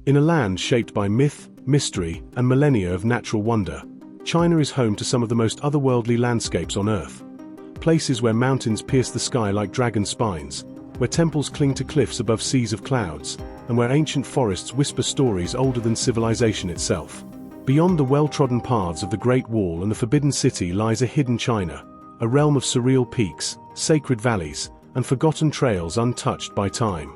In a land shaped by myth, mystery, and millennia of natural wonder, China is home to some of the most otherworldly landscapes on Earth. Places where mountains pierce the sky like dragon spines, where temples cling to cliffs above seas of clouds, and where ancient forests whisper stories older than civilization itself. Beyond the well-trodden paths of the Great Wall and the Forbidden City lies a hidden China, a realm of surreal peaks, sacred valleys, and forgotten trails untouched by time.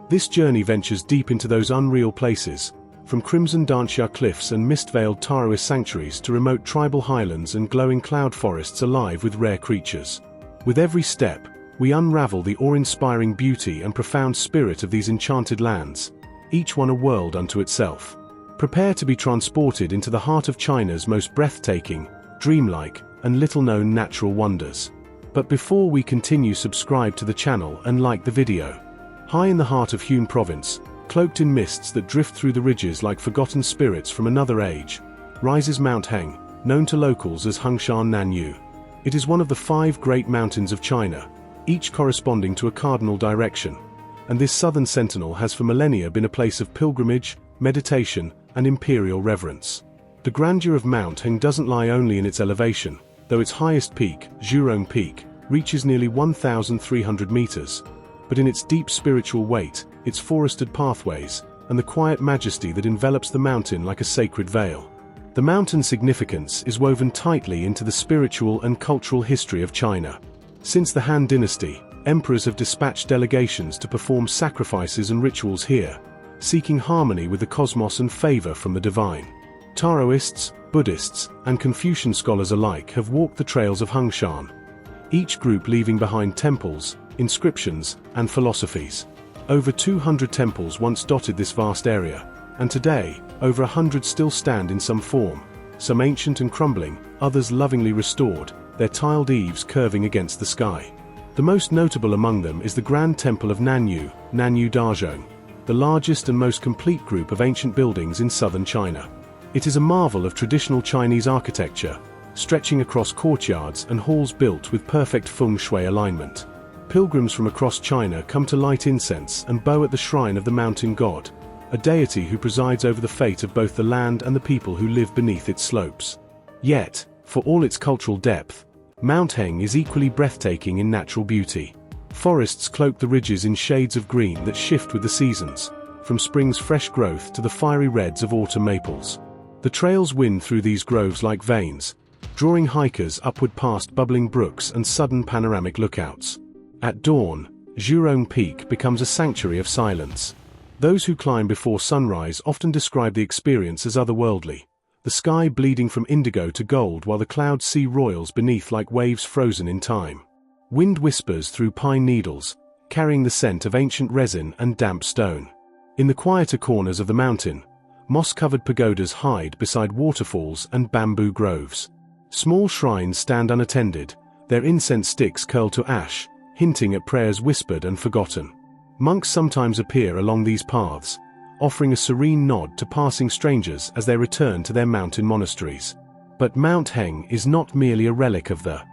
This journey ventures deep into those unreal places, from crimson Danxia cliffs and mist-veiled Taoist sanctuaries to remote tribal highlands and glowing cloud forests alive with rare creatures. With every step, we unravel the awe-inspiring beauty and profound spirit of these enchanted lands, each one a world unto itself. Prepare to be transported into the heart of China's most breathtaking, dreamlike, and little-known natural wonders. But before we continue, subscribe to the channel and like the video. High in the heart of Huen Province, cloaked in mists that drift through the ridges like forgotten spirits from another age, rises Mount Heng, known to locals as Hengshan Nanyu. It is one of the 5 great mountains of China, each corresponding to a cardinal direction, and this southern sentinel has for millennia been a place of pilgrimage, meditation, and imperial reverence. The grandeur of Mount Heng doesn't lie only in its elevation, though its highest peak, Zhurong Peak, reaches nearly 1,300 meters, but in its deep spiritual weight, its forested pathways, and the quiet majesty that envelops the mountain like a sacred veil. The mountain's significance is woven tightly into the spiritual and cultural history of China. Since the Han Dynasty, emperors have dispatched delegations to perform sacrifices and rituals here, seeking harmony with the cosmos and favor from the divine. Taoists, Buddhists, and Confucian scholars alike have walked the trails of Hengshan, each group leaving behind temples, inscriptions, and philosophies. Over 200 temples once dotted this vast area, and today, over 100 still stand in some form, some ancient and crumbling, others lovingly restored, their tiled eaves curving against the sky. The most notable among them is the Grand Temple of Nanyu, Nanyu Dazhong, the largest and most complete group of ancient buildings in southern China. It is a marvel of traditional Chinese architecture, stretching across courtyards and halls built with perfect feng shui alignment. Pilgrims from across China come to light incense and bow at the shrine of the mountain god, a deity who presides over the fate of both the land and the people who live beneath its slopes. Yet, for all its cultural depth, Mount Heng is equally breathtaking in natural beauty. Forests cloak the ridges in shades of green that shift with the seasons, from spring's fresh growth to the fiery reds of autumn maples. The trails wind through these groves like veins, drawing hikers upward past bubbling brooks and sudden panoramic lookouts. At dawn, Zhurong Peak becomes a sanctuary of silence. Those who climb before sunrise often describe the experience as otherworldly, the sky bleeding from indigo to gold while the clouds see royals beneath like waves frozen in time. Wind whispers through pine needles, carrying the scent of ancient resin and damp stone. In the quieter corners of the mountain, moss-covered pagodas hide beside waterfalls and bamboo groves. Small shrines stand unattended, their incense sticks curled to ash, hinting at prayers whispered and forgotten. Monks sometimes appear along these paths, offering a serene nod to passing strangers as they return to their mountain monasteries. But Mount Heng is not merely a relic of the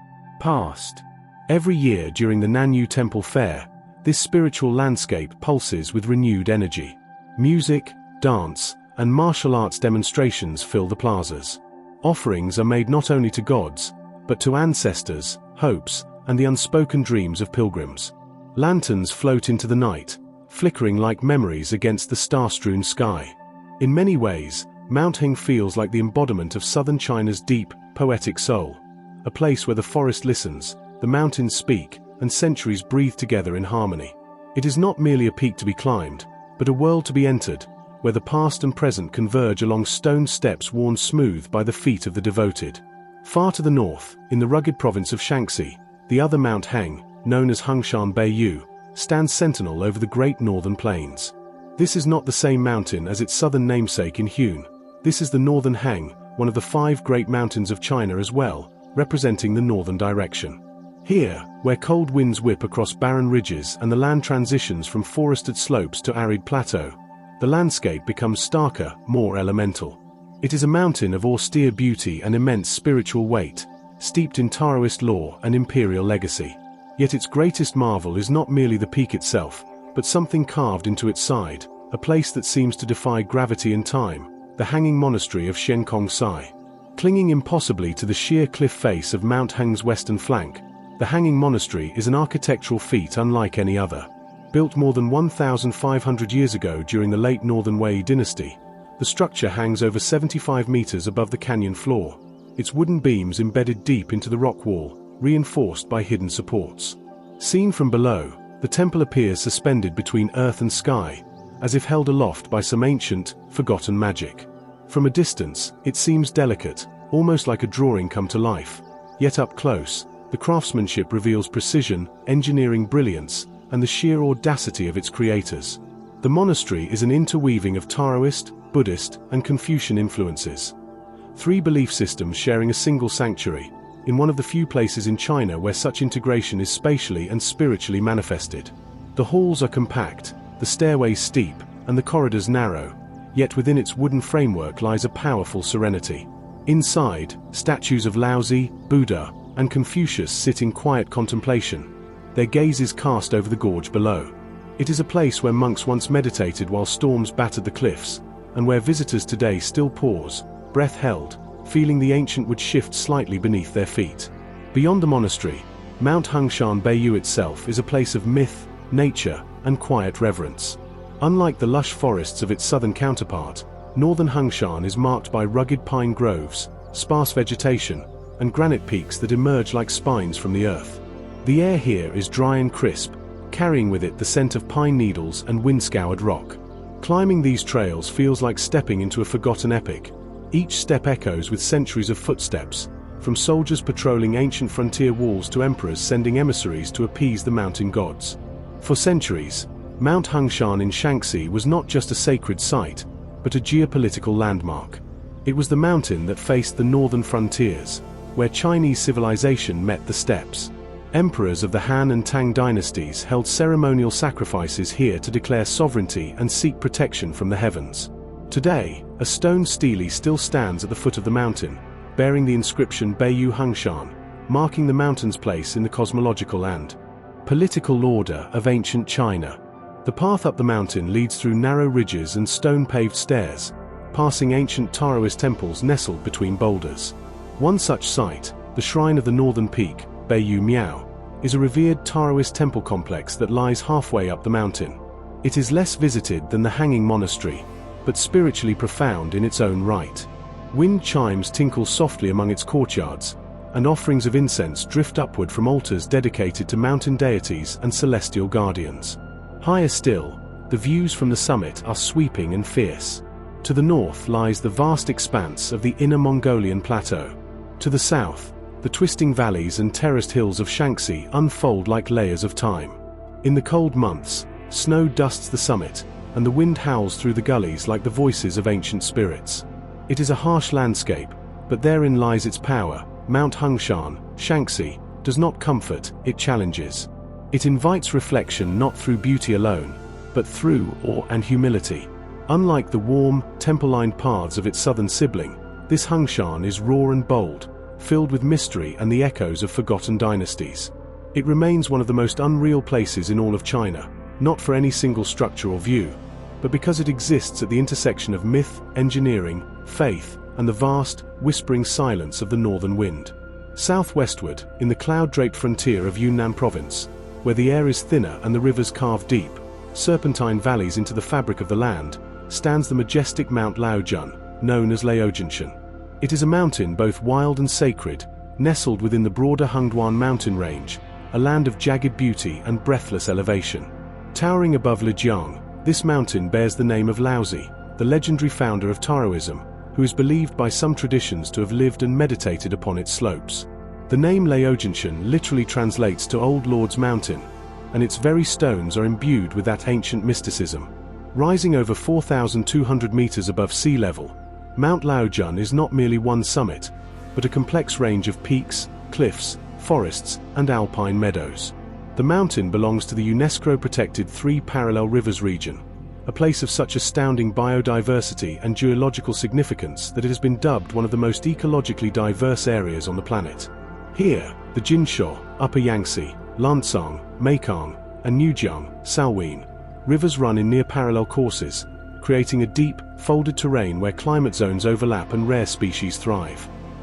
past. Every year during the Nanyu Temple Fair, this spiritual landscape pulses with renewed energy. Music, dance, and martial arts demonstrations fill the plazas. Offerings are made not only to gods, but to ancestors, hopes, and the unspoken dreams of pilgrims. Lanterns float into the night, flickering like memories against the star-strewn sky. In many ways, Mount Heng feels like the embodiment of southern China's deep, poetic soul, a place where the forest listens, the mountains speak, and centuries breathe together in harmony. It is not merely a peak to be climbed, but a world to be entered, where the past and present converge along stone steps worn smooth by the feet of the devoted. Far to the north, in the rugged province of Shaanxi, the other Mount Heng, known as Hengshan Beiyu, stands sentinel over the great northern plains. This is not the same mountain as its southern namesake in Huen. This is the Northern Heng, one of the 5 great mountains of China as well, representing the northern direction. Here, where cold winds whip across barren ridges and the land transitions from forested slopes to arid plateau, the landscape becomes starker, more elemental. It is a mountain of austere beauty and immense spiritual weight, steeped in Taoist lore and imperial legacy. Yet its greatest marvel is not merely the peak itself, but something carved into its side, a place that seems to defy gravity and time, the Hanging Monastery of Hengshan. Clinging impossibly to the sheer cliff face of Mount Heng's western flank, the Hanging Monastery is an architectural feat unlike any other. Built more than 1,500 years ago during the late Northern Wei dynasty, the structure hangs over 75 meters above the canyon floor, its wooden beams embedded deep into the rock wall, reinforced by hidden supports. Seen from below, the temple appears suspended between earth and sky, as if held aloft by some ancient, forgotten magic. From a distance, it seems delicate, almost like a drawing come to life. Yet up close, the craftsmanship reveals precision, engineering brilliance, and the sheer audacity of its creators. The monastery is an interweaving of Taoist, Buddhist, and Confucian influences. Three belief systems sharing a single sanctuary, in one of the few places in China where such integration is spatially and spiritually manifested. The halls are compact, the stairways steep, and the corridors narrow, yet within its wooden framework lies a powerful serenity. Inside, statues of Laozi, Buddha, and Confucius sit in quiet contemplation, their gazes cast over the gorge below. It is a place where monks once meditated while storms battered the cliffs, and where visitors today still pause, breath held, feeling the ancient wood shift slightly beneath their feet. Beyond the monastery, Mount Hengshan Beiyu itself is a place of myth, nature, and quiet reverence. Unlike the lush forests of its southern counterpart, northern Hengshan is marked by rugged pine groves, sparse vegetation, and granite peaks that emerge like spines from the earth. The air here is dry and crisp, carrying with it the scent of pine needles and wind-scoured rock. Climbing these trails feels like stepping into a forgotten epic. Each step echoes with centuries of footsteps, from soldiers patrolling ancient frontier walls to emperors sending emissaries to appease the mountain gods. For centuries, Mount Hengshan in Shaanxi was not just a sacred site, but a geopolitical landmark. It was the mountain that faced the northern frontiers, where Chinese civilization met the steppes. Emperors of the Han and Tang dynasties held ceremonial sacrifices here to declare sovereignty and seek protection from the heavens. Today, a stone stele still stands at the foot of the mountain, bearing the inscription Beiyu Hengshan, marking the mountain's place in the cosmological and political order of ancient China. The path up the mountain leads through narrow ridges and stone-paved stairs, passing ancient Taoist temples nestled between boulders. One such site, the Shrine of the Northern Peak, Beiyu Miao, is a revered Taoist temple complex that lies halfway up the mountain. It is less visited than the Hanging Monastery, but spiritually profound in its own right. Wind chimes tinkle softly among its courtyards, and offerings of incense drift upward from altars dedicated to mountain deities and celestial guardians. Higher still, the views from the summit are sweeping and fierce. To the north lies the vast expanse of the Inner Mongolian Plateau. To the south, the twisting valleys and terraced hills of Shaanxi unfold like layers of time. In the cold months, snow dusts the summit, and the wind howls through the gullies like the voices of ancient spirits. It is a harsh landscape, but therein lies its power. Mount Hengshan, Shaanxi, does not comfort, it challenges. It invites reflection not through beauty alone, but through awe and humility. Unlike the warm, temple-lined paths of its southern sibling, this Hengshan is raw and bold, filled with mystery and the echoes of forgotten dynasties. It remains one of the most unreal places in all of China, not for any single structure or view, but because it exists at the intersection of myth, engineering, faith, and the vast, whispering silence of the northern wind. Southwestward, in the cloud-draped frontier of Yunnan province, where the air is thinner and the rivers carve deep, serpentine valleys into the fabric of the land, stands the majestic Mount Laojun, known as Laojinshan. It is a mountain both wild and sacred, nestled within the broader Hengduan mountain range, a land of jagged beauty and breathless elevation. Towering above Lijiang, this mountain bears the name of Laozi, the legendary founder of Taoism, who is believed by some traditions to have lived and meditated upon its slopes. The name Laojinshan literally translates to Old Lord's Mountain, and its very stones are imbued with that ancient mysticism. Rising over 4,200 meters above sea level, Mount Laojun is not merely one summit, but a complex range of peaks, cliffs, forests, and alpine meadows. The mountain belongs to the UNESCO-protected Three Parallel Rivers region, a place of such astounding biodiversity and geological significance that it has been dubbed one of the most ecologically diverse areas on the planet. Here, the Jinsho, Upper Yangtze, Lancang, Mekong, and Nujiang, Salween, rivers run in near-parallel courses, creating a deep, folded terrain where climate zones overlap and rare species thrive.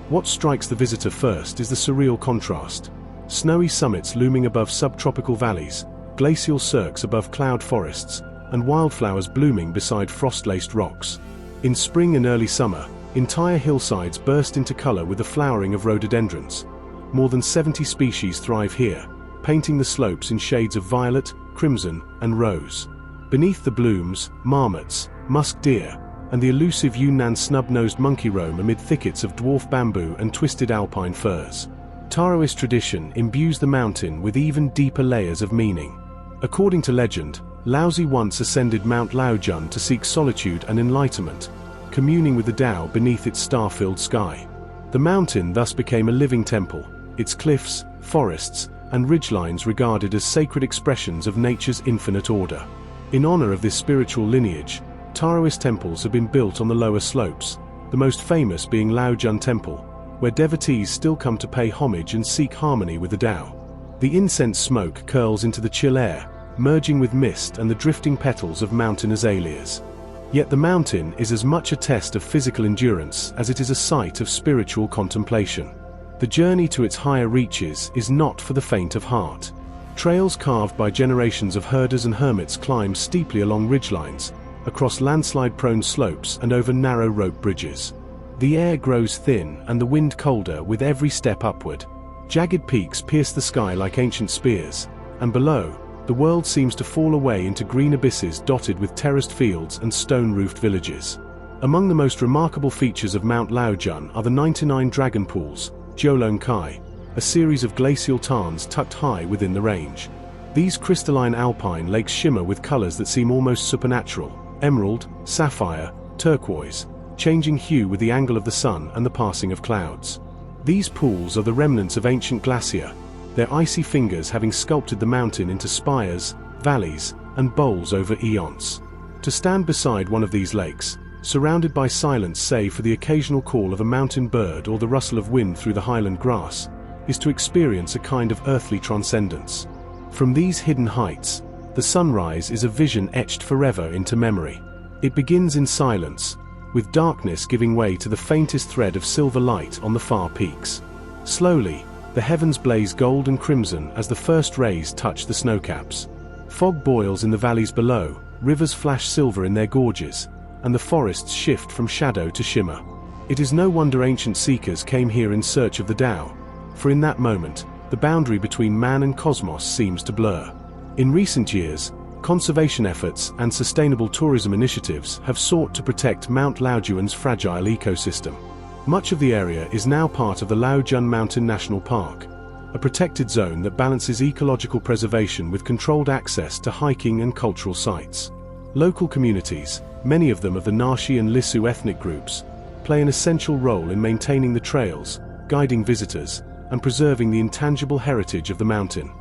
What strikes the visitor first is the surreal contrast. Snowy summits looming above subtropical valleys, glacial cirques above cloud forests, and wildflowers blooming beside frost-laced rocks. In spring and early summer, entire hillsides burst into color with the flowering of rhododendrons. More than 70 species thrive here, painting the slopes in shades of violet, crimson, and rose. Beneath the blooms, marmots, musk deer, and the elusive Yunnan snub-nosed monkey roam amid thickets of dwarf bamboo and twisted alpine firs. Taoist tradition imbues the mountain with even deeper layers of meaning. According to legend, Laozi once ascended Mount Laojun to seek solitude and enlightenment, communing with the Tao beneath its star-filled sky. The mountain thus became a living temple, its cliffs, forests, and ridgelines regarded as sacred expressions of nature's infinite order. In honor of this spiritual lineage, Taoist temples have been built on the lower slopes, the most famous being Laojun Temple, where devotees still come to pay homage and seek harmony with the Tao. The incense smoke curls into the chill air, merging with mist and the drifting petals of mountain azaleas. Yet the mountain is as much a test of physical endurance as it is a site of spiritual contemplation. The journey to its higher reaches is not for the faint of heart. Trails carved by generations of herders and hermits climb steeply along ridgelines, across landslide-prone slopes and over narrow rope bridges. The air grows thin and the wind colder with every step upward. Jagged peaks pierce the sky like ancient spears, and below, the world seems to fall away into green abysses dotted with terraced fields and stone-roofed villages. Among the most remarkable features of Mount Laojun are the 99 dragon pools, Jiulong Kai, a series of glacial tarns tucked high within the range. These crystalline alpine lakes shimmer with colors that seem almost supernatural: emerald, sapphire, turquoise, changing hue with the angle of the sun and the passing of clouds. These pools are the remnants of ancient glacier, their icy fingers having sculpted the mountain into spires, valleys, and bowls over eons. To stand beside one of these lakes, surrounded by silence save for the occasional call of a mountain bird or the rustle of wind through the highland grass, is to experience a kind of earthly transcendence. From these hidden heights, the sunrise is a vision etched forever into memory. It begins in silence, with darkness giving way to the faintest thread of silver light on the far peaks. Slowly, the heavens blaze gold and crimson as the first rays touch the snowcaps. Fog boils in the valleys below, rivers flash silver in their gorges, and the forests shift from shadow to shimmer. It is no wonder ancient seekers came here in search of the Tao, for in that moment, the boundary between man and cosmos seems to blur. In recent years, conservation efforts and sustainable tourism initiatives have sought to protect Mount Laojun's fragile ecosystem. Much of the area is now part of the Laojun Mountain National Park, a protected zone that balances ecological preservation with controlled access to hiking and cultural sites. Local communities, many of them of the Naxi and Lisu ethnic groups, play an essential role in maintaining the trails, guiding visitors, and preserving the intangible heritage of the mountain.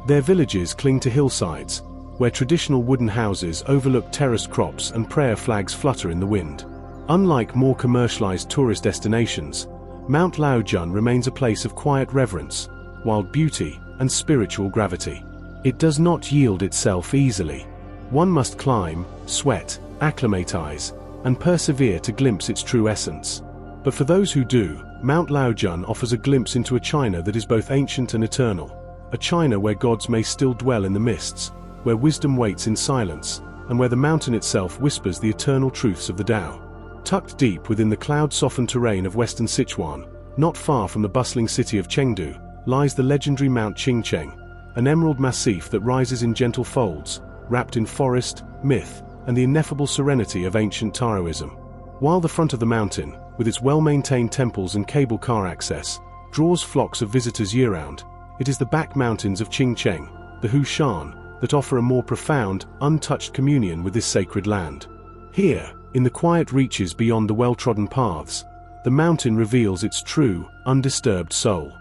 Their villages cling to hillsides, where traditional wooden houses overlook terraced crops and prayer flags flutter in the wind. Unlike more commercialized tourist destinations, Mount Laojun remains a place of quiet reverence, wild beauty, and spiritual gravity. It does not yield itself easily. One must climb, sweat, acclimatize, and persevere to glimpse its true essence. But for those who do, Mount Laojun offers a glimpse into a China that is both ancient and eternal, a China where gods may still dwell in the mists, where wisdom waits in silence, and where the mountain itself whispers the eternal truths of the Tao. Tucked deep within the cloud-softened terrain of western Sichuan, not far from the bustling city of Chengdu, lies the legendary Mount Qingcheng, an emerald massif that rises in gentle folds, wrapped in forest, myth, and the ineffable serenity of ancient Taoism. While the front of the mountain, with its well-maintained temples and cable car access, draws flocks of visitors year-round, it is the back mountains of Qingcheng, the Hushan, that offer a more profound, untouched communion with this sacred land. Here, in the quiet reaches beyond the well-trodden paths, the mountain reveals its true, undisturbed soul.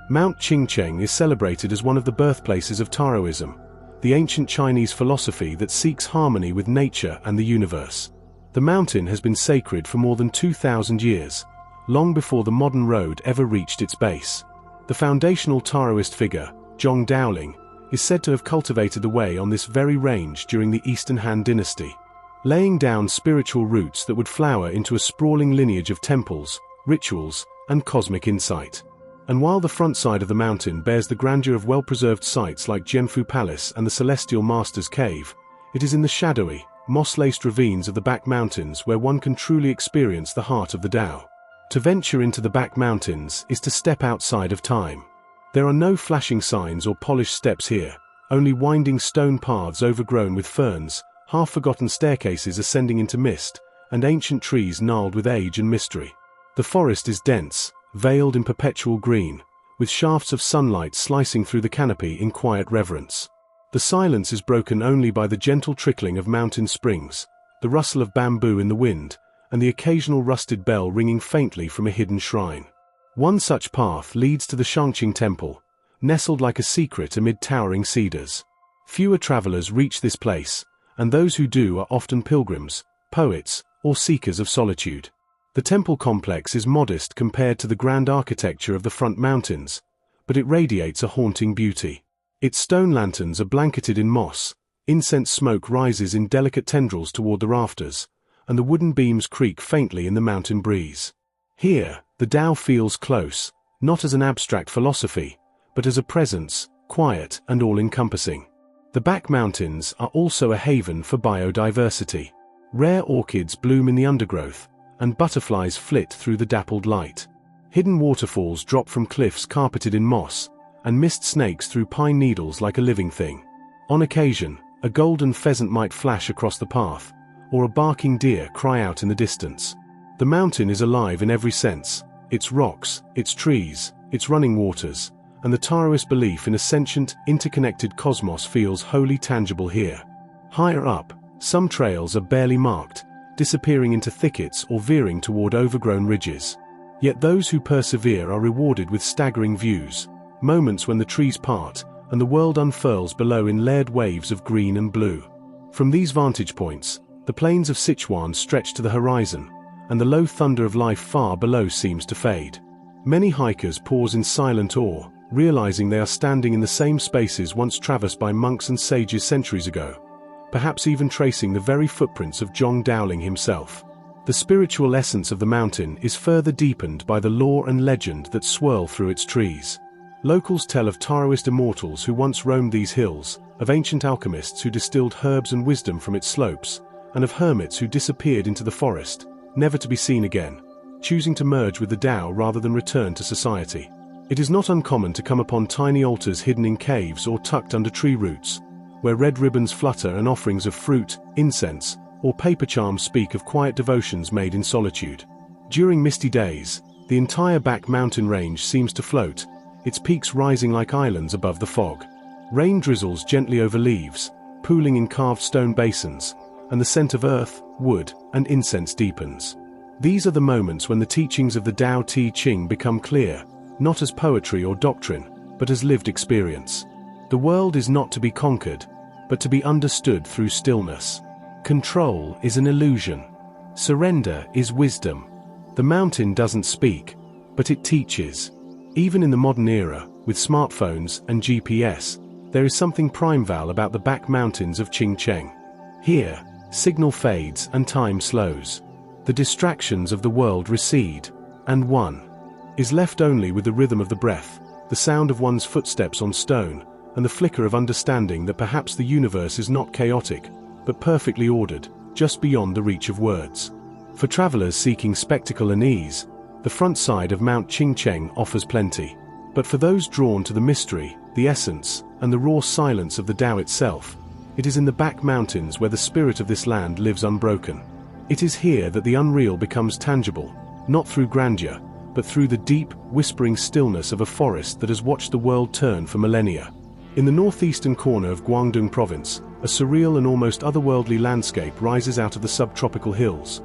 Mount Qingcheng is celebrated as one of the birthplaces of Taoism, the ancient Chinese philosophy that seeks harmony with nature and the universe. The mountain has been sacred for more than 2,000 years, long before the modern road ever reached its base. The foundational Taoist figure, Zhong Daoling, is said to have cultivated the way on this very range during the Eastern Han dynasty, laying down spiritual roots that would flower into a sprawling lineage of temples, rituals, and cosmic insight. And while the front side of the mountain bears the grandeur of well-preserved sites like Jianfu Palace and the Celestial Master's Cave, it is in the shadowy, moss-laced ravines of the back mountains where one can truly experience the heart of the Tao. To venture into the back mountains is to step outside of time. There are no flashing signs or polished steps here, only winding stone paths overgrown with ferns, half-forgotten staircases ascending into mist, and ancient trees gnarled with age and mystery. The forest is dense, veiled in perpetual green, with shafts of sunlight slicing through the canopy in quiet reverence. The silence is broken only by the gentle trickling of mountain springs, the rustle of bamboo in the wind, and the occasional rusted bell ringing faintly from a hidden shrine. One such path leads to the Shangqing Temple, nestled like a secret amid towering cedars. Fewer travelers reach this place, and those who do are often pilgrims, poets, or seekers of solitude. The temple complex is modest compared to the grand architecture of the front mountains, but it radiates a haunting beauty. Its stone lanterns are blanketed in moss, incense smoke rises in delicate tendrils toward the rafters, and the wooden beams creak faintly in the mountain breeze. Here, the Tao feels close, not as an abstract philosophy, but as a presence, quiet and all-encompassing. The back mountains are also a haven for biodiversity. Rare orchids bloom in the undergrowth, and butterflies flit through the dappled light. Hidden waterfalls drop from cliffs carpeted in moss, and mist snakes through pine needles like a living thing. On occasion, a golden pheasant might flash across the path, or a barking deer cry out in the distance. The mountain is alive in every sense: its rocks, its trees, its running waters, and the Taoist belief in a sentient, interconnected cosmos feels wholly tangible here. Higher up, some trails are barely marked, disappearing into thickets or veering toward overgrown ridges. Yet those who persevere are rewarded with staggering views, moments when the trees part and the world unfurls below in layered waves of green and blue. From these vantage points, the plains of Sichuan stretch to the horizon, and the low thunder of life far below seems to fade. Many hikers pause in silent awe, realizing they are standing in the same spaces once traversed by monks and sages centuries ago, perhaps even tracing the very footprints of Zhong Daoling himself. The spiritual essence of the mountain is further deepened by the lore and legend that swirl through its trees. Locals tell of Taoist immortals who once roamed these hills, of ancient alchemists who distilled herbs and wisdom from its slopes, and of hermits who disappeared into the forest, never to be seen again, choosing to merge with the Tao rather than return to society. It is not uncommon to come upon tiny altars hidden in caves or tucked under tree roots, where red ribbons flutter and offerings of fruit, incense, or paper charms speak of quiet devotions made in solitude. During misty days, the entire back mountain range seems to float, its peaks rising like islands above the fog. Rain drizzles gently over leaves, pooling in carved stone basins, and the scent of earth, wood, and incense deepens. These are the moments when the teachings of the Tao Te Ching become clear, not as poetry or doctrine, but as lived experience. The world is not to be conquered, but to be understood through stillness. Control is an illusion. Surrender is wisdom. The mountain doesn't speak, but it teaches. Even in the modern era, with smartphones and GPS, there is something primeval about the back mountains of Qingcheng. Here, signal fades and time slows. The distractions of the world recede, and one is left only with the rhythm of the breath, the sound of one's footsteps on stone, and the flicker of understanding that perhaps the universe is not chaotic, but perfectly ordered, just beyond the reach of words. For travelers seeking spectacle and ease, the front side of Mount Qingcheng offers plenty. But for those drawn to the mystery, the essence, and the raw silence of the Tao itself, it is in the back mountains where the spirit of this land lives unbroken. It is here that the unreal becomes tangible, not through grandeur, but through the deep, whispering stillness of a forest that has watched the world turn for millennia. In the northeastern corner of Guangdong province, a surreal and almost otherworldly landscape rises out of the subtropical hills.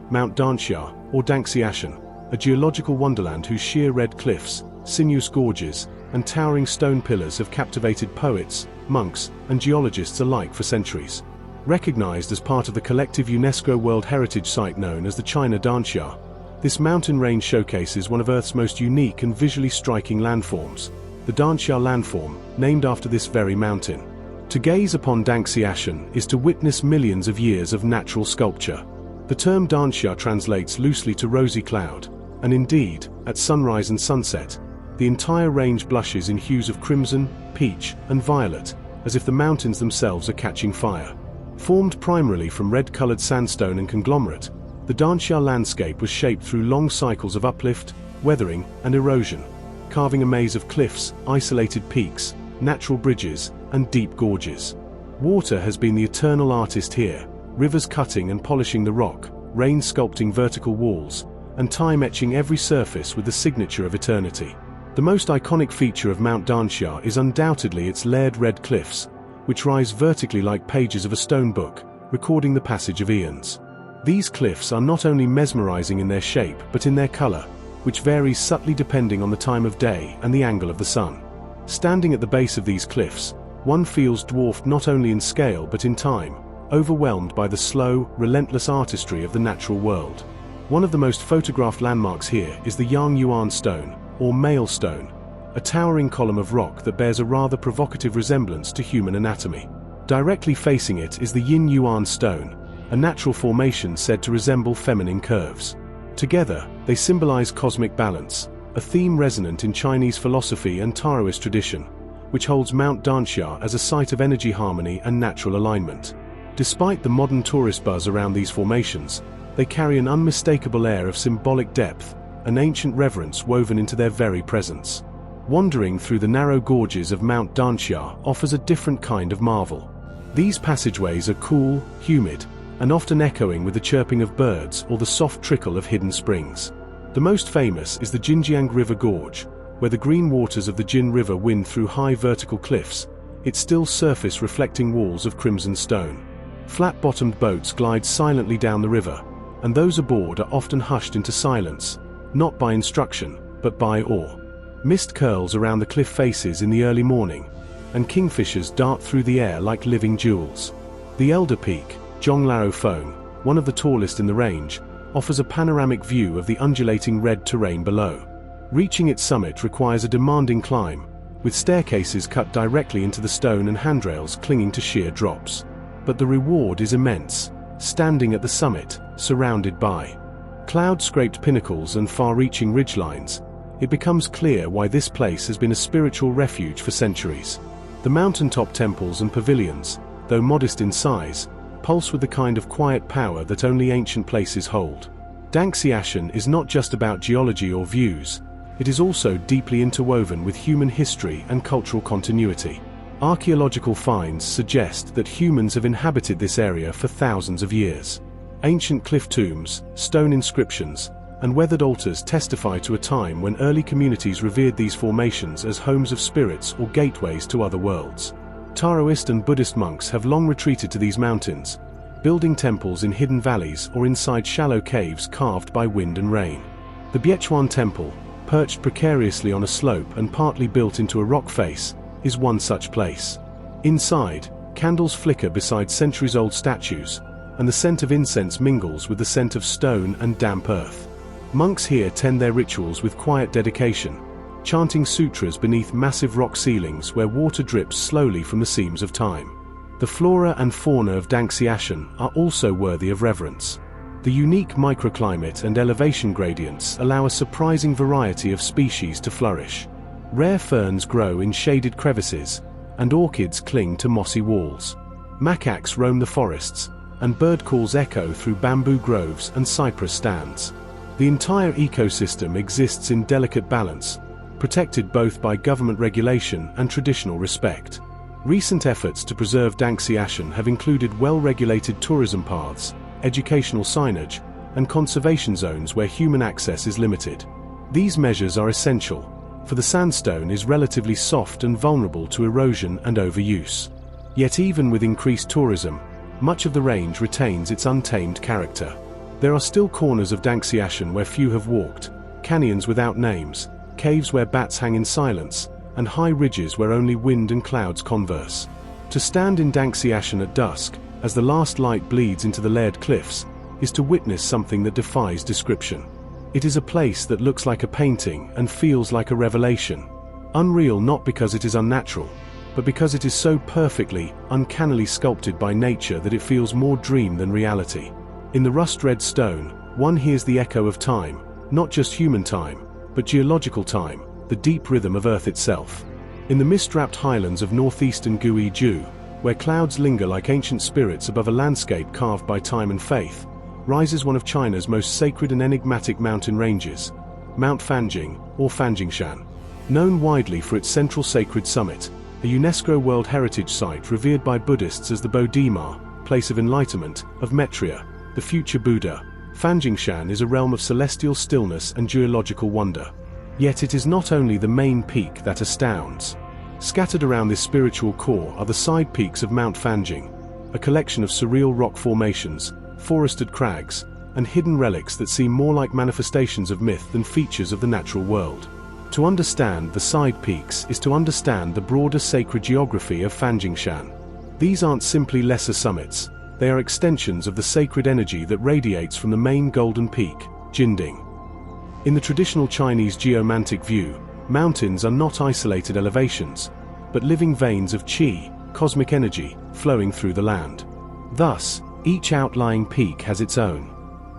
Mount Danxia, or Danxia, a geological wonderland whose sheer red cliffs, sinuous gorges, and towering stone pillars have captivated poets, monks, and geologists alike for centuries. Recognized as part of the collective UNESCO World Heritage Site known as the China Danxia, this mountain range showcases one of Earth's most unique and visually striking landforms. The the Danxia landform, named after this very mountain. To gaze upon Danxia is to witness millions of years of natural sculpture. The term Danxia translates loosely to rosy cloud, and indeed, at sunrise and sunset, the entire range blushes in hues of crimson, peach, and violet, as if the mountains themselves are catching fire. Formed primarily from red-colored sandstone and conglomerate, the Danxia landscape was shaped through long cycles of uplift, weathering, and erosion, carving a maze of cliffs, isolated peaks, natural bridges, and deep gorges. Water has been the eternal artist here, rivers cutting and polishing the rock, rain sculpting vertical walls, and time etching every surface with the signature of eternity. The most iconic feature of Mount Danxia is undoubtedly its layered red cliffs, which rise vertically like pages of a stone book, recording the passage of eons. These cliffs are not only mesmerizing in their shape but in their color, which varies subtly depending on the time of day and the angle of the sun. Standing at the base of these cliffs, one feels dwarfed not only in scale but in time, overwhelmed by the slow, relentless artistry of the natural world. One of the most photographed landmarks here is the Yang Yuan Stone, or Male Stone, a towering column of rock that bears a rather provocative resemblance to human anatomy. Directly facing it is the Yin Yuan Stone, a natural formation said to resemble feminine curves. Together, they symbolize cosmic balance, a theme resonant in Chinese philosophy and Taoist tradition, which holds Mount Danxia as a site of energy harmony and natural alignment. Despite the modern tourist buzz around these formations, they carry an unmistakable air of symbolic depth, an ancient reverence woven into their very presence. Wandering through the narrow gorges of Mount Danxia offers a different kind of marvel. These passageways are cool, humid, and often echoing with the chirping of birds or the soft trickle of hidden springs. The most famous is the Jinjiang River Gorge, where the green waters of the Jin River wind through high vertical cliffs, its still surface reflecting walls of crimson stone. Flat-bottomed boats glide silently down the river, and those aboard are often hushed into silence, not by instruction, but by awe. Mist curls around the cliff faces in the early morning, and kingfishers dart through the air like living jewels. The elder peak, Zhonglao Feng, one of the tallest in the range, offers a panoramic view of the undulating red terrain below. Reaching its summit requires a demanding climb, with staircases cut directly into the stone and handrails clinging to sheer drops. But the reward is immense, standing at the summit, surrounded by cloud-scraped pinnacles and far-reaching ridgelines, it becomes clear why this place has been a spiritual refuge for centuries. The mountaintop temples and pavilions, though modest in size, pulse with the kind of quiet power that only ancient places hold. Danxia is not just about geology or views, it is also deeply interwoven with human history and cultural continuity. Archaeological finds suggest that humans have inhabited this area for thousands of years. Ancient cliff tombs, stone inscriptions, and weathered altars testify to a time when early communities revered these formations as homes of spirits or gateways to other worlds. Taoist and Buddhist monks have long retreated to these mountains, building temples in hidden valleys or inside shallow caves carved by wind and rain. The Byechuan Temple, perched precariously on a slope and partly built into a rock face, is one such place. Inside, candles flicker beside centuries-old statues, and the scent of incense mingles with the scent of stone and damp earth. Monks here tend their rituals with quiet dedication, chanting sutras beneath massive rock ceilings where water drips slowly from the seams of time. The flora and fauna of Danxia are also worthy of reverence. The unique microclimate and elevation gradients allow a surprising variety of species to flourish. Rare ferns grow in shaded crevices, and orchids cling to mossy walls. Macaques roam the forests, and bird calls echo through bamboo groves and cypress stands. The entire ecosystem exists in delicate balance, protected both by government regulation and traditional respect. Recent efforts to preserve Danxia have included well-regulated tourism paths, educational signage, and conservation zones where human access is limited. These measures are essential, for the sandstone is relatively soft and vulnerable to erosion and overuse. Yet even with increased tourism, much of the range retains its untamed character. There are still corners of Danxia where few have walked, canyons without names, caves where bats hang in silence, and high ridges where only wind and clouds converse. To stand in Danxia at dusk, as the last light bleeds into the layered cliffs, is to witness something that defies description. It is a place that looks like a painting and feels like a revelation. Unreal not because it is unnatural, but because it is so perfectly, uncannily sculpted by nature that it feels more dream than reality. In the rust-red stone, one hears the echo of time, not just human time, but geological time, the deep rhythm of Earth itself. In the mist-wrapped highlands of northeastern Guizhou, where clouds linger like ancient spirits above a landscape carved by time and faith, rises one of China's most sacred and enigmatic mountain ranges, Mount Fanjing, or Fanjingshan. Known widely for its central sacred summit, a UNESCO World Heritage Site revered by Buddhists as the Bodhidharma, place of enlightenment, of Maitreya, the future Buddha, Fanjingshan is a realm of celestial stillness and geological wonder. Yet it is not only the main peak that astounds. Scattered around this spiritual core are the side peaks of Mount Fanjing, a collection of surreal rock formations, forested crags, and hidden relics that seem more like manifestations of myth than features of the natural world. To understand the side peaks is to understand the broader sacred geography of Fanjingshan. These aren't simply lesser summits, they are extensions of the sacred energy that radiates from the main golden peak, Jinding. In the traditional Chinese geomantic view, mountains are not isolated elevations, but living veins of qi, cosmic energy, flowing through the land. Thus, each outlying peak has its own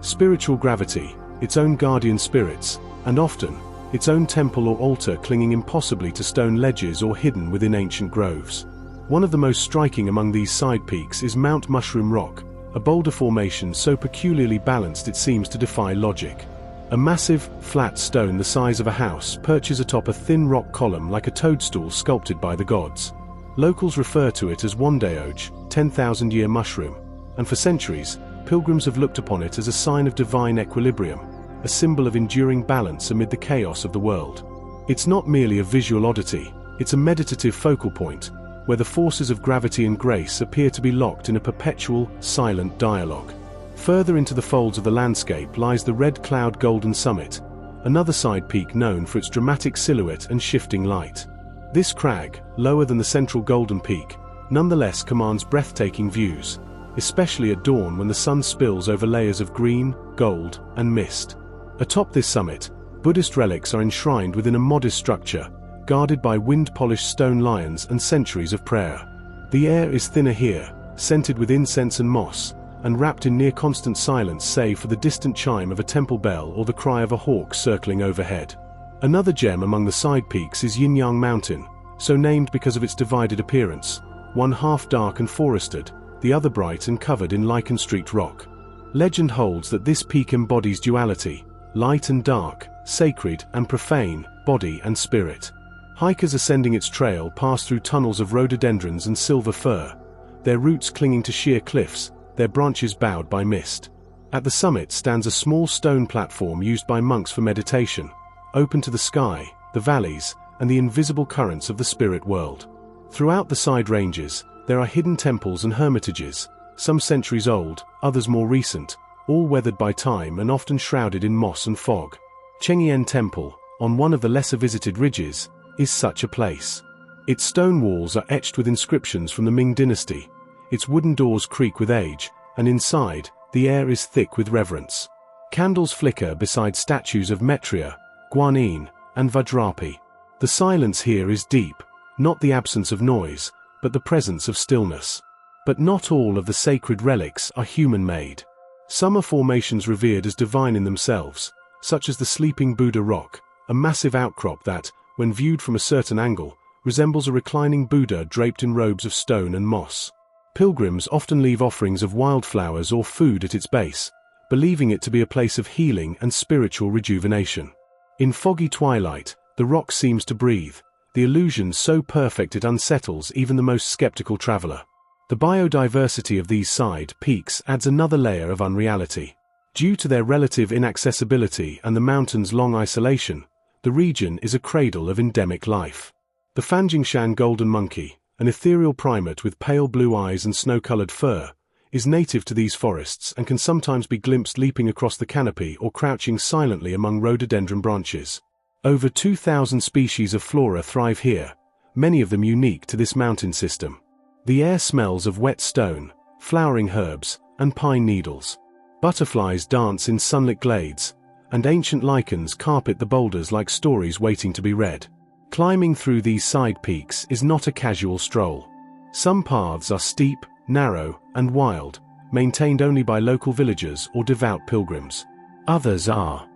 spiritual gravity, its own guardian spirits, and often, its own temple or altar clinging impossibly to stone ledges or hidden within ancient groves. One of the most striking among these side peaks is Mount Mushroom Rock, a boulder formation so peculiarly balanced it seems to defy logic. A massive, flat stone the size of a house perches atop a thin rock column like a toadstool sculpted by the gods. Locals refer to it as Wandaoj, 10,000-year mushroom, and for centuries, pilgrims have looked upon it as a sign of divine equilibrium, a symbol of enduring balance amid the chaos of the world. It's not merely a visual oddity, it's a meditative focal point, where the forces of gravity and grace appear to be locked in a perpetual, silent dialogue. Further into the folds of the landscape lies the Red Cloud Golden Summit, another side peak known for its dramatic silhouette and shifting light. This crag, lower than the central Golden Peak, nonetheless commands breathtaking views, especially at dawn when the sun spills over layers of green, gold, and mist. Atop this summit, Buddhist relics are enshrined within a modest structure, guarded by wind-polished stone lions and centuries of prayer. The air is thinner here, scented with incense and moss, and wrapped in near-constant silence save for the distant chime of a temple bell or the cry of a hawk circling overhead. Another gem among the side peaks is Ailao Mountain, so named because of its divided appearance, one half dark and forested, the other bright and covered in lichen-streaked rock. Legend holds that this peak embodies duality, light and dark, sacred and profane, body and spirit. Hikers ascending its trail pass through tunnels of rhododendrons and silver fir, their roots clinging to sheer cliffs, their branches bowed by mist. At the summit stands a small stone platform used by monks for meditation, open to the sky, the valleys, and the invisible currents of the spirit world. Throughout the side ranges, there are hidden temples and hermitages, some centuries old, others more recent, all weathered by time and often shrouded in moss and fog. Chengyan Temple, on one of the lesser visited ridges, is such a place. Its stone walls are etched with inscriptions from the Ming dynasty, its wooden doors creak with age, and inside, the air is thick with reverence. Candles flicker beside statues of Maitreya, Guanyin, and Vajrapi. The silence here is deep, not the absence of noise, but the presence of stillness. But not all of the sacred relics are human-made. Some are formations revered as divine in themselves, such as the Sleeping Buddha Rock, a massive outcrop that, when viewed from a certain angle, resembles a reclining Buddha draped in robes of stone and moss. Pilgrims often leave offerings of wildflowers or food at its base, believing it to be a place of healing and spiritual rejuvenation. In foggy twilight, the rock seems to breathe, the illusion so perfect it unsettles even the most skeptical traveler. The biodiversity of these side peaks adds another layer of unreality. Due to their relative inaccessibility and the mountain's long isolation, the region is a cradle of endemic life. The Fanjingshan golden monkey, an ethereal primate with pale blue eyes and snow-colored fur, is native to these forests and can sometimes be glimpsed leaping across the canopy or crouching silently among rhododendron branches. Over 2,000 species of flora thrive here, many of them unique to this mountain system. The air smells of wet stone, flowering herbs, and pine needles. Butterflies dance in sunlit glades, and ancient lichens carpet the boulders like stories waiting to be read. Climbing through these side peaks is not a casual stroll. Some paths are steep, narrow, and wild, maintained only by local villagers or devout pilgrims. Others are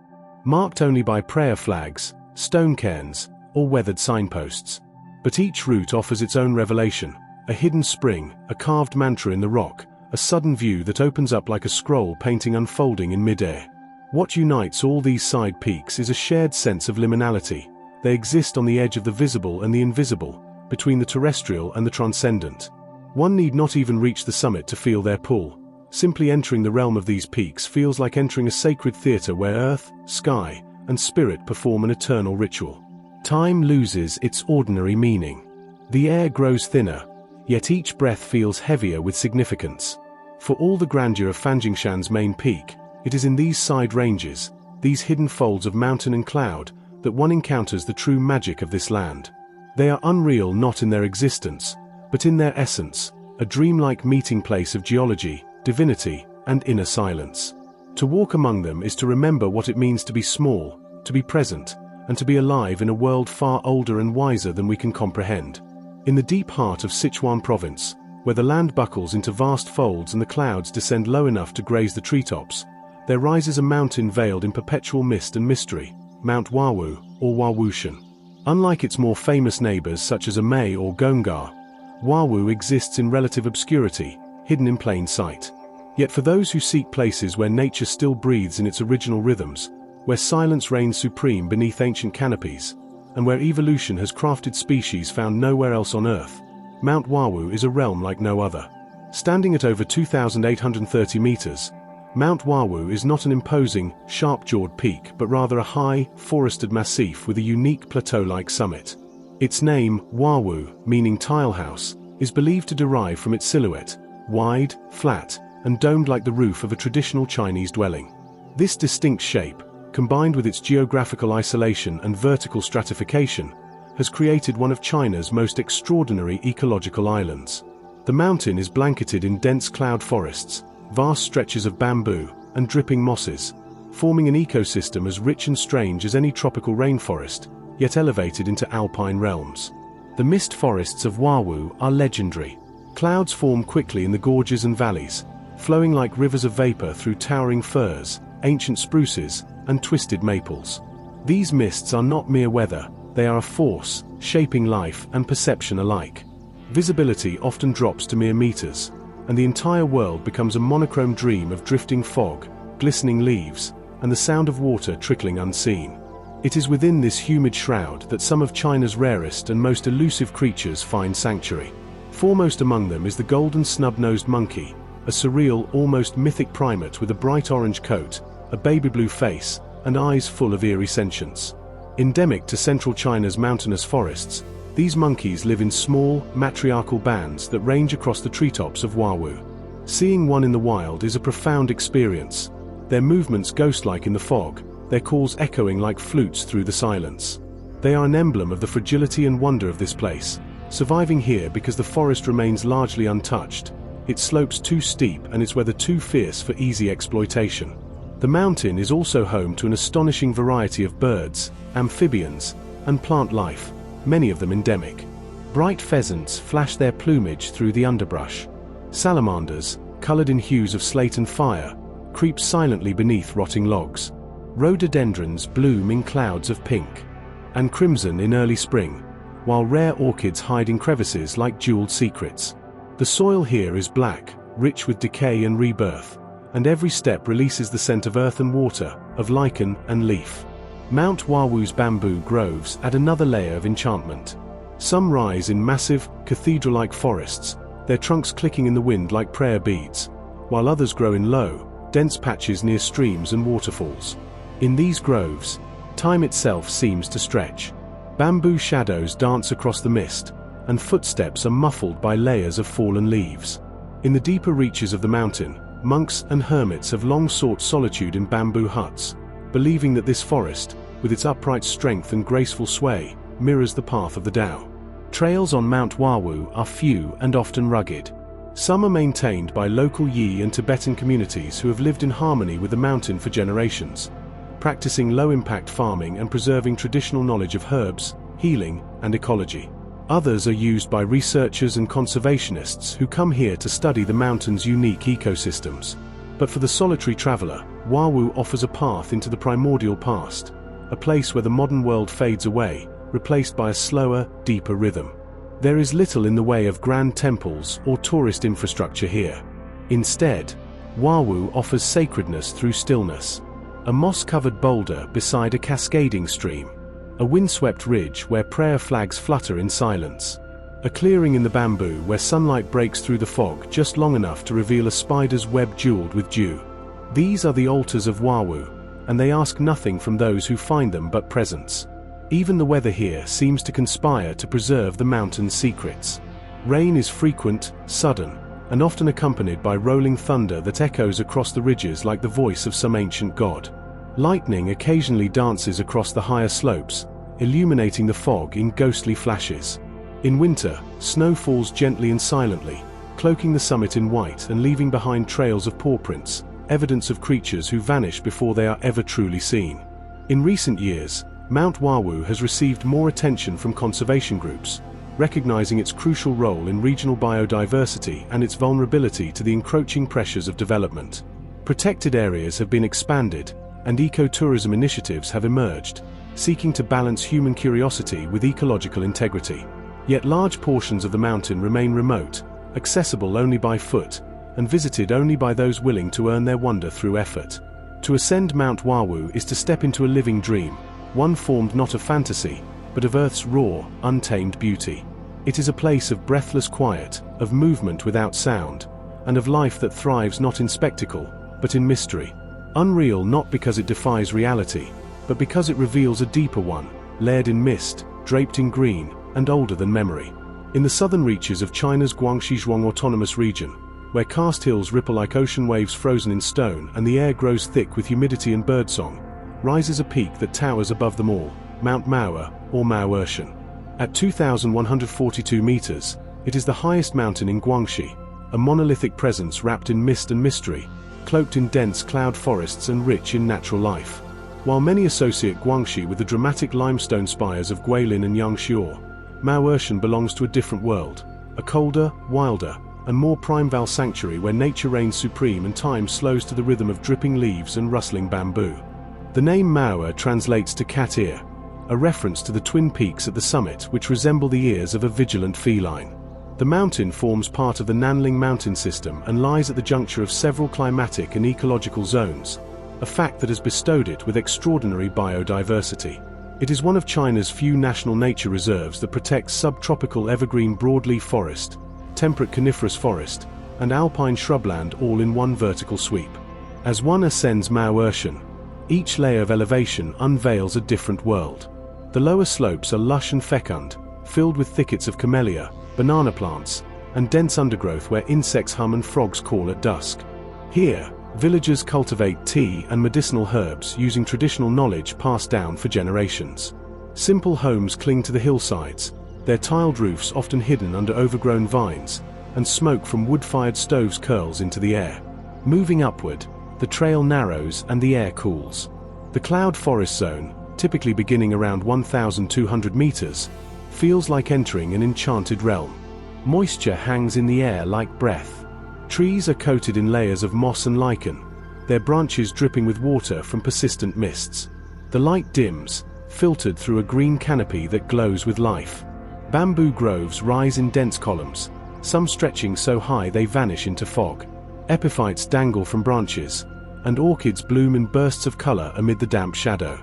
marked only by prayer flags, stone cairns, or weathered signposts. But each route offers its own revelation, a hidden spring, a carved mantra in the rock, a sudden view that opens up like a scroll painting unfolding in mid-air. What unites all these side peaks is a shared sense of liminality. They exist on the edge of the visible and the invisible, between the terrestrial and the transcendent. One need not even reach the summit to feel their pull. Simply entering the realm of these peaks feels like entering a sacred theater where earth, sky, and spirit perform an eternal ritual. Time loses its ordinary meaning. The air grows thinner, yet each breath feels heavier with significance. For all the grandeur of Fanjingshan's main peak, it is in these side ranges, these hidden folds of mountain and cloud, that one encounters the true magic of this land. They are unreal not in their existence, but in their essence, a dreamlike meeting place of geology, divinity, and inner silence. To walk among them is to remember what it means to be small, to be present, and to be alive in a world far older and wiser than we can comprehend. In the deep heart of Sichuan province, where the land buckles into vast folds and the clouds descend low enough to graze the treetops, there rises a mountain veiled in perpetual mist and mystery, Mount Huawu, or Huawushan. Unlike its more famous neighbors such as Amei or Gongar, Huawu exists in relative obscurity, hidden in plain sight. Yet for those who seek places where nature still breathes in its original rhythms, where silence reigns supreme beneath ancient canopies, and where evolution has crafted species found nowhere else on Earth, Mount Huawu is a realm like no other. Standing at over 2,830 meters, Mount Huawu is not an imposing, sharp-jawed peak but rather a high, forested massif with a unique plateau-like summit. Its name, Huawu, meaning tile house, is believed to derive from its silhouette, wide, flat, and domed like the roof of a traditional Chinese dwelling. This distinct shape, combined with its geographical isolation and vertical stratification, has created one of China's most extraordinary ecological islands. The mountain is blanketed in dense cloud forests, vast stretches of bamboo, and dripping mosses, forming an ecosystem as rich and strange as any tropical rainforest, yet elevated into alpine realms. The mist forests of Huawu are legendary. Clouds form quickly in the gorges and valleys, flowing like rivers of vapor through towering firs, ancient spruces, and twisted maples. These mists are not mere weather, they are a force, shaping life and perception alike. Visibility often drops to mere meters, and the entire world becomes a monochrome dream of drifting fog, glistening leaves, and the sound of water trickling unseen. It is within this humid shroud that some of China's rarest and most elusive creatures find sanctuary. Foremost among them is the golden snub-nosed monkey, a surreal, almost mythic primate with a bright orange coat, a baby blue face, and eyes full of eerie sentience. Endemic to central China's mountainous forests, these monkeys live in small, matriarchal bands that range across the treetops of Huawu. Seeing one in the wild is a profound experience, their movements ghost-like in the fog, their calls echoing like flutes through the silence. They are an emblem of the fragility and wonder of this place, surviving here because the forest remains largely untouched, its slopes too steep and its weather too fierce for easy exploitation. The mountain is also home to an astonishing variety of birds, amphibians, and plant life, many of them endemic. Bright pheasants flash their plumage through the underbrush. Salamanders, colored in hues of slate and fire, creep silently beneath rotting logs. Rhododendrons bloom in clouds of pink and crimson in early spring, while rare orchids hide in crevices like jeweled secrets. The soil here is black, rich with decay and rebirth, and every step releases the scent of earth and water, of lichen and leaf. Mount Huawu's bamboo groves add another layer of enchantment. Some rise in massive, cathedral-like forests, their trunks clicking in the wind like prayer beads, while others grow in low, dense patches near streams and waterfalls. In these groves, time itself seems to stretch. Bamboo shadows dance across the mist, and footsteps are muffled by layers of fallen leaves. In the deeper reaches of the mountain, monks and hermits have long sought solitude in bamboo huts, believing that this forest, with its upright strength and graceful sway, mirrors the path of the Tao. Trails on Mount Huawu are few and often rugged. Some are maintained by local Yi and Tibetan communities who have lived in harmony with the mountain for generations, practicing low-impact farming and preserving traditional knowledge of herbs, healing, and ecology. Others are used by researchers and conservationists who come here to study the mountain's unique ecosystems. But for the solitary traveler, Huawu offers a path into the primordial past, a place where the modern world fades away, replaced by a slower, deeper rhythm. There is little in the way of grand temples or tourist infrastructure here. Instead, Huawu offers sacredness through stillness. A moss-covered boulder beside a cascading stream. A windswept ridge where prayer flags flutter in silence. A clearing in the bamboo where sunlight breaks through the fog just long enough to reveal a spider's web jeweled with dew. These are the altars of Huawu, and they ask nothing from those who find them but presence. Even the weather here seems to conspire to preserve the mountain's secrets. Rain is frequent, sudden, and often accompanied by rolling thunder that echoes across the ridges like the voice of some ancient god. Lightning occasionally dances across the higher slopes, illuminating the fog in ghostly flashes. In winter, snow falls gently and silently, cloaking the summit in white and leaving behind trails of paw prints, evidence of creatures who vanish before they are ever truly seen. In recent years, Mount Huawu has received more attention from conservation groups, recognizing its crucial role in regional biodiversity and its vulnerability to the encroaching pressures of development. Protected areas have been expanded, and ecotourism initiatives have emerged, seeking to balance human curiosity with ecological integrity. Yet large portions of the mountain remain remote, accessible only by foot, and visited only by those willing to earn their wonder through effort. To ascend Mount Huawu is to step into a living dream, one formed not of fantasy, but of Earth's raw, untamed beauty. It is a place of breathless quiet, of movement without sound, and of life that thrives not in spectacle, but in mystery. Unreal not because it defies reality, but because it reveals a deeper one, layered in mist, draped in green, and older than memory. In the southern reaches of China's Guangxi Zhuang Autonomous Region, where karst hills ripple like ocean waves frozen in stone and the air grows thick with humidity and birdsong, rises a peak that towers above them all, Mount Mao'er, or Mao'ershan. At 2,142 meters, it is the highest mountain in Guangxi, a monolithic presence wrapped in mist and mystery, cloaked in dense cloud forests and rich in natural life. While many associate Guangxi with the dramatic limestone spires of Guilin and Yangshuo, Mao'ershan belongs to a different world, a colder, wilder, and more primeval sanctuary where nature reigns supreme and time slows to the rhythm of dripping leaves and rustling bamboo. The name Mao'er translates to cat ear, a reference to the twin peaks at the summit which resemble the ears of a vigilant feline. The mountain forms part of the Nanling Mountain system and lies at the juncture of several climatic and ecological zones, a fact that has bestowed it with extraordinary biodiversity. It is one of China's few national nature reserves that protects subtropical evergreen broadleaf forest, temperate coniferous forest, and alpine shrubland all in one vertical sweep. As one ascends Mao'ershan, each layer of elevation unveils a different world. The lower slopes are lush and fecund, filled with thickets of camellia, banana plants, and dense undergrowth where insects hum and frogs call at dusk. Here, villagers cultivate tea and medicinal herbs using traditional knowledge passed down for generations. Simple homes cling to the hillsides, their tiled roofs often hidden under overgrown vines, and smoke from wood-fired stoves curls into the air. Moving upward, the trail narrows and the air cools. The cloud forest zone, typically beginning around 1,200 meters, feels like entering an enchanted realm. Moisture hangs in the air like breath. Trees are coated in layers of moss and lichen, their branches dripping with water from persistent mists. The light dims, filtered through a green canopy that glows with life. Bamboo groves rise in dense columns, some stretching so high they vanish into fog. Epiphytes dangle from branches, and orchids bloom in bursts of color amid the damp shadow.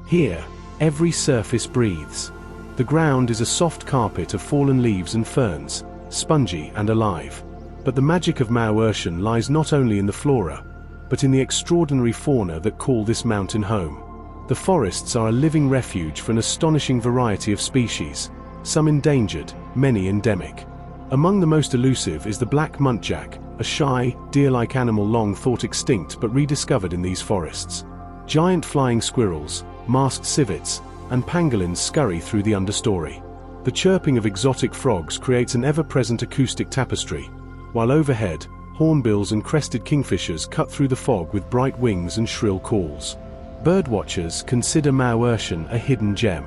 Here, every surface breathes. The ground is a soft carpet of fallen leaves and ferns, spongy and alive. But the magic of Mao'ershan lies not only in the flora, but in the extraordinary fauna that call this mountain home. The forests are a living refuge for an astonishing variety of species, some endangered, many endemic. Among the most elusive is the black muntjac, a shy, deer-like animal long thought extinct but rediscovered in these forests. Giant flying squirrels, masked civets, and pangolins scurry through the understory. The chirping of exotic frogs creates an ever-present acoustic tapestry, while overhead, hornbills and crested kingfishers cut through the fog with bright wings and shrill calls. Birdwatchers consider Mao'ershan a hidden gem.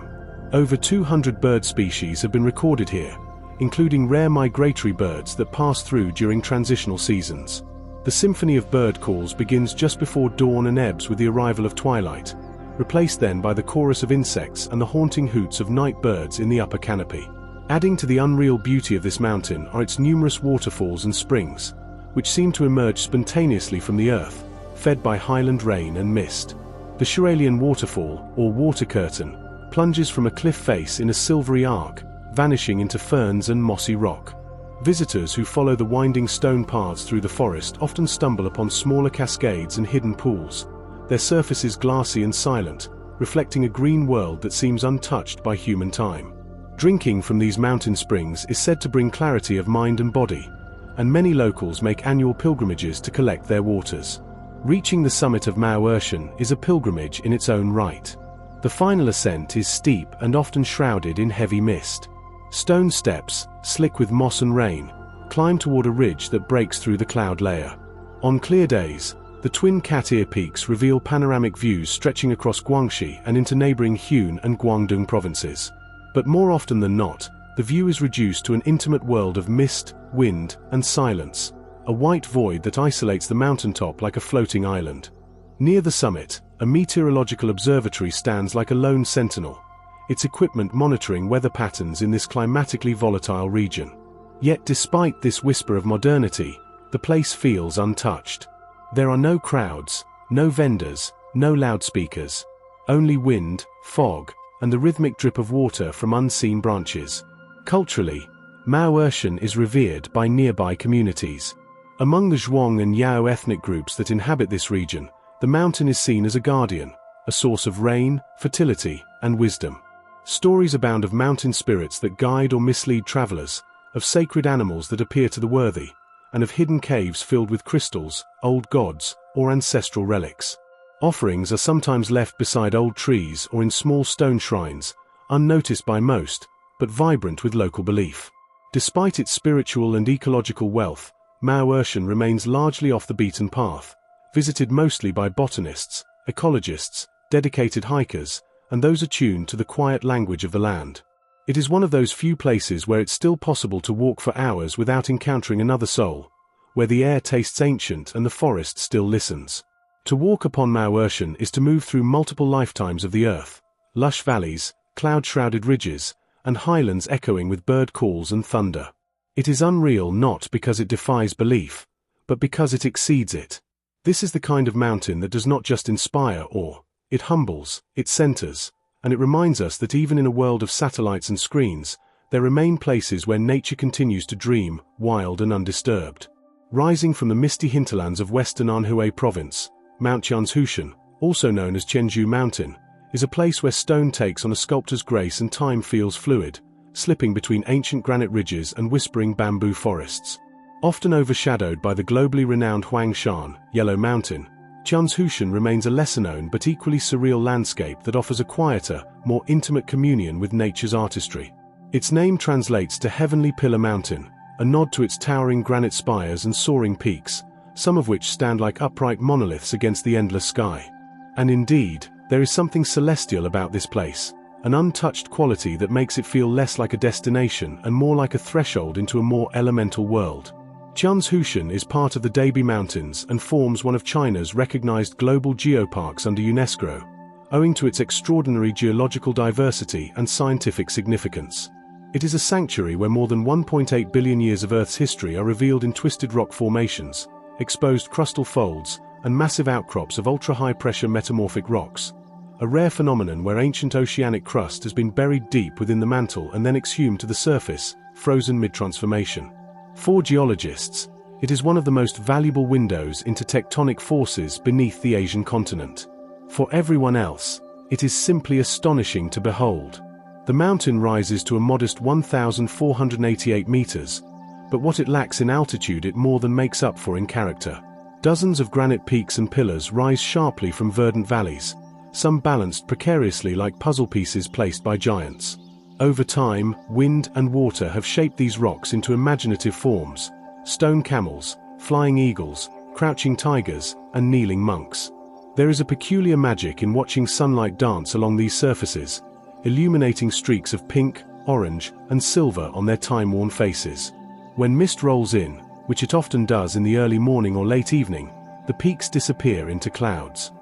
Over 200 bird species have been recorded here, including rare migratory birds that pass through during transitional seasons. The symphony of bird calls begins just before dawn and ebbs with the arrival of twilight, replaced then by the chorus of insects and the haunting hoots of night birds in the upper canopy. Adding to the unreal beauty of this mountain are its numerous waterfalls and springs, which seem to emerge spontaneously from the earth, fed by highland rain and mist. The Surreal waterfall, or water curtain, plunges from a cliff face in a silvery arc, vanishing into ferns and mossy rock. Visitors who follow the winding stone paths through the forest often stumble upon smaller cascades and hidden pools, their surfaces glassy and silent, reflecting a green world that seems untouched by human time. Drinking from these mountain springs is said to bring clarity of mind and body, and many locals make annual pilgrimages to collect their waters. Reaching the summit of Mount Heng is a pilgrimage in its own right. The final ascent is steep and often shrouded in heavy mist. Stone steps, slick with moss and rain, climb toward a ridge that breaks through the cloud layer. On clear days, the twin cat-ear peaks reveal panoramic views stretching across Guangxi and into neighboring Yun and Guangdong provinces. But more often than not, the view is reduced to an intimate world of mist, wind, and silence, a white void that isolates the mountaintop like a floating island. Near the summit, a meteorological observatory stands like a lone sentinel, its equipment monitoring weather patterns in this climatically volatile region. Yet despite this whisper of modernity, the place feels untouched. There are no crowds, no vendors, no loudspeakers, only wind, fog, and the rhythmic drip of water from unseen branches. Culturally, Mount Heng is revered by nearby communities. Among the Zhuang and Yao ethnic groups that inhabit this region, the mountain is seen as a guardian, a source of rain, fertility, and wisdom. Stories abound of mountain spirits that guide or mislead travelers, of sacred animals that appear to the worthy, and of hidden caves filled with crystals, old gods, or ancestral relics. Offerings are sometimes left beside old trees or in small stone shrines, unnoticed by most, but vibrant with local belief. Despite its spiritual and ecological wealth, Mount Heng remains largely off the beaten path, visited mostly by botanists, ecologists, dedicated hikers, and those attuned to the quiet language of the land. It is one of those few places where it's still possible to walk for hours without encountering another soul, where the air tastes ancient and the forest still listens. To walk upon Mount Heng is to move through multiple lifetimes of the earth, lush valleys, cloud-shrouded ridges, and highlands echoing with bird calls and thunder. It is unreal not because it defies belief, but because it exceeds it. This is the kind of mountain that does not just inspire awe, it humbles, it centers, and it reminds us that even in a world of satellites and screens, there remain places where nature continues to dream, wild and undisturbed. Rising from the misty hinterlands of western Anhui province, Mount Danxia, also known as Quanzhou Mountain, is a place where stone takes on a sculptor's grace and time feels fluid, slipping between ancient granite ridges and whispering bamboo forests. Often overshadowed by the globally renowned Huangshan, Yellow Mountain, Danxia remains a lesser-known but equally surreal landscape that offers a quieter, more intimate communion with nature's artistry. Its name translates to Heavenly Pillar Mountain, a nod to its towering granite spires and soaring peaks, some of which stand like upright monoliths against the endless sky. And indeed, there is something celestial about this place, an untouched quality that makes it feel less like a destination and more like a threshold into a more elemental world. Danxia is part of the Debi Mountains and forms one of China's recognized global geoparks under UNESCO, owing to its extraordinary geological diversity and scientific significance. It is a sanctuary where more than 1.8 billion years of Earth's history are revealed in twisted rock formations, exposed crustal folds, and massive outcrops of ultra-high-pressure metamorphic rocks, a rare phenomenon where ancient oceanic crust has been buried deep within the mantle and then exhumed to the surface, frozen mid-transformation. For geologists, it is one of the most valuable windows into tectonic forces beneath the Asian continent. For everyone else, it is simply astonishing to behold. The mountain rises to a modest 1,488 meters, but what it lacks in altitude it more than makes up for in character. Dozens of granite peaks and pillars rise sharply from verdant valleys, some balanced precariously like puzzle pieces placed by giants. Over time, wind and water have shaped these rocks into imaginative forms: stone camels, flying eagles, crouching tigers, and kneeling monks. There is a peculiar magic in watching sunlight dance along these surfaces, illuminating streaks of pink, orange, and silver on their time-worn faces. When mist rolls in, which it often does in the early morning or late evening, the peaks disappear into clouds.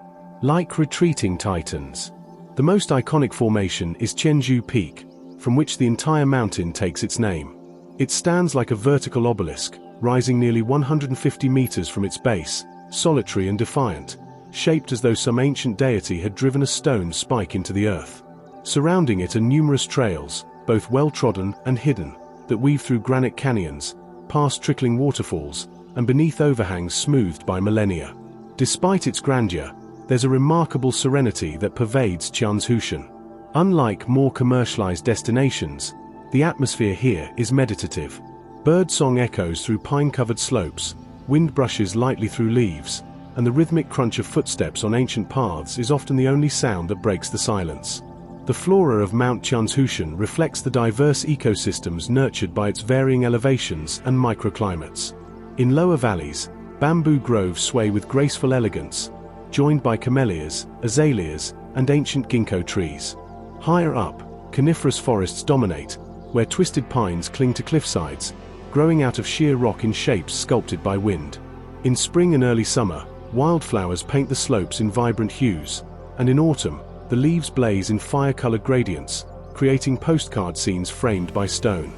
Like retreating titans. The most iconic formation is Qianzhou Peak, from which the entire mountain takes its name. It stands like a vertical obelisk, rising nearly 150 meters from its base, solitary and defiant, shaped as though some ancient deity had driven a stone spike into the earth. Surrounding it are numerous trails, both well-trodden and hidden, that weave through granite canyons, past trickling waterfalls, and beneath overhangs smoothed by millennia. Despite its grandeur, there's a remarkable serenity that pervades Qianzhushan. Unlike more commercialized destinations, the atmosphere here is meditative. Birdsong echoes through pine-covered slopes, wind brushes lightly through leaves, and the rhythmic crunch of footsteps on ancient paths is often the only sound that breaks the silence. The flora of Mount Qianzhushan reflects the diverse ecosystems nurtured by its varying elevations and microclimates. In lower valleys, bamboo groves sway with graceful elegance, joined by camellias, azaleas, and ancient ginkgo trees. Higher up, coniferous forests dominate, where twisted pines cling to cliffsides, growing out of sheer rock in shapes sculpted by wind. In spring and early summer, wildflowers paint the slopes in vibrant hues, and in autumn, the leaves blaze in fire-colored gradients, creating postcard scenes framed by stone.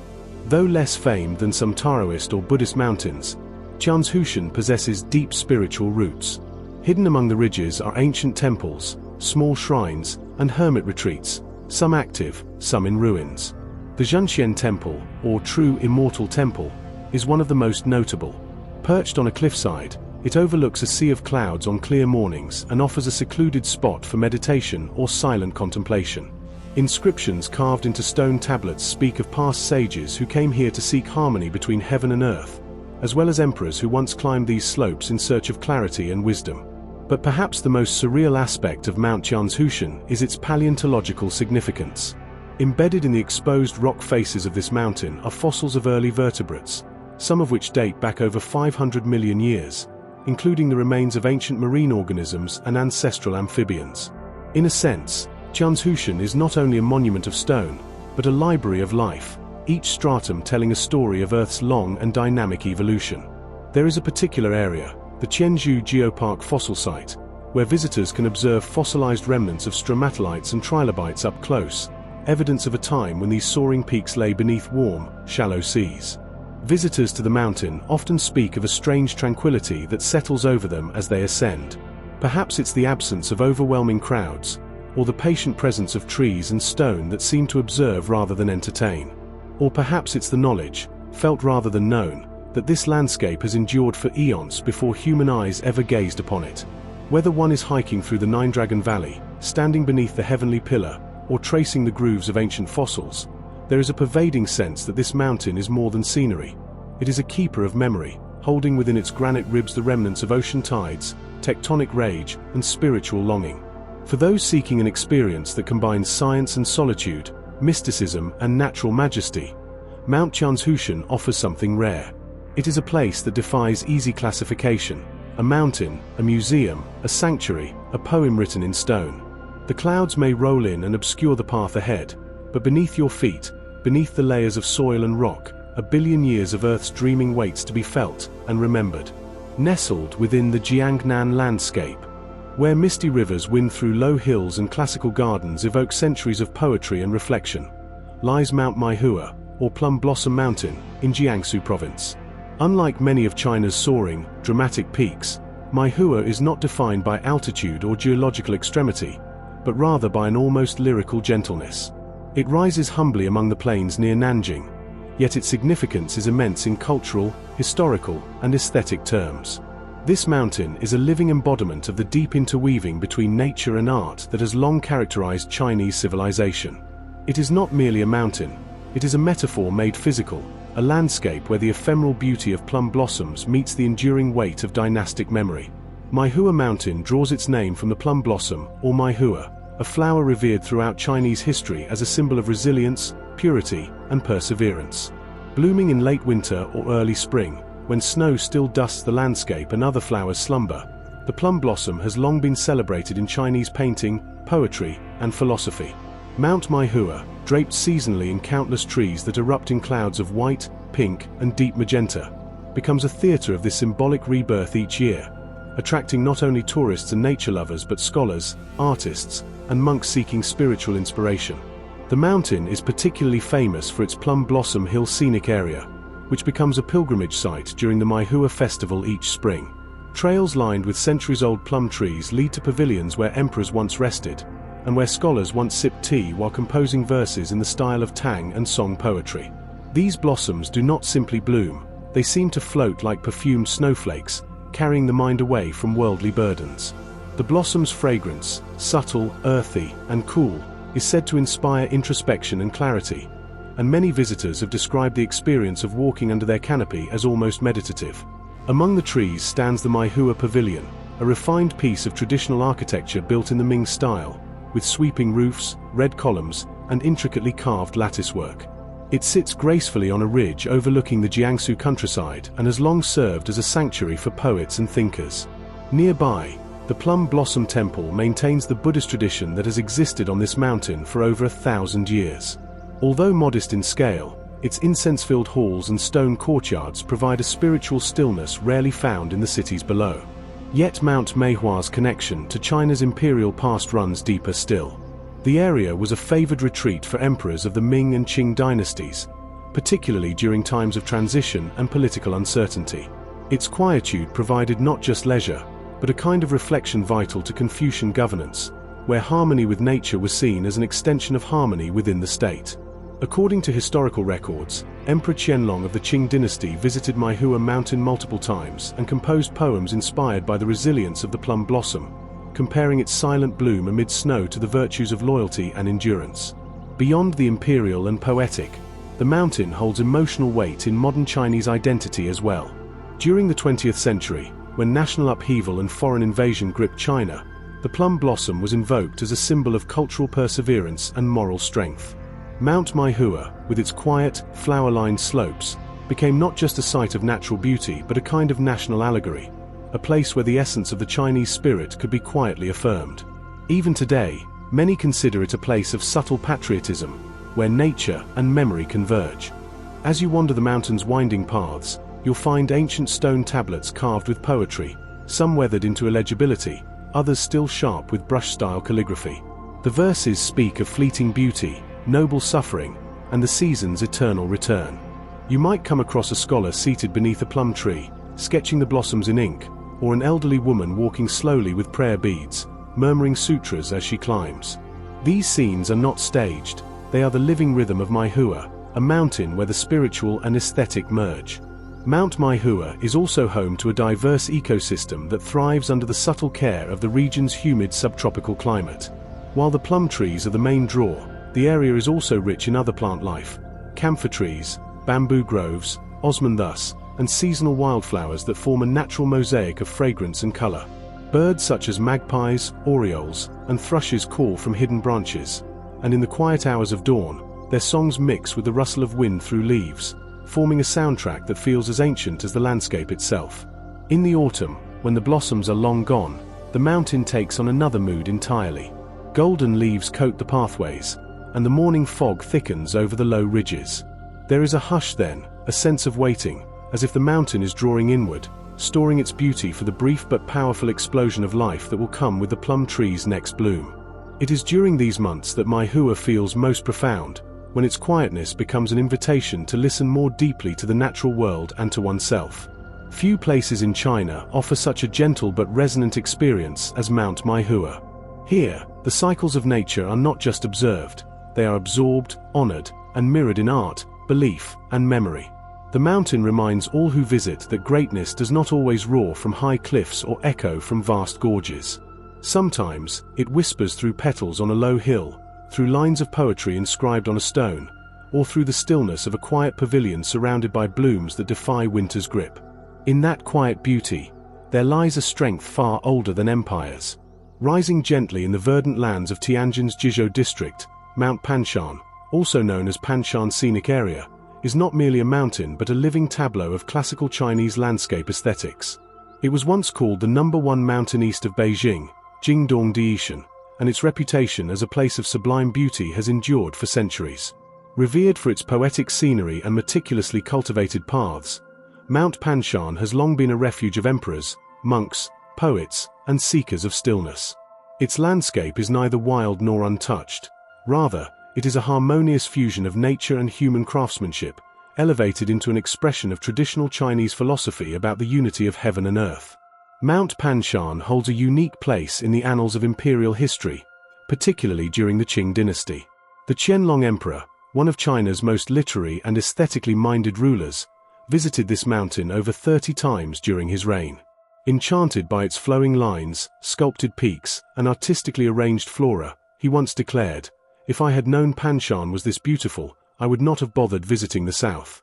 Though less famed than some Taoist or Buddhist mountains, Qianzhushan possesses deep spiritual roots. Hidden among the ridges are ancient temples, small shrines, and hermit retreats, some active, some in ruins. The Zhenxian Temple, or True Immortal Temple, is one of the most notable. Perched on a cliffside, it overlooks a sea of clouds on clear mornings and offers a secluded spot for meditation or silent contemplation. Inscriptions carved into stone tablets speak of past sages who came here to seek harmony between heaven and earth, as well as emperors who once climbed these slopes in search of clarity and wisdom. But perhaps the most surreal aspect of Mount Qianzhushan is its paleontological significance. Embedded in the exposed rock faces of this mountain are fossils of early vertebrates, some of which date back over 500 million years, including the remains of ancient marine organisms and ancestral amphibians. In a sense, Qianzhushan is not only a monument of stone, but a library of life, each stratum telling a story of Earth's long and dynamic evolution. There is a particular area, the Qianzhou Geopark fossil site, where visitors can observe fossilized remnants of stromatolites and trilobites up close, evidence of a time when these soaring peaks lay beneath warm, shallow seas. Visitors to the mountain often speak of a strange tranquility that settles over them as they ascend. Perhaps it's the absence of overwhelming crowds, or the patient presence of trees and stone that seem to observe rather than entertain. Or perhaps it's the knowledge, felt rather than known, that this landscape has endured for eons before human eyes ever gazed upon it. Whether one is hiking through the Nine Dragon Valley, standing beneath the Heavenly Pillar, or tracing the grooves of ancient fossils, there is a pervading sense that this mountain is more than scenery. It is a keeper of memory, holding within its granite ribs the remnants of ocean tides, tectonic rage, and spiritual longing. For those seeking an experience that combines science and solitude, mysticism and natural majesty, Mount Qianzhushan offers something rare. It is a place that defies easy classification, a mountain, a museum, a sanctuary, a poem written in stone. The clouds may roll in and obscure the path ahead, but beneath your feet, beneath the layers of soil and rock, a billion years of Earth's dreaming waits to be felt and remembered. Nestled within the Jiangnan landscape, where misty rivers wind through low hills and classical gardens evoke centuries of poetry and reflection, lies Mount Maihua, or Plum Blossom Mountain, in Jiangsu province. Unlike many of China's soaring, dramatic peaks, Maihua is not defined by altitude or geological extremity, but rather by an almost lyrical gentleness. It rises humbly among the plains near Nanjing, yet its significance is immense in cultural, historical, and aesthetic terms. This mountain is a living embodiment of the deep interweaving between nature and art that has long characterized Chinese civilization. It is not merely a mountain, it is a metaphor made physical, a landscape where the ephemeral beauty of plum blossoms meets the enduring weight of dynastic memory. Maihua Mountain draws its name from the plum blossom, or Maihua, a flower revered throughout Chinese history as a symbol of resilience, purity, and perseverance. Blooming in late winter or early spring, when snow still dusts the landscape and other flowers slumber, the plum blossom has long been celebrated in Chinese painting, poetry, and philosophy. Mount Maihua, draped seasonally in countless trees that erupt in clouds of white, pink, and deep magenta, becomes a theater of this symbolic rebirth each year, attracting not only tourists and nature lovers but scholars, artists, and monks seeking spiritual inspiration. The mountain is particularly famous for its Plum Blossom Hill scenic area, which becomes a pilgrimage site during the Maihua festival each spring. Trails lined with centuries-old plum trees lead to pavilions where emperors once rested, and where scholars once sipped tea while composing verses in the style of Tang and Song poetry. These blossoms do not simply bloom, they seem to float like perfumed snowflakes, carrying the mind away from worldly burdens. The blossom's fragrance, subtle, earthy, and cool, is said to inspire introspection and clarity, and many visitors have described the experience of walking under their canopy as almost meditative. Among the trees stands the Maihua Pavilion, a refined piece of traditional architecture built in the Ming style, with sweeping roofs, red columns, and intricately carved latticework. It sits gracefully on a ridge overlooking the Jiangsu countryside and has long served as a sanctuary for poets and thinkers. Nearby, the Plum Blossom Temple maintains the Buddhist tradition that has existed on this mountain for over 1,000 years. Although modest in scale, its incense-filled halls and stone courtyards provide a spiritual stillness rarely found in the cities below. Yet Mount Meihua's connection to China's imperial past runs deeper still. The area was a favored retreat for emperors of the Ming and Qing dynasties, particularly during times of transition and political uncertainty. Its quietude provided not just leisure, but a kind of reflection vital to Confucian governance, where harmony with nature was seen as an extension of harmony within the state. According to historical records, Emperor Qianlong of the Qing dynasty visited Maihua Mountain multiple times and composed poems inspired by the resilience of the plum blossom, comparing its silent bloom amid snow to the virtues of loyalty and endurance. Beyond the imperial and poetic, the mountain holds emotional weight in modern Chinese identity as well. During the 20th century, when national upheaval and foreign invasion gripped China, the plum blossom was invoked as a symbol of cultural perseverance and moral strength. Mount Maihua, with its quiet, flower-lined slopes, became not just a site of natural beauty but a kind of national allegory, a place where the essence of the Chinese spirit could be quietly affirmed. Even today, many consider it a place of subtle patriotism, where nature and memory converge. As you wander the mountain's winding paths, you'll find ancient stone tablets carved with poetry, some weathered into illegibility, others still sharp with brush-style calligraphy. The verses speak of fleeting beauty, noble suffering, and the season's eternal return. You might come across a scholar seated beneath a plum tree, sketching the blossoms in ink, or an elderly woman walking slowly with prayer beads, murmuring sutras as she climbs. These scenes are not staged, they are the living rhythm of Maihua, a mountain where the spiritual and aesthetic merge. Mount Maihua is also home to a diverse ecosystem that thrives under the subtle care of the region's humid subtropical climate. While the plum trees are the main draw, the area is also rich in other plant life: camphor trees, bamboo groves, osmanthus, and seasonal wildflowers that form a natural mosaic of fragrance and color. Birds such as magpies, orioles, and thrushes call from hidden branches, and in the quiet hours of dawn, their songs mix with the rustle of wind through leaves, forming a soundtrack that feels as ancient as the landscape itself. In the autumn, when the blossoms are long gone, the mountain takes on another mood entirely. Golden leaves coat the pathways, and the morning fog thickens over the low ridges. There is a hush then, a sense of waiting, as if the mountain is drawing inward, storing its beauty for the brief but powerful explosion of life that will come with the plum tree's next bloom. It is during these months that Maihua feels most profound, when its quietness becomes an invitation to listen more deeply to the natural world and to oneself. Few places in China offer such a gentle but resonant experience as Mount Maihua. Here, the cycles of nature are not just observed, they are absorbed, honored, and mirrored in art, belief, and memory. The mountain reminds all who visit that greatness does not always roar from high cliffs or echo from vast gorges. Sometimes, it whispers through petals on a low hill, through lines of poetry inscribed on a stone, or through the stillness of a quiet pavilion surrounded by blooms that defy winter's grip. In that quiet beauty, there lies a strength far older than empires. Rising gently in the verdant lands of Tianjin's Jizhou district, Mount Panshan, also known as Panshan Scenic Area, is not merely a mountain but a living tableau of classical Chinese landscape aesthetics. It was once called the #1 mountain east of Beijing, Jingdong Diishan, and its reputation as a place of sublime beauty has endured for centuries. Revered for its poetic scenery and meticulously cultivated paths, Mount Panshan has long been a refuge of emperors, monks, poets, and seekers of stillness. Its landscape is neither wild nor untouched. Rather, it is a harmonious fusion of nature and human craftsmanship, elevated into an expression of traditional Chinese philosophy about the unity of heaven and earth. Mount Panshan holds a unique place in the annals of imperial history, particularly during the Qing dynasty. The Qianlong Emperor, one of China's most literary and aesthetically minded rulers, visited this mountain over 30 times during his reign. Enchanted by its flowing lines, sculpted peaks, and artistically arranged flora, he once declared, "If I had known Panshan was this beautiful, I would not have bothered visiting the south."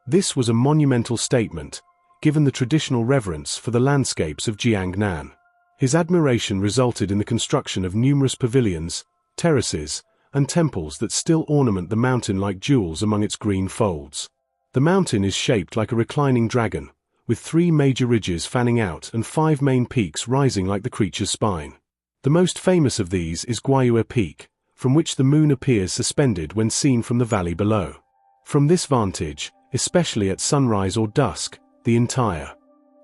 This was a monumental statement, given the traditional reverence for the landscapes of Jiangnan. His admiration resulted in the construction of numerous pavilions, terraces, and temples that still ornament the mountain like jewels among its green folds. The mountain is shaped like a reclining dragon, with 3 major ridges fanning out and 5 main peaks rising like the creature's spine. The most famous of these is Guayue Peak, from which the moon appears suspended when seen from the valley below. From this vantage, especially at sunrise or dusk, the entire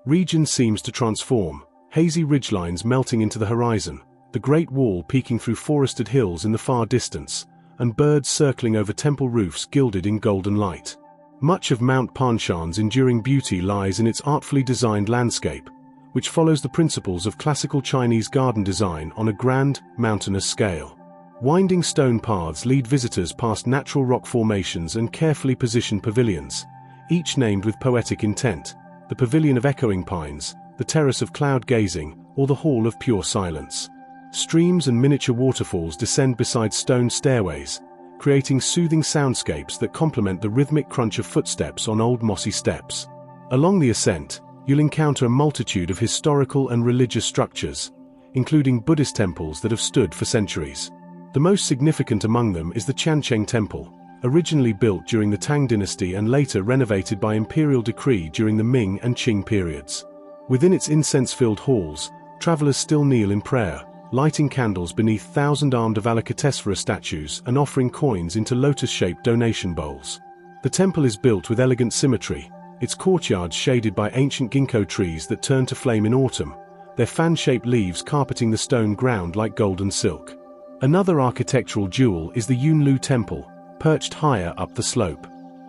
region seems to transform, hazy ridgelines melting into the horizon, the Great Wall peeking through forested hills in the far distance, and birds circling over temple roofs gilded in golden light. Much of Mount Panshan's enduring beauty lies in its artfully designed landscape, which follows the principles of classical Chinese garden design on a grand, mountainous scale. Winding stone paths lead visitors past natural rock formations and carefully positioned pavilions, each named with poetic intent: the Pavilion of Echoing Pines, the Terrace of Cloud Gazing, or the Hall of Pure Silence. Streams and miniature waterfalls descend beside stone stairways, creating soothing soundscapes that complement the rhythmic crunch of footsteps on old mossy steps. Along the ascent, you'll encounter a multitude of historical and religious structures, including Buddhist temples that have stood for centuries. The most significant among them is the Qiancheng Temple, originally built during the Tang dynasty and later renovated by imperial decree during the Ming and Qing periods. Within its incense-filled halls, travelers still kneel in prayer, lighting candles beneath thousand-armed Avalokitesvara statues and offering coins into lotus-shaped donation bowls. The temple is built with elegant symmetry, its courtyards shaded by ancient ginkgo trees that turn to flame in autumn, their fan-shaped leaves carpeting the stone ground like golden silk. Another architectural jewel is the Yunlu Temple, perched higher up the slope.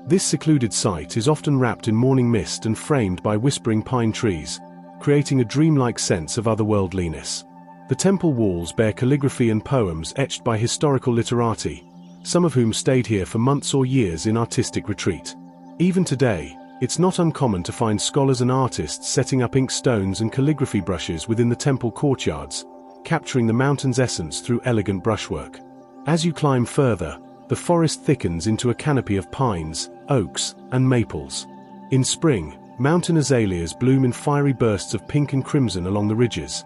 This secluded site is often wrapped in morning mist and framed by whispering pine trees, creating a dreamlike sense of otherworldliness. The temple walls bear calligraphy and poems etched by historical literati, some of whom stayed here for months or years in artistic retreat. Even today, it's not uncommon to find scholars and artists setting up ink stones and calligraphy brushes within the temple courtyards, capturing the mountain's essence through elegant brushwork. As you climb further, the forest thickens into a canopy of pines, oaks, and maples. In spring, mountain azaleas bloom in fiery bursts of pink and crimson along the ridges,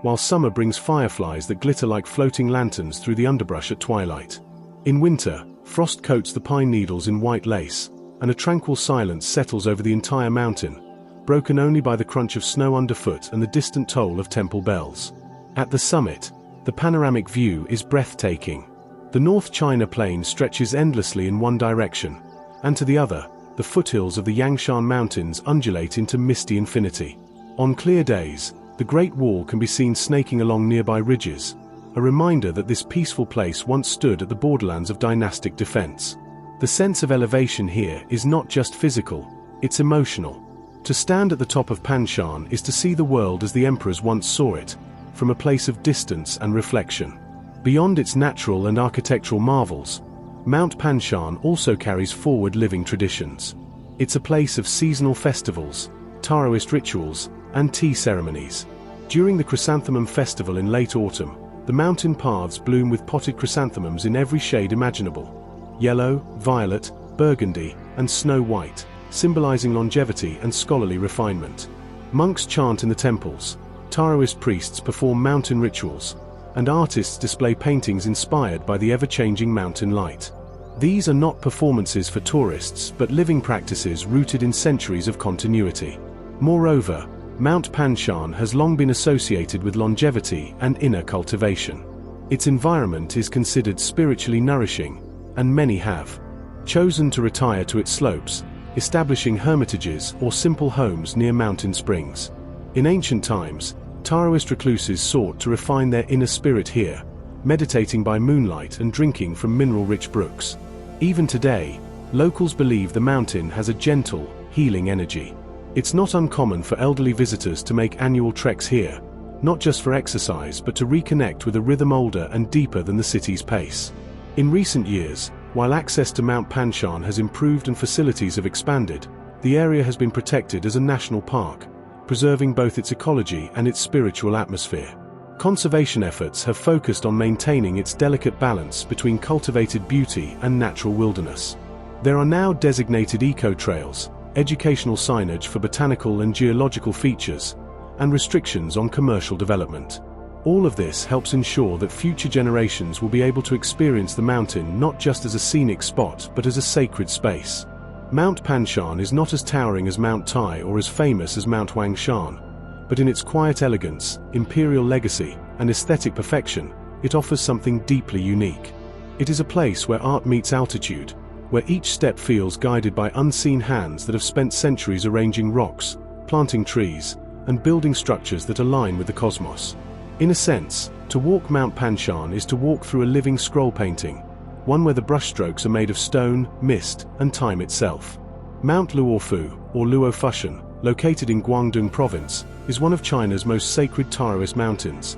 while summer brings fireflies that glitter like floating lanterns through the underbrush at twilight. In winter, frost coats the pine needles in white lace, and a tranquil silence settles over the entire mountain, broken only by the crunch of snow underfoot and the distant toll of temple bells. At the summit, the panoramic view is breathtaking. The North China Plain stretches endlessly in one direction, and to the other, the foothills of the Yangshan Mountains undulate into misty infinity. On clear days, the Great Wall can be seen snaking along nearby ridges, a reminder that this peaceful place once stood at the borderlands of dynastic defense. The sense of elevation here is not just physical, it's emotional. To stand at the top of Panshan is to see the world as the emperors once saw it, from a place of distance and reflection. Beyond its natural and architectural marvels, Mount Panshan also carries forward living traditions. It's a place of seasonal festivals, Taoist rituals, and tea ceremonies. During the Chrysanthemum Festival in late autumn, the mountain paths bloom with potted chrysanthemums in every shade imaginable: yellow, violet, burgundy, and snow white, symbolizing longevity and scholarly refinement. Monks chant in the temples, Taoist priests perform mountain rituals, and artists display paintings inspired by the ever-changing mountain light. These are not performances for tourists but living practices rooted in centuries of continuity. Moreover, Mount Panshan has long been associated with longevity and inner cultivation. Its environment is considered spiritually nourishing, and many have chosen to retire to its slopes, establishing hermitages or simple homes near mountain springs. In ancient times, Taoist recluses sought to refine their inner spirit here, meditating by moonlight and drinking from mineral-rich brooks. Even today, locals believe the mountain has a gentle, healing energy. It's not uncommon for elderly visitors to make annual treks here, not just for exercise but to reconnect with a rhythm older and deeper than the city's pace. In recent years, while access to Mount Panshan has improved and facilities have expanded, the area has been protected as a national park, preserving both its ecology and its spiritual atmosphere. Conservation efforts have focused on maintaining its delicate balance between cultivated beauty and natural wilderness. There are now designated eco-trails, educational signage for botanical and geological features, and restrictions on commercial development. All of this helps ensure that future generations will be able to experience the mountain not just as a scenic spot but as a sacred space. Mount Panshan is not as towering as Mount Tai or as famous as Mount Huangshan, but in its quiet elegance, imperial legacy, and aesthetic perfection, it offers something deeply unique. It is a place where art meets altitude, where each step feels guided by unseen hands that have spent centuries arranging rocks, planting trees, and building structures that align with the cosmos. In a sense, to walk Mount Panshan is to walk through a living scroll painting, one where the brushstrokes are made of stone, mist, and time itself. Mount Luofu, or Luofushan, located in Guangdong Province, is one of China's most sacred Taoist mountains,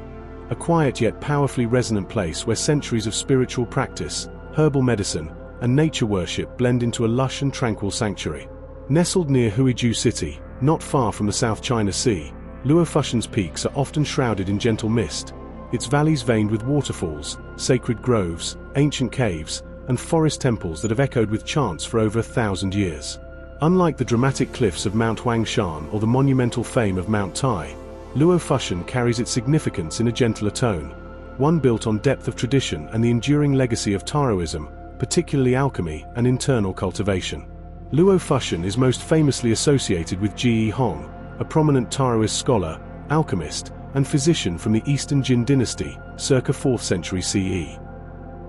a quiet yet powerfully resonant place where centuries of spiritual practice, herbal medicine, and nature worship blend into a lush and tranquil sanctuary. Nestled near Huizhou City, not far from the South China Sea, Luofushan's peaks are often shrouded in gentle mist, its valleys veined with waterfalls, sacred groves, ancient caves, and forest temples that have echoed with chants for over 1,000 years. Unlike the dramatic cliffs of Mount Huangshan or the monumental fame of Mount Tai, Luofushan carries its significance in a gentler tone, one built on depth of tradition and the enduring legacy of Taoism, particularly alchemy and internal cultivation. Luofushan is most famously associated with Ji Hong, a prominent Taoist scholar, alchemist, and physician from the Eastern Jin dynasty, circa 4th century CE.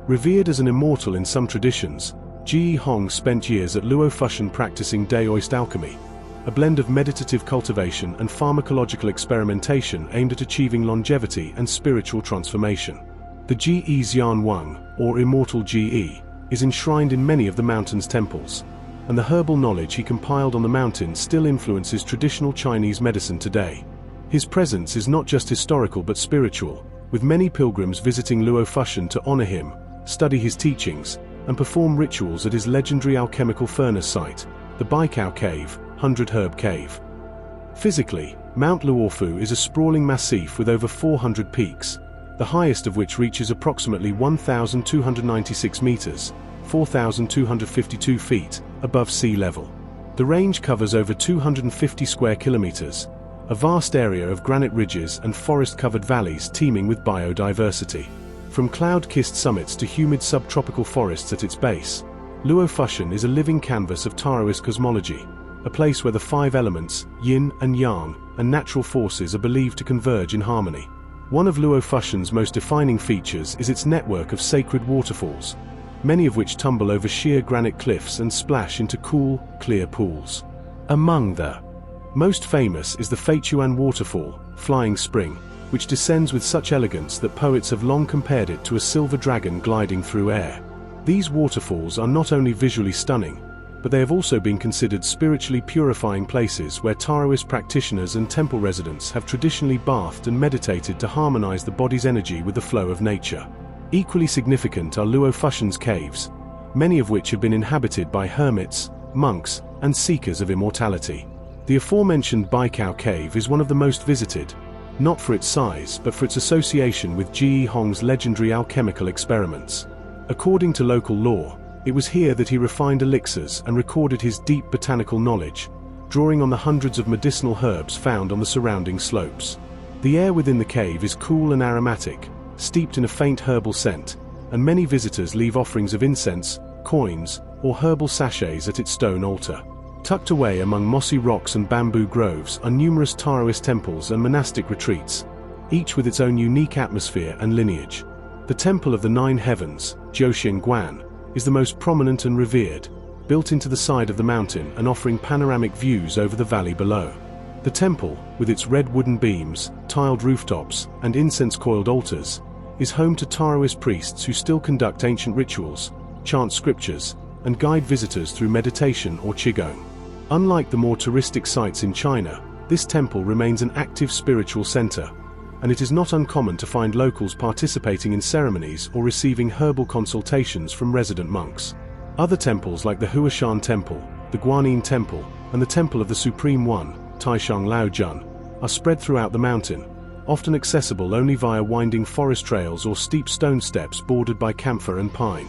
Revered as an immortal in some traditions, Ji Hong spent years at Luofushan practicing Taoist alchemy, a blend of meditative cultivation and pharmacological experimentation aimed at achieving longevity and spiritual transformation. The Ji Xian Wang, or immortal Ji, is enshrined in many of the mountain's temples, and the herbal knowledge he compiled on the mountain still influences traditional Chinese medicine today. His presence is not just historical but spiritual, with many pilgrims visiting Luofushan to honor him, study his teachings, and perform rituals at his legendary alchemical furnace site, the Baikao Cave, 100 Herb Cave. Physically, Mount Luofu is a sprawling massif with over 400 peaks, the highest of which reaches approximately 1,296 meters, 4,252 feet, above sea level. The range covers over 250 square kilometers, a vast area of granite ridges and forest-covered valleys teeming with biodiversity. From cloud-kissed summits to humid subtropical forests at its base, Luofushan is a living canvas of Taoist cosmology, a place where the 5 elements, yin and yang, and natural forces are believed to converge in harmony. One of Luofushan's most defining features is its network of sacred waterfalls, many of which tumble over sheer granite cliffs and splash into cool, clear pools. Among the most famous is the Feichuan waterfall, Flying Spring, which descends with such elegance that poets have long compared it to a silver dragon gliding through air. These waterfalls are not only visually stunning, but they have also been considered spiritually purifying places where Taoist practitioners and temple residents have traditionally bathed and meditated to harmonize the body's energy with the flow of nature. Equally significant are Luofushan's caves, many of which have been inhabited by hermits, monks, and seekers of immortality. The aforementioned Baikao Cave is one of the most visited, not for its size but for its association with Ji Hong's legendary alchemical experiments. According to local lore, it was here that he refined elixirs and recorded his deep botanical knowledge, drawing on the hundreds of medicinal herbs found on the surrounding slopes. The air within the cave is cool and aromatic, steeped in a faint herbal scent, and many visitors leave offerings of incense, coins, or herbal sachets at its stone altar. Tucked away among mossy rocks and bamboo groves are numerous Taoist temples and monastic retreats, each with its own unique atmosphere and lineage. The Temple of the Nine Heavens, Guan, is the most prominent and revered, built into the side of the mountain and offering panoramic views over the valley below. The temple, with its red wooden beams, tiled rooftops, and incense-coiled altars, is home to Taoist priests who still conduct ancient rituals, chant scriptures, and guide visitors through meditation or qigong. Unlike the more touristic sites in China, this temple remains an active spiritual center, and it is not uncommon to find locals participating in ceremonies or receiving herbal consultations from resident monks. Other temples like the Huashan Temple, the Guanyin Temple, and the Temple of the Supreme One, Taishang Laojun, are spread throughout the mountain, often accessible only via winding forest trails or steep stone steps bordered by camphor and pine.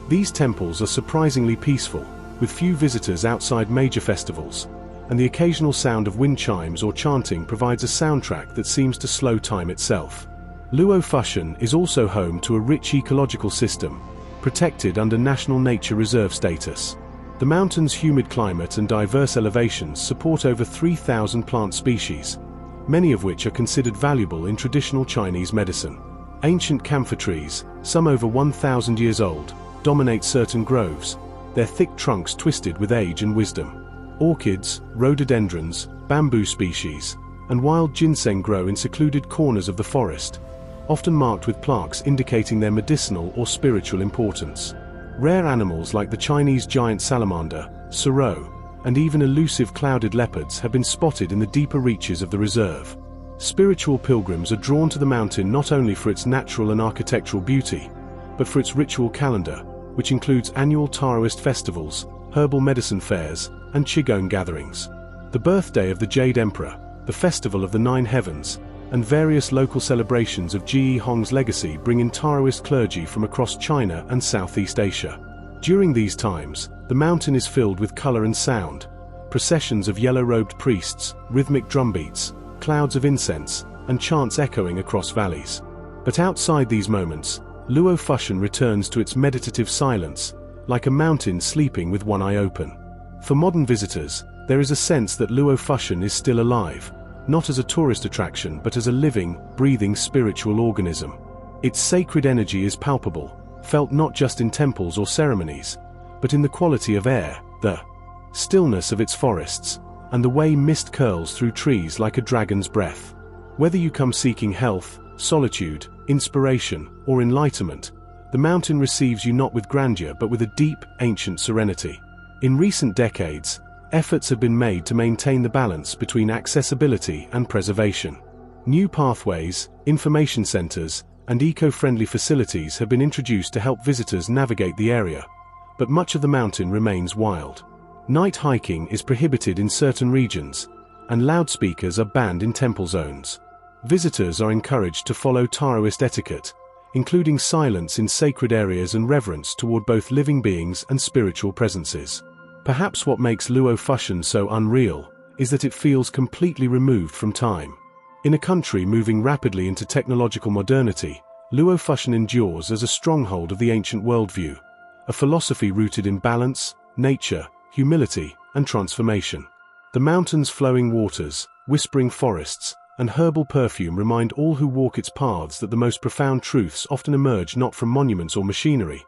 These temples are surprisingly peaceful, with few visitors outside major festivals, and the occasional sound of wind chimes or chanting provides a soundtrack that seems to slow time itself. Luo Fushan is also home to a rich ecological system, protected under National Nature Reserve status. The mountain's humid climate and diverse elevations support over 3,000 plant species, many of which are considered valuable in traditional Chinese medicine. Ancient camphor trees, some over 1,000 years old, dominate certain groves, their thick trunks twisted with age and wisdom. Orchids, rhododendrons, bamboo species, and wild ginseng grow in secluded corners of the forest, often marked with plaques indicating their medicinal or spiritual importance. Rare animals like the Chinese giant salamander, surreal, and even elusive clouded leopards have been spotted in the deeper reaches of the reserve. Spiritual pilgrims are drawn to the mountain not only for its natural and architectural beauty, but for its ritual calendar, which includes annual Taoist festivals, herbal medicine fairs, and qigong gatherings. The birthday of the Jade Emperor, the Festival of the Nine Heavens, and various local celebrations of Ji Hong's legacy bring in Taoist clergy from across China and Southeast Asia. During these times, the mountain is filled with color and sound, processions of yellow-robed priests, rhythmic drumbeats, clouds of incense, and chants echoing across valleys. But outside these moments, Luo Fushan returns to its meditative silence, like a mountain sleeping with one eye open. For modern visitors, there is a sense that Luo Fushan is still alive, not as a tourist attraction but as a living, breathing spiritual organism. Its sacred energy is palpable, felt not just in temples or ceremonies, but in the quality of air, the stillness of its forests, and the way mist curls through trees like a dragon's breath. Whether you come seeking health, solitude, inspiration, or enlightenment, the mountain receives you not with grandeur but with a deep, ancient serenity. In recent decades, efforts have been made to maintain the balance between accessibility and preservation. New pathways, information centers, and eco-friendly facilities have been introduced to help visitors navigate the area, but much of the mountain remains wild. Night hiking is prohibited in certain regions, and loudspeakers are banned in temple zones. Visitors are encouraged to follow Taoist etiquette, including silence in sacred areas and reverence toward both living beings and spiritual presences. Perhaps what makes Luo Fushan so unreal is that it feels completely removed from time. In a country moving rapidly into technological modernity, Luo Fushan endures as a stronghold of the ancient worldview, a philosophy rooted in balance, nature, humility, and transformation. The mountain's flowing waters, whispering forests, and herbal perfume remind all who walk its paths that the most profound truths often emerge not from monuments or machinery,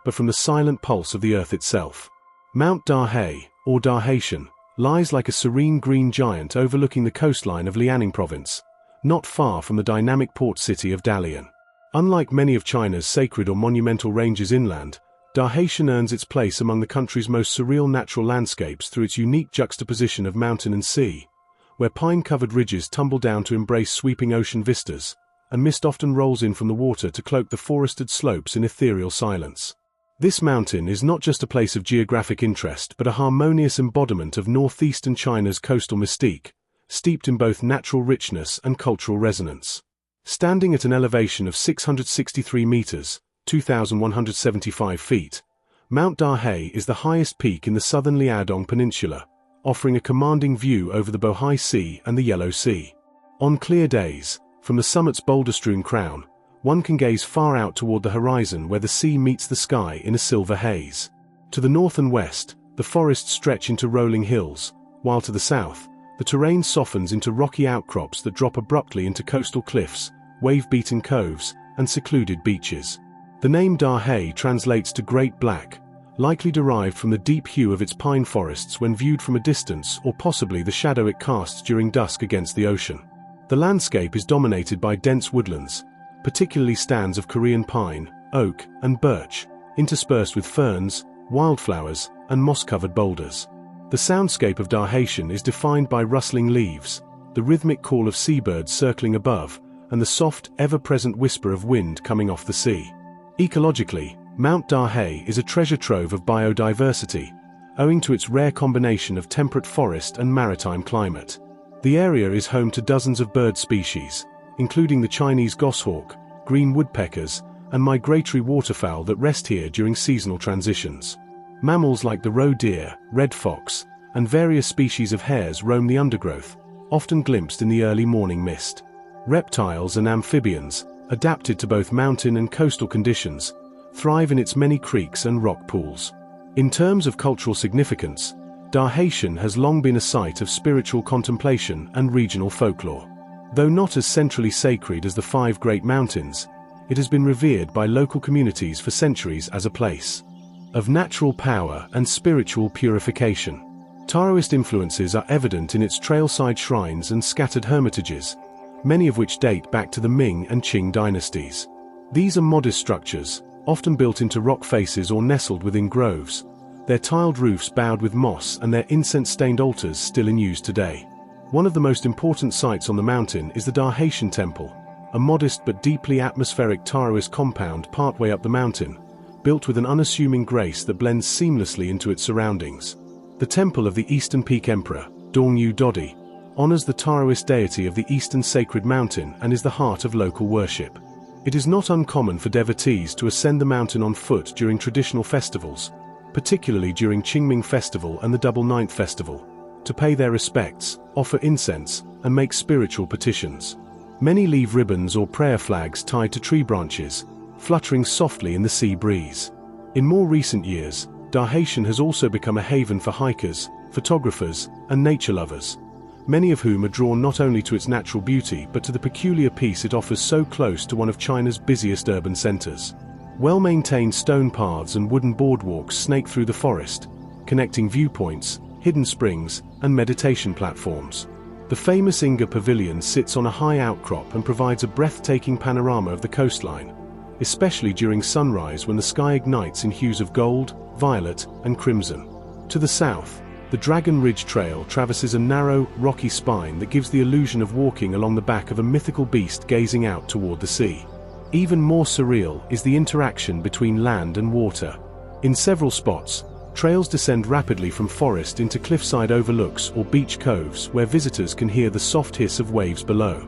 but from the silent pulse of the earth itself. Mount Danxia, or Danxian, lies like a serene green giant overlooking the coastline of Liaoning province, not far from the dynamic port city of Dalian. Unlike many of China's sacred or monumental ranges inland, Danxian earns its place among the country's most surreal natural landscapes through its unique juxtaposition of mountain and sea, where pine-covered ridges tumble down to embrace sweeping ocean vistas, and mist often rolls in from the water to cloak the forested slopes in ethereal silence. This mountain is not just a place of geographic interest but a harmonious embodiment of northeastern China's coastal mystique, steeped in both natural richness and cultural resonance. Standing at an elevation of 663 meters, 2,175 feet, Mount Danxia is the highest peak in the southern Liaodong Peninsula, offering a commanding view over the Bohai Sea and the Yellow Sea. On clear days, from the summit's boulder-strewn crown, one can gaze far out toward the horizon where the sea meets the sky in a silver haze. To the north and west, the forests stretch into rolling hills, while to the south, the terrain softens into rocky outcrops that drop abruptly into coastal cliffs, wave-beaten coves, and secluded beaches. The name Dahe translates to Great Black, likely derived from the deep hue of its pine forests when viewed from a distance, or possibly the shadow it casts during dusk against the ocean. The landscape is dominated by dense woodlands, particularly stands of Korean pine, oak, and birch, interspersed with ferns, wildflowers, and moss-covered boulders. The soundscape of Dahe is defined by rustling leaves, the rhythmic call of seabirds circling above, and the soft, ever-present whisper of wind coming off the sea. Ecologically, Mount Dahe is a treasure trove of biodiversity, owing to its rare combination of temperate forest and maritime climate. The area is home to dozens of bird species, including the Chinese goshawk, green woodpeckers, and migratory waterfowl that rest here during seasonal transitions. Mammals like the roe deer, red fox, and various species of hares roam the undergrowth, often glimpsed in the early morning mist. Reptiles and amphibians, adapted to both mountain and coastal conditions, thrive in its many creeks and rock pools. In terms of cultural significance, Dahe has long been a site of spiritual contemplation and regional folklore. Though not as centrally sacred as the five great mountains, it has been revered by local communities for centuries as a place of natural power and spiritual purification. Taoist influences are evident in its trailside shrines and scattered hermitages, many of which date back to the Ming and Qing dynasties. These are modest structures, often built into rock faces or nestled within groves, their tiled roofs bowed with moss and their incense-stained altars still in use today. One of the most important sites on the mountain is the Dahe Temple, a modest but deeply atmospheric Taoist compound partway up the mountain, built with an unassuming grace that blends seamlessly into its surroundings. The Temple of the Eastern Peak Emperor, Dongyu Dodi, honors the Taoist deity of the Eastern Sacred Mountain and is the heart of local worship. It is not uncommon for devotees to ascend the mountain on foot during traditional festivals, particularly during Qingming Festival and the Double Ninth Festival, to pay their respects, offer incense, and make spiritual petitions. Many leave ribbons or prayer flags tied to tree branches, fluttering softly in the sea breeze. In more recent years, Dahe has also become a haven for hikers, photographers, and nature lovers, many of whom are drawn not only to its natural beauty but to the peculiar peace it offers so close to one of China's busiest urban centers. Well-maintained stone paths and wooden boardwalks snake through the forest, connecting viewpoints, hidden springs, and meditation platforms. The famous Inga Pavilion sits on a high outcrop and provides a breathtaking panorama of the coastline, especially during sunrise when the sky ignites in hues of gold, violet, and crimson. To the south, the Dragon Ridge Trail traverses a narrow, rocky spine that gives the illusion of walking along the back of a mythical beast gazing out toward the sea. Even more surreal is the interaction between land and water. In several spots, trails descend rapidly from forest into cliffside overlooks or beach coves where visitors can hear the soft hiss of waves below.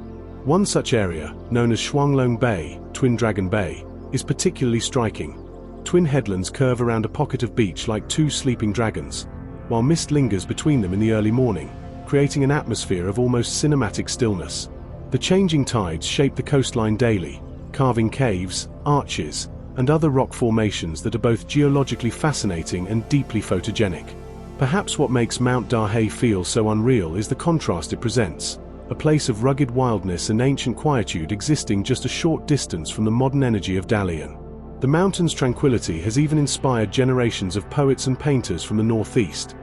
One such area, known as Shuanglong Bay, Twin Dragon Bay, is particularly striking. Twin headlands curve around a pocket of beach like two sleeping dragons, while mist lingers between them in the early morning, creating an atmosphere of almost cinematic stillness. The changing tides shape the coastline daily, carving caves, arches, and other rock formations that are both geologically fascinating and deeply photogenic. Perhaps what makes Mount Dahe feel so unreal is the contrast it presents, a place of rugged wildness and ancient quietude existing just a short distance from the modern energy of Dalian. The mountain's tranquility has even inspired generations of poets and painters from the northeast,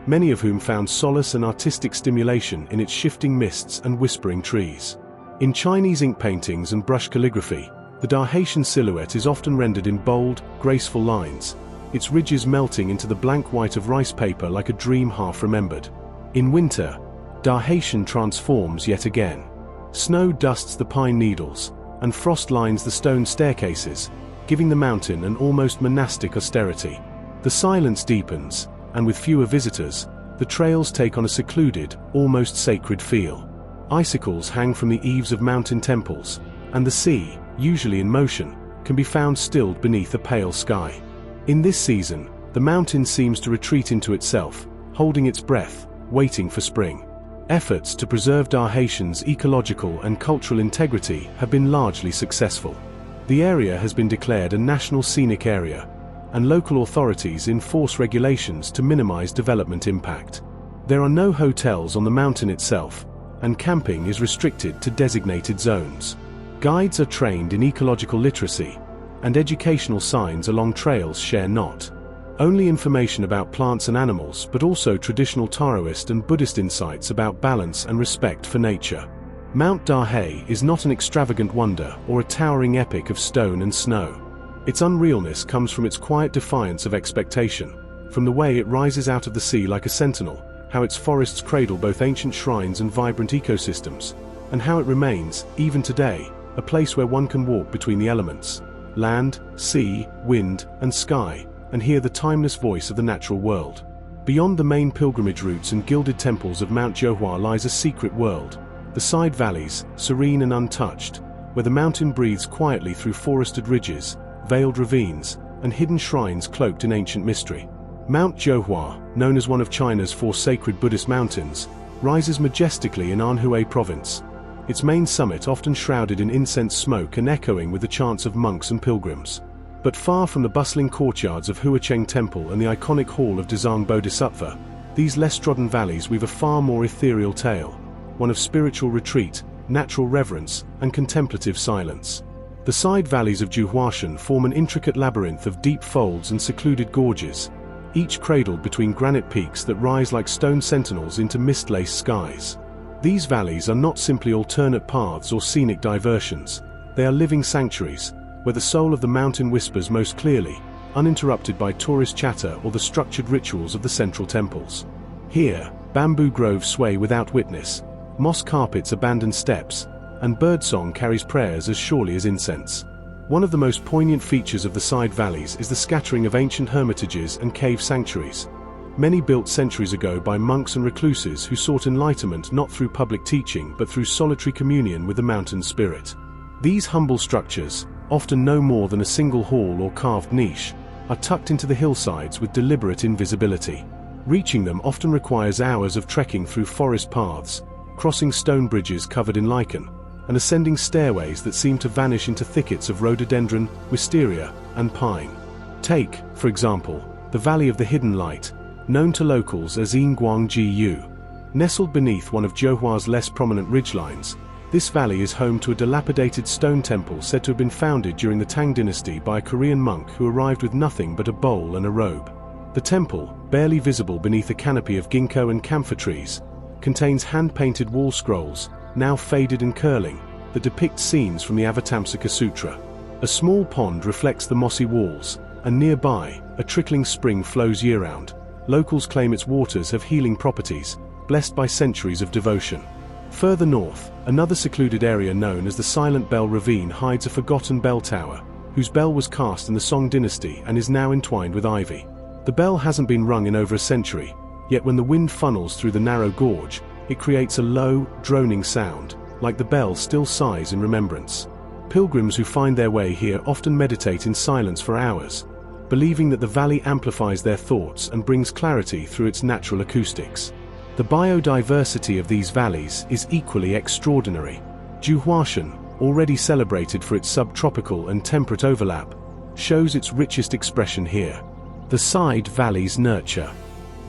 many of whom found solace and artistic stimulation in its shifting mists and whispering trees. In Chinese ink paintings and brush calligraphy, the Dahe silhouette is often rendered in bold, graceful lines, its ridges melting into the blank white of rice paper like a dream half-remembered. In winter, Dahe transforms yet again. Snow dusts the pine needles, and frost lines the stone staircases, giving the mountain an almost monastic austerity. The silence deepens, and with fewer visitors, the trails take on a secluded, almost sacred feel. Icicles hang from the eaves of mountain temples, and the sea, usually in motion, can be found stilled beneath a pale sky. In this season, the mountain seems to retreat into itself, holding its breath, waiting for spring. Efforts to preserve Dahe's ecological and cultural integrity have been largely successful. The area has been declared a national scenic area, and local authorities enforce regulations to minimize development impact. There are no hotels on the mountain itself, and camping is restricted to designated zones. Guides are trained in ecological literacy, and educational signs along trails share not only information about plants and animals but also traditional Taoist and Buddhist insights about balance and respect for nature. Mount Danxia is not an extravagant wonder or a towering epic of stone and snow. Its unrealness comes from its quiet defiance of expectation, from the way it rises out of the sea like a sentinel, how its forests cradle both ancient shrines and vibrant ecosystems, and how it remains, even today, a place where one can walk between the elements, land, sea, wind, and sky, and hear the timeless voice of the natural world. Beyond the main pilgrimage routes and gilded temples of Mount Danxia lies a secret world, the side valleys, serene and untouched, where the mountain breathes quietly through forested ridges, veiled ravines, and hidden shrines cloaked in ancient mystery. Mount Danxia, known as one of China's 4 sacred Buddhist mountains, rises majestically in Anhui Province, its main summit often shrouded in incense smoke and echoing with the chants of monks and pilgrims. But far from the bustling courtyards of Huacheng Temple and the iconic hall of Dzong Bodhisattva, these less trodden valleys weave a far more ethereal tale, one of spiritual retreat, natural reverence, and contemplative silence. The side valleys of Zhuhuashan form an intricate labyrinth of deep folds and secluded gorges, each cradled between granite peaks that rise like stone sentinels into mist-laced skies. These valleys are not simply alternate paths or scenic diversions, they are living sanctuaries, where the soul of the mountain whispers most clearly, uninterrupted by tourist chatter or the structured rituals of the central temples. Here, bamboo groves sway without witness, moss carpets abandon steps, and birdsong carries prayers as surely as incense. One of the most poignant features of the side valleys is the scattering of ancient hermitages and cave sanctuaries, many built centuries ago by monks and recluses who sought enlightenment not through public teaching but through solitary communion with the mountain spirit. These humble structures, often no more than a single hall or carved niche, are tucked into the hillsides with deliberate invisibility. Reaching them often requires hours of trekking through forest paths, crossing stone bridges covered in lichen, and ascending stairways that seem to vanish into thickets of rhododendron, wisteria, and pine. Take, for example, the Valley of the Hidden Light, known to locals as Yinguang-Ji-Yu. Nestled beneath one of Zhuhua's less prominent ridgelines, this valley is home to a dilapidated stone temple said to have been founded during the Tang dynasty by a Korean monk who arrived with nothing but a bowl and a robe. The temple, barely visible beneath a canopy of ginkgo and camphor trees, contains hand-painted wall scrolls, now faded and curling, that depict scenes from the Avatamsaka Sutra. A small pond reflects the mossy walls, and nearby, a trickling spring flows year-round. Locals claim its waters have healing properties, blessed by centuries of devotion. Further north, another secluded area known as the Silent Bell Ravine hides a forgotten bell tower, whose bell was cast in the Song dynasty and is now entwined with ivy. The bell hasn't been rung in over a century, yet when the wind funnels through the narrow gorge, it creates a low, droning sound, like the bell still sighs in remembrance. Pilgrims who find their way here often meditate in silence for hours, believing that the valley amplifies their thoughts and brings clarity through its natural acoustics. The biodiversity of these valleys is equally extraordinary. Zhuhuashan, already celebrated for its subtropical and temperate overlap, shows its richest expression here. The side valleys nurture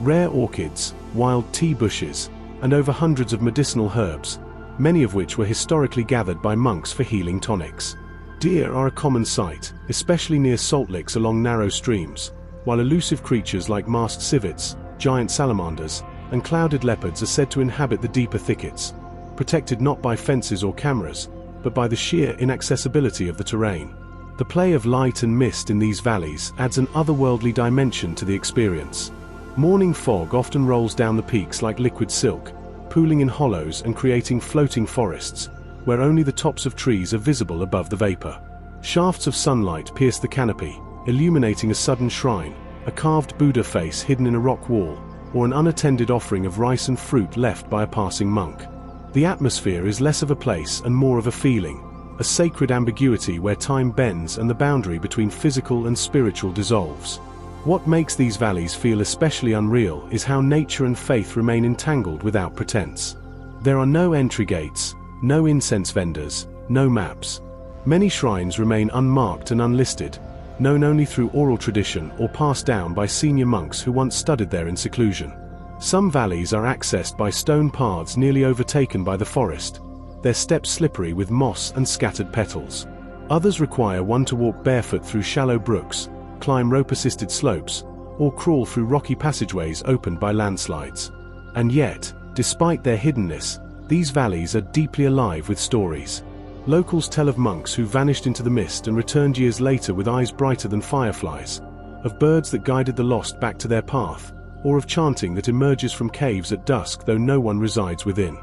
rare orchids, wild tea bushes, and over hundreds of medicinal herbs, many of which were historically gathered by monks for healing tonics. Deer are a common sight, especially near salt licks along narrow streams, while elusive creatures like masked civets, giant salamanders, and clouded leopards are said to inhabit the deeper thickets, protected not by fences or cameras, but by the sheer inaccessibility of the terrain. The play of light and mist in these valleys adds an otherworldly dimension to the experience. Morning fog often rolls down the peaks like liquid silk, pooling in hollows and creating floating forests, where only the tops of trees are visible above the vapor. Shafts of sunlight pierce the canopy, illuminating a sudden shrine, a carved Buddha face hidden in a rock wall, or an unattended offering of rice and fruit left by a passing monk. The atmosphere is less of a place and more of a feeling, a sacred ambiguity where time bends and the boundary between physical and spiritual dissolves. What makes these valleys feel especially unreal is how nature and faith remain entangled without pretense. There are no entry gates, no incense vendors, no maps. Many shrines remain unmarked and unlisted, known only through oral tradition or passed down by senior monks who once studied there in seclusion. Some valleys are accessed by stone paths nearly overtaken by the forest, their steps slippery with moss and scattered petals. Others require one to walk barefoot through shallow brooks, climb rope-assisted slopes, or crawl through rocky passageways opened by landslides. And yet, despite their hiddenness, these valleys are deeply alive with stories. Locals tell of monks who vanished into the mist and returned years later with eyes brighter than fireflies, of birds that guided the lost back to their path, or of chanting that emerges from caves at dusk though no one resides within.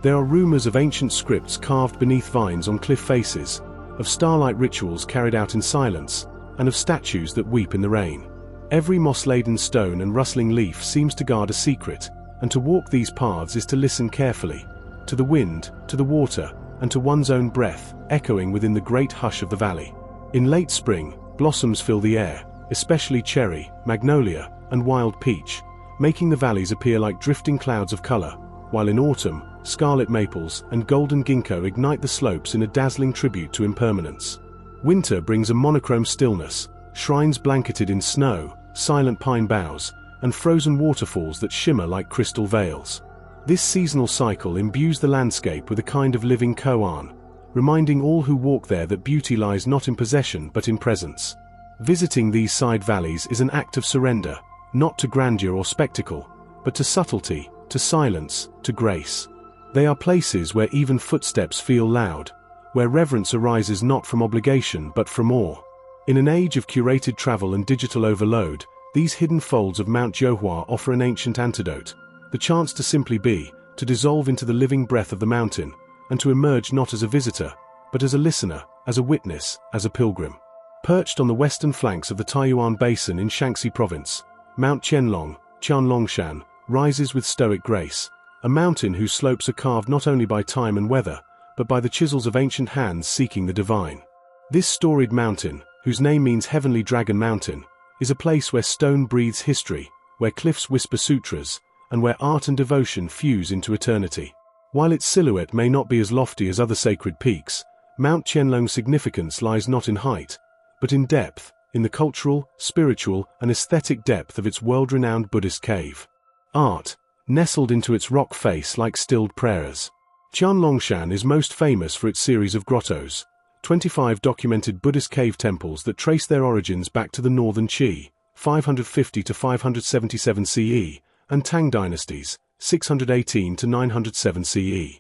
There are rumors of ancient scripts carved beneath vines on cliff faces, of starlight rituals carried out in silence, and of statues that weep in the rain. Every moss-laden stone and rustling leaf seems to guard a secret, and to walk these paths is to listen carefully, to the wind, to the water, and to one's own breath, echoing within the great hush of the valley. In late spring, blossoms fill the air, especially cherry, magnolia, and wild peach, making the valleys appear like drifting clouds of color, while in autumn, scarlet maples and golden ginkgo ignite the slopes in a dazzling tribute to impermanence. Winter brings a monochrome stillness, shrines blanketed in snow, silent pine boughs, and frozen waterfalls that shimmer like crystal veils. This seasonal cycle imbues the landscape with a kind of living koan, reminding all who walk there that beauty lies not in possession but in presence. Visiting these side valleys is an act of surrender, not to grandeur or spectacle, but to subtlety, to silence, to grace. They are places where even footsteps feel loud, where reverence arises not from obligation but from awe. In an age of curated travel and digital overload, these hidden folds of Mount Johua offer an ancient antidote, the chance to simply be, to dissolve into the living breath of the mountain, and to emerge not as a visitor, but as a listener, as a witness, as a pilgrim. Perched on the western flanks of the Taiyuan Basin in Shaanxi Province, Mount Qianlongshan, rises with stoic grace, a mountain whose slopes are carved not only by time and weather, but by the chisels of ancient hands seeking the divine. This storied mountain, whose name means Heavenly Dragon Mountain, is a place where stone breathes history, where cliffs whisper sutras, and where art and devotion fuse into eternity. While its silhouette may not be as lofty as other sacred peaks, Mount Qianlong's significance lies not in height, but in depth, in the cultural, spiritual, and aesthetic depth of its world-renowned Buddhist cave. Art, nestled into its rock face like stilled prayers. Qianlongshan is most famous for its series of grottos, 25 documented Buddhist cave temples that trace their origins back to the Northern Qi, 550 to 577 CE, and Tang dynasties, 618 to 907 CE.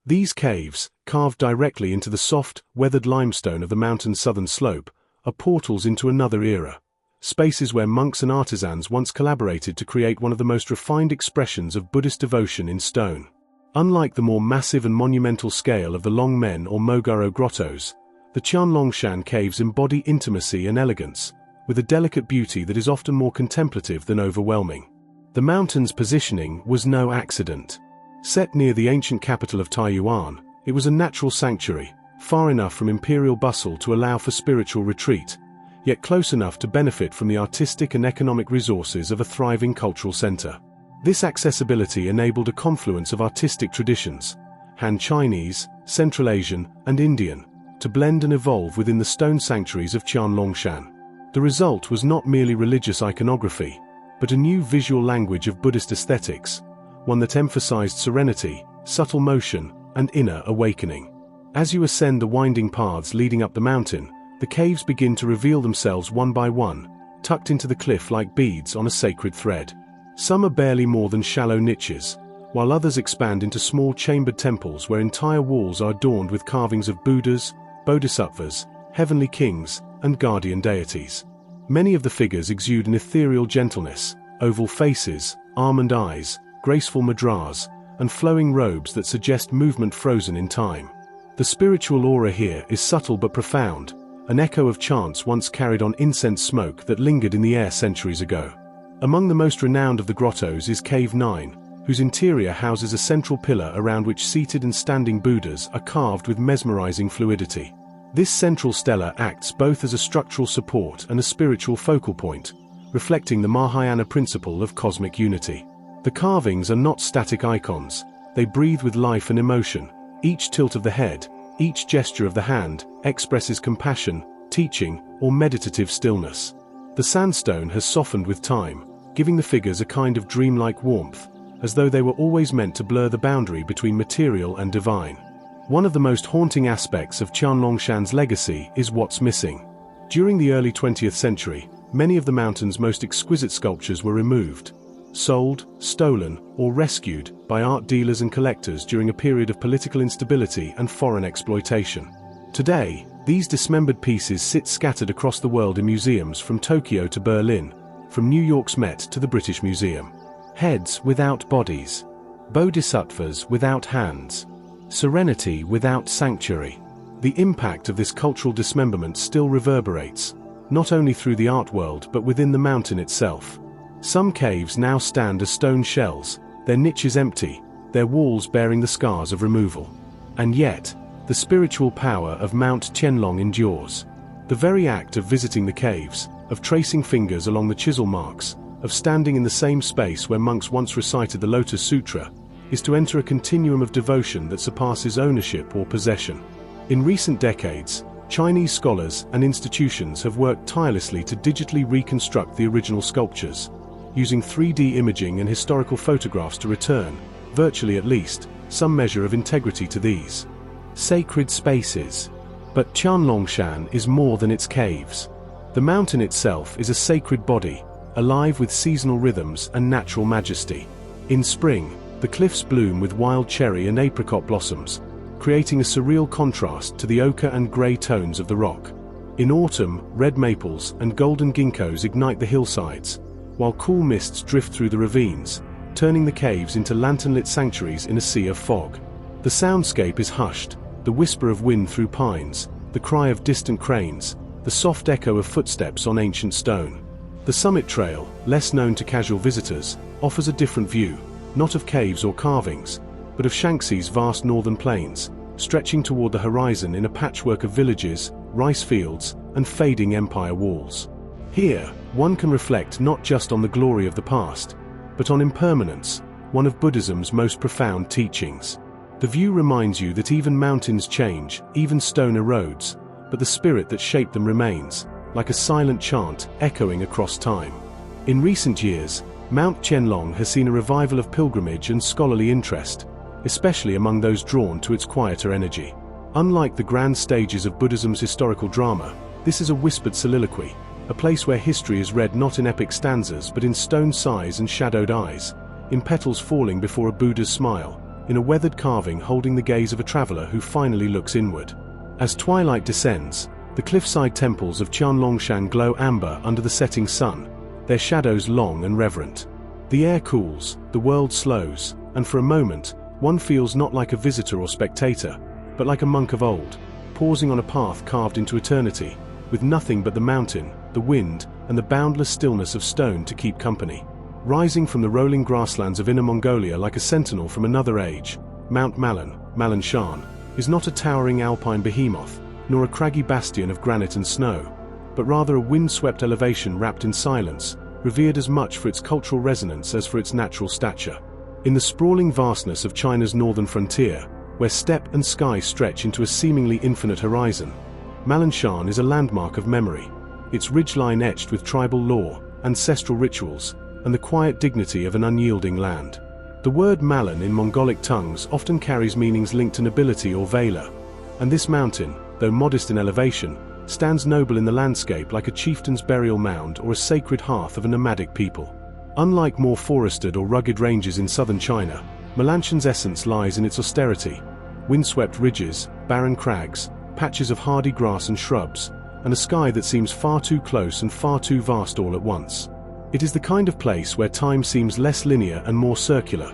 These caves, carved directly into the soft, weathered limestone of the mountain's southern slope, are portals into another era, spaces where monks and artisans once collaborated to create one of the most refined expressions of Buddhist devotion in stone. Unlike the more massive and monumental scale of the Longmen or Mogaro grottos, the Qianlongshan caves embody intimacy and elegance, with a delicate beauty that is often more contemplative than overwhelming. The mountain's positioning was no accident. Set near the ancient capital of Taiyuan, it was a natural sanctuary, far enough from imperial bustle to allow for spiritual retreat, yet close enough to benefit from the artistic and economic resources of a thriving cultural center. This accessibility enabled a confluence of artistic traditions, Han Chinese, Central Asian, and Indian, to blend and evolve within the stone sanctuaries of Qianlongshan. The result was not merely religious iconography, but a new visual language of Buddhist aesthetics, one that emphasized serenity, subtle motion, and inner awakening. As you ascend the winding paths leading up the mountain, the caves begin to reveal themselves one by one, tucked into the cliff like beads on a sacred thread. Some are barely more than shallow niches, while others expand into small chambered temples where entire walls are adorned with carvings of Buddhas, Bodhisattvas, heavenly kings, and guardian deities. Many of the figures exude an ethereal gentleness, oval faces, almond eyes, graceful mudras, and flowing robes that suggest movement frozen in time. The spiritual aura here is subtle but profound, an echo of chants once carried on incense smoke that lingered in the air centuries ago. Among the most renowned of the grottos is Cave 9, whose interior houses a central pillar around which seated and standing Buddhas are carved with mesmerizing fluidity. This central stela acts both as a structural support and a spiritual focal point, reflecting the Mahayana principle of cosmic unity. The carvings are not static icons, they breathe with life and emotion. Each tilt of the head, each gesture of the hand, expresses compassion, teaching, or meditative stillness. The sandstone has softened with time, giving the figures a kind of dreamlike warmth, as though they were always meant to blur the boundary between material and divine. One of the most haunting aspects of Qianlongshan's legacy is what's missing. During the early 20th century, many of the mountain's most exquisite sculptures were removed, sold, stolen, or rescued by art dealers and collectors during a period of political instability and foreign exploitation. Today, these dismembered pieces sit scattered across the world in museums from Tokyo to Berlin, from New York's Met to the British Museum. Heads without bodies. Bodhisattvas without hands. Serenity without sanctuary. The impact of this cultural dismemberment still reverberates, not only through the art world but within the mountain itself. Some caves now stand as stone shells, their niches empty, their walls bearing the scars of removal. And yet, the spiritual power of Mount Qianlong endures. The very act of visiting the caves, of tracing fingers along the chisel marks, of standing in the same space where monks once recited the Lotus Sutra, is to enter a continuum of devotion that surpasses ownership or possession. In recent decades, Chinese scholars and institutions have worked tirelessly to digitally reconstruct the original sculptures, using 3D imaging and historical photographs to return, virtually at least, some measure of integrity to these sacred spaces. But Qianlongshan is more than its caves. The mountain itself is a sacred body, alive with seasonal rhythms and natural majesty. In spring, the cliffs bloom with wild cherry and apricot blossoms, creating a surreal contrast to the ochre and grey tones of the rock. In autumn, red maples and golden ginkgos ignite the hillsides, while cool mists drift through the ravines, turning the caves into lantern-lit sanctuaries in a sea of fog. The soundscape is hushed, the whisper of wind through pines, the cry of distant cranes, the soft echo of footsteps on ancient stone. The summit trail, less known to casual visitors, offers a different view, not of caves or carvings, but of Shaanxi's vast northern plains, stretching toward the horizon in a patchwork of villages, rice fields, and fading empire walls. Here, one can reflect not just on the glory of the past, but on impermanence, one of Buddhism's most profound teachings. The view reminds you that even mountains change, even stone erodes, but the spirit that shaped them remains, like a silent chant echoing across time. In recent years, Mount Qianlong has seen a revival of pilgrimage and scholarly interest, especially among those drawn to its quieter energy. Unlike the grand stages of Buddhism's historical drama, this is a whispered soliloquy, a place where history is read not in epic stanzas but in stone sighs and shadowed eyes, in petals falling before a Buddha's smile, in a weathered carving holding the gaze of a traveler who finally looks inward. As twilight descends, the cliffside temples of Qianlongshan glow amber under the setting sun, their shadows long and reverent. The air cools, the world slows, and for a moment, one feels not like a visitor or spectator, but like a monk of old, pausing on a path carved into eternity, with nothing but the mountain, the wind, and the boundless stillness of stone to keep company. Rising from the rolling grasslands of Inner Mongolia like a sentinel from another age, Mount Malanshan, is not a towering alpine behemoth, nor a craggy bastion of granite and snow, but rather a wind-swept elevation wrapped in silence, revered as much for its cultural resonance as for its natural stature. In the sprawling vastness of China's northern frontier, where steppe and sky stretch into a seemingly infinite horizon, Malanshan is a landmark of memory, its ridgeline etched with tribal lore, ancestral rituals, and the quiet dignity of an unyielding land. The word Malan in Mongolic tongues often carries meanings linked to nobility or valor, and this mountain, though modest in elevation, stands noble in the landscape like a chieftain's burial mound or a sacred hearth of a nomadic people. Unlike more forested or rugged ranges in southern China, Malanshan's essence lies in its austerity: windswept ridges, barren crags, patches of hardy grass and shrubs, and a sky that seems far too close and far too vast all at once. It is the kind of place where time seems less linear and more circular,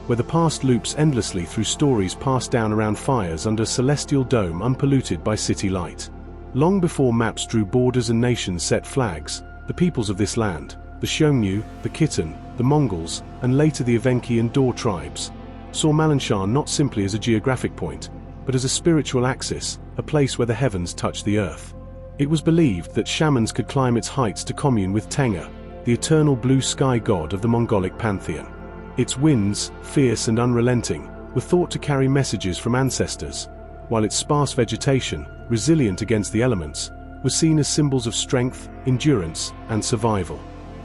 where the past loops endlessly through stories passed down around fires under a celestial dome unpolluted by city light. Long before maps drew borders and nations set flags, the peoples of this land, the Xiongnu, the Khitan, the Mongols, and later the Evenki and Dor tribes, saw Malanshan not simply as a geographic point, but as a spiritual axis, a place where the heavens touched the earth. It was believed that shamans could climb its heights to commune with Tenga, the eternal blue sky god of the Mongolic pantheon. Its winds, fierce and unrelenting, were thought to carry messages from ancestors, while its sparse vegetation, resilient against the elements, was seen as symbols of strength, endurance, and survival.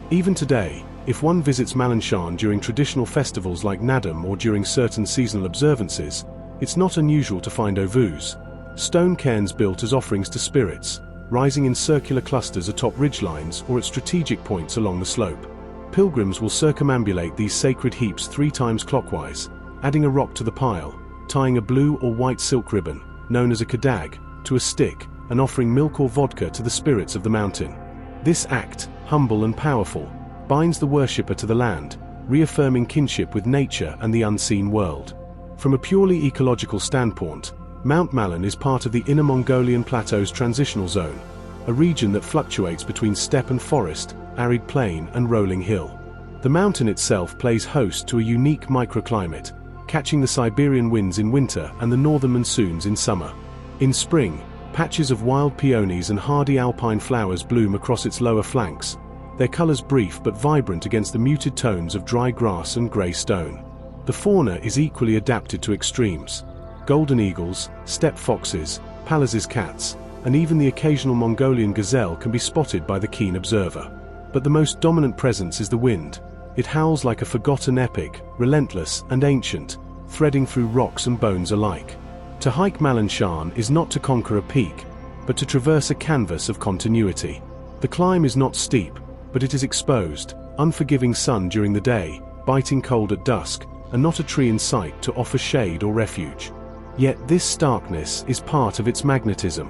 Even today, if one visits Malanshan during traditional festivals like Nadam or during certain seasonal observances, It's not unusual to find ovus, stone cairns built as offerings to spirits, rising in circular clusters atop ridgelines or at strategic points along the slope. Pilgrims will circumambulate these sacred heaps 3 times clockwise, adding a rock to the pile, tying a blue or white silk ribbon, known as a kadag, to a stick, and offering milk or vodka to the spirits of the mountain. This act, humble and powerful, binds the worshipper to the land, reaffirming kinship with nature and the unseen world. From a purely ecological standpoint, Mount Malan is part of the Inner Mongolian Plateau's transitional zone, a region that fluctuates between steppe and forest, arid plain and rolling hill. The mountain itself plays host to a unique microclimate, catching the Siberian winds in winter and the northern monsoons in summer. In spring, patches of wild peonies and hardy alpine flowers bloom across its lower flanks, their colors brief but vibrant against the muted tones of dry grass and gray stone. The fauna is equally adapted to extremes. Golden eagles, steppe foxes, Pallas's cats, and even the occasional Mongolian gazelle can be spotted by the keen observer. But the most dominant presence is the wind. It howls like a forgotten epic, relentless and ancient, threading through rocks and bones alike. To hike Malan Shan is not to conquer a peak, but to traverse a canvas of continuity. The climb is not steep, but it is exposed, unforgiving sun during the day, biting cold at dusk, and not a tree in sight to offer shade or refuge. Yet this starkness is part of its magnetism.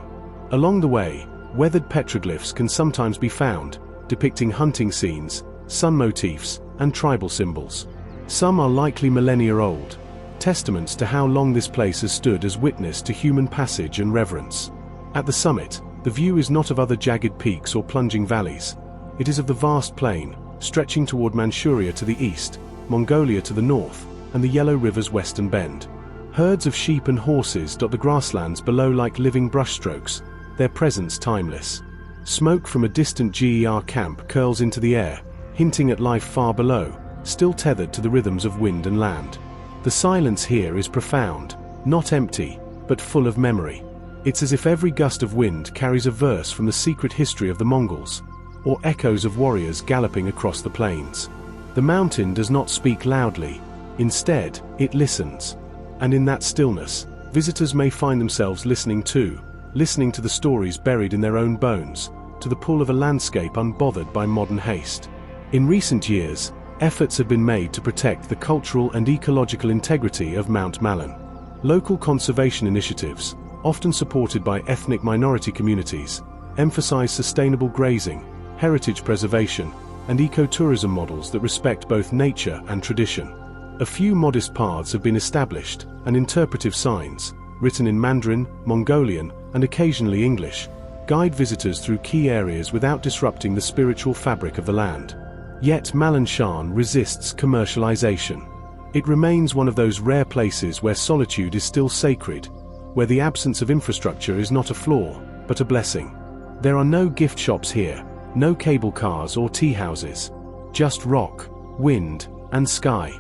Along the way, weathered petroglyphs can sometimes be found, depicting hunting scenes, sun motifs, and tribal symbols. Some are likely millennia old, testaments to how long this place has stood as witness to human passage and reverence. At the summit, the view is not of other jagged peaks or plunging valleys. It is of the vast plain, stretching toward Manchuria to the east, Mongolia to the north, and the Yellow River's western bend. Herds of sheep and horses dot the grasslands below like living brushstrokes, their presence timeless. Smoke from a distant GER camp curls into the air, hinting at life far below, still tethered to the rhythms of wind and land. The silence here is profound, not empty, but full of memory. It's as if every gust of wind carries a verse from the secret history of the Mongols, or echoes of warriors galloping across the plains. The mountain does not speak loudly, instead, it listens. And in that stillness, visitors may find themselves listening to the stories buried in their own bones, to the pull of a landscape unbothered by modern haste. In recent years, efforts have been made to protect the cultural and ecological integrity of Mount Malan. Local conservation initiatives, often supported by ethnic minority communities, emphasize sustainable grazing, heritage preservation, and ecotourism models that respect both nature and tradition. A few modest paths have been established, and interpretive signs, written in Mandarin, Mongolian, and occasionally English, guide visitors through key areas without disrupting the spiritual fabric of the land. Yet Malan Shan resists commercialization. It remains one of those rare places where solitude is still sacred, where the absence of infrastructure is not a flaw, but a blessing. There are no gift shops here, no cable cars or tea houses. Just rock, wind, and sky.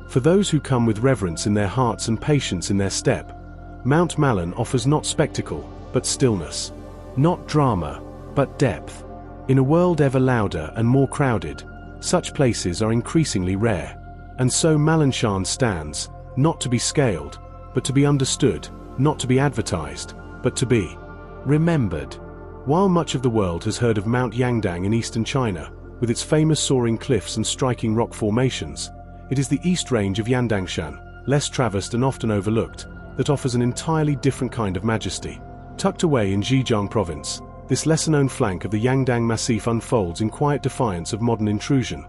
For those who come with reverence in their hearts and patience in their step, Mount Malan offers not spectacle, but stillness. Not drama, but depth. In a world ever louder and more crowded, such places are increasingly rare. And so Malan Shan stands, not to be scaled, but to be understood, not to be advertised, but to be remembered. While much of the world has heard of Mount Yangdang in eastern China, with its famous soaring cliffs and striking rock formations, it is the east range of Yandangshan, less traversed and often overlooked, that offers an entirely different kind of majesty. Tucked away in Zhejiang province, this lesser-known flank of the Yangdang Massif unfolds in quiet defiance of modern intrusion,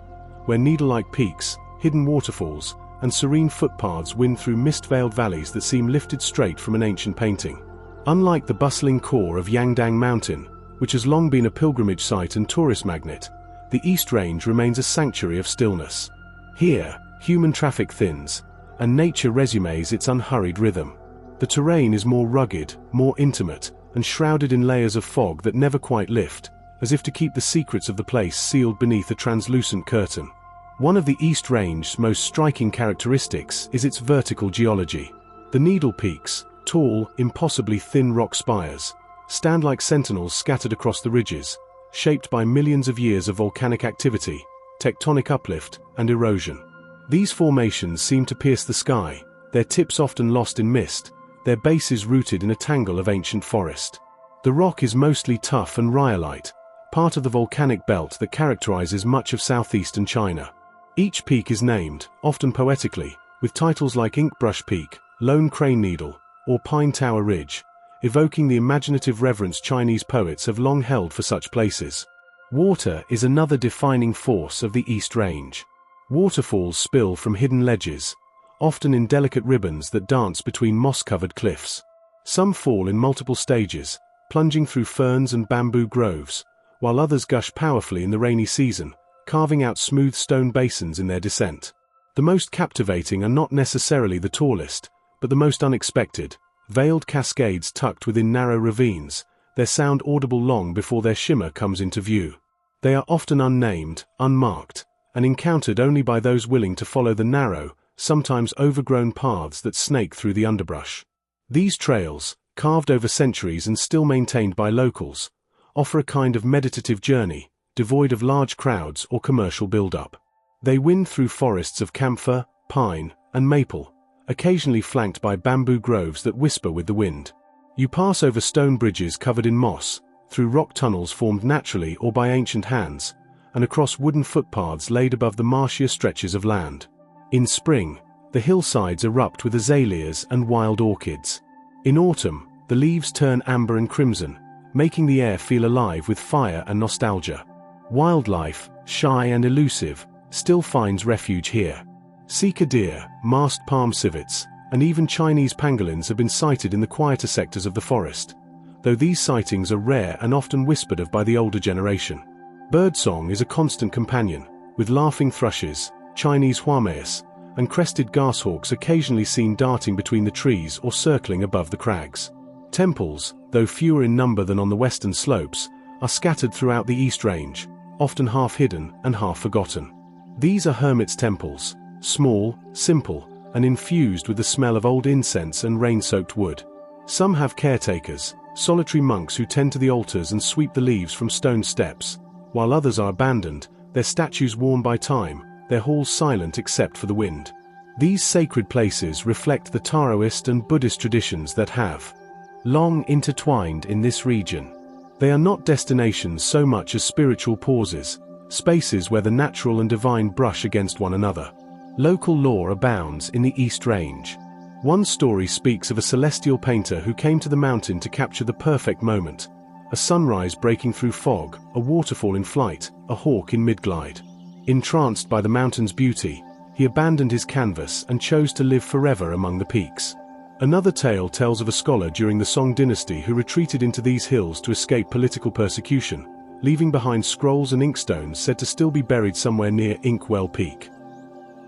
where needle-like peaks, hidden waterfalls, and serene footpaths wind through mist-veiled valleys that seem lifted straight from an ancient painting. Unlike the bustling core of Yangdang Mountain, which has long been a pilgrimage site and tourist magnet, the East Range remains a sanctuary of stillness. Here, human traffic thins, and nature resumes its unhurried rhythm. The terrain is more rugged, more intimate, and shrouded in layers of fog that never quite lift, as if to keep the secrets of the place sealed beneath a translucent curtain. One of the East Range's most striking characteristics is its vertical geology. The Needle Peaks, tall, impossibly thin rock spires, stand like sentinels scattered across the ridges, shaped by millions of years of volcanic activity, tectonic uplift, and erosion. These formations seem to pierce the sky, their tips often lost in mist, their bases rooted in a tangle of ancient forest. The rock is mostly tuff and rhyolite, part of the volcanic belt that characterizes much of southeastern China. Each peak is named, often poetically, with titles like Inkbrush Peak, Lone Crane Needle, or Pine Tower Ridge, evoking the imaginative reverence Chinese poets have long held for such places. Water is another defining force of the East Range. Waterfalls spill from hidden ledges, often in delicate ribbons that dance between moss-covered cliffs. Some fall in multiple stages, plunging through ferns and bamboo groves, while others gush powerfully in the rainy season, carving out smooth stone basins in their descent. The most captivating are not necessarily the tallest, but the most unexpected, veiled cascades tucked within narrow ravines, their sound audible long before their shimmer comes into view. They are often unnamed, unmarked, and encountered only by those willing to follow the narrow, sometimes overgrown paths that snake through the underbrush. These trails, carved over centuries and still maintained by locals, offer a kind of meditative journey, devoid of large crowds or commercial build-up. They wind through forests of camphor, pine, and maple, occasionally flanked by bamboo groves that whisper with the wind. You pass over stone bridges covered in moss, through rock tunnels formed naturally or by ancient hands, and across wooden footpaths laid above the marshier stretches of land. In spring, the hillsides erupt with azaleas and wild orchids. In autumn, the leaves turn amber and crimson, making the air feel alive with fire and nostalgia. Wildlife, shy and elusive, still finds refuge here. Sika deer, masked palm civets, and even Chinese pangolins have been sighted in the quieter sectors of the forest, though these sightings are rare and often whispered of by the older generation. Birdsong is a constant companion, with laughing thrushes, Chinese huameus, and crested goshawks occasionally seen darting between the trees or circling above the crags. Temples, though fewer in number than on the western slopes, are scattered throughout the East Range, often half hidden and half forgotten. These are hermits' temples, small, simple, and infused with the smell of old incense and rain-soaked wood. Some have caretakers, solitary monks who tend to the altars and sweep the leaves from stone steps, while others are abandoned, their statues worn by time, their halls silent except for the wind. These sacred places reflect the Taoist and Buddhist traditions that have long intertwined in this region. They are not destinations so much as spiritual pauses, spaces where the natural and divine brush against one another. Local lore abounds in the East Range. One story speaks of a celestial painter who came to the mountain to capture the perfect moment: a sunrise breaking through fog, a waterfall in flight, a hawk in mid-glide. Entranced by the mountain's beauty, he abandoned his canvas and chose to live forever among the peaks. Another tale tells of a scholar during the Song dynasty who retreated into these hills to escape political persecution, leaving behind scrolls and inkstones said to still be buried somewhere near Inkwell Peak.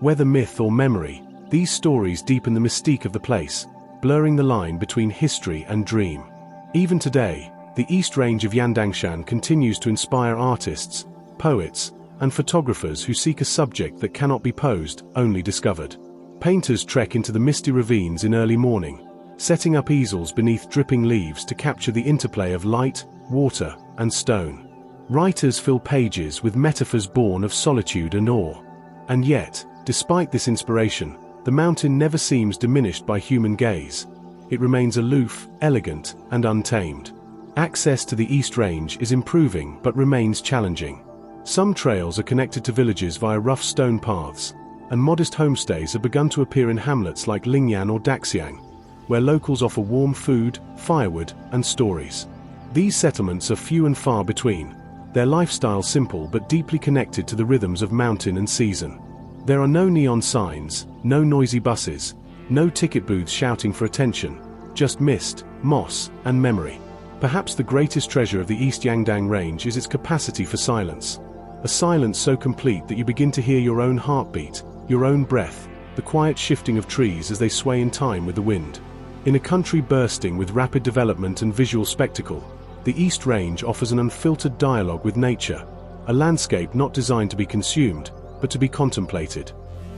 Whether myth or memory, these stories deepen the mystique of the place, blurring the line between history and dream. Even today, the East Range of Danxia continues to inspire artists, poets, and photographers who seek a subject that cannot be posed, only discovered. Painters trek into the misty ravines in early morning, setting up easels beneath dripping leaves to capture the interplay of light, water, and stone. Writers fill pages with metaphors born of solitude and awe. And yet, despite this inspiration, the mountain never seems diminished by human gaze. It remains aloof, elegant, and untamed. Access to the East Range is improving but remains challenging. Some trails are connected to villages via rough stone paths, and modest homestays have begun to appear in hamlets like Lingyan or Daxiang, where locals offer warm food, firewood, and stories. These settlements are few and far between, their lifestyle simple but deeply connected to the rhythms of mountain and season. There are no neon signs, no noisy buses, no ticket booths shouting for attention, just mist, moss, and memory. Perhaps the greatest treasure of the East Yangdang Range is its capacity for silence. A silence so complete that you begin to hear your own heartbeat, your own breath, the quiet shifting of trees as they sway in time with the wind. In a country bursting with rapid development and visual spectacle, the East Range offers an unfiltered dialogue with nature, a landscape not designed to be consumed, but to be contemplated.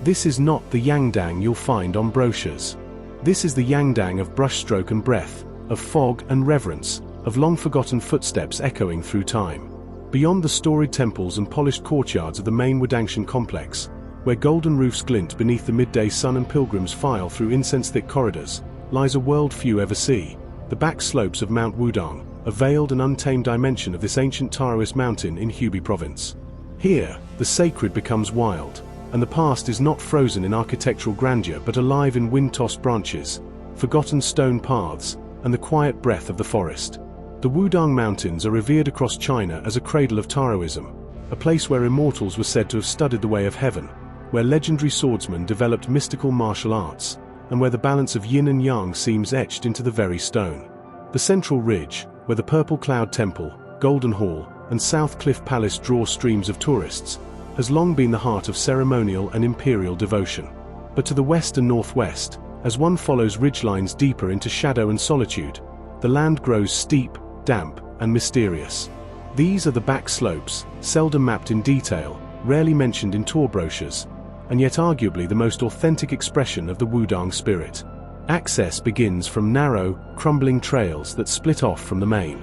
This is not the Yangdang you'll find on brochures. This is the Yangdang of brushstroke and breath, of fog and reverence, of long-forgotten footsteps echoing through time. Beyond the storied temples and polished courtyards of the main Wudangshan complex, where golden roofs glint beneath the midday sun and pilgrims file through incense-thick corridors, lies a world few ever see, the back slopes of Mount Wudang, a veiled and untamed dimension of this ancient Taoist mountain in Hubei province. Here, the sacred becomes wild, and the past is not frozen in architectural grandeur but alive in wind-tossed branches, forgotten stone paths, and the quiet breath of the forest. The Wudang Mountains are revered across China as a cradle of Taoism, a place where immortals were said to have studied the way of heaven, where legendary swordsmen developed mystical martial arts, and where the balance of yin and yang seems etched into the very stone. The central ridge, where the Purple Cloud Temple, Golden Hall, and South Cliff Palace draw streams of tourists, has long been the heart of ceremonial and imperial devotion. But to the west and northwest, as one follows ridgelines deeper into shadow and solitude, the land grows steep, damp, and mysterious. These are the back slopes, seldom mapped in detail, rarely mentioned in tour brochures, and yet arguably the most authentic expression of the Wudang spirit. Access begins from narrow, crumbling trails that split off from the main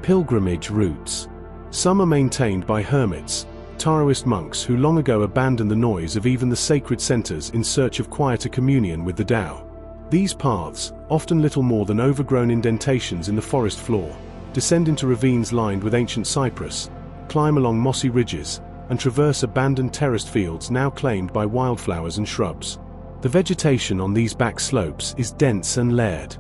pilgrimage routes. Some are maintained by hermits, Taoist monks who long ago abandoned the noise of even the sacred centers in search of quieter communion with the Tao. These paths, often little more than overgrown indentations in the forest floor, descend into ravines lined with ancient cypress, climb along mossy ridges, and traverse abandoned terraced fields now claimed by wildflowers and shrubs. The vegetation on these back slopes is dense and layered.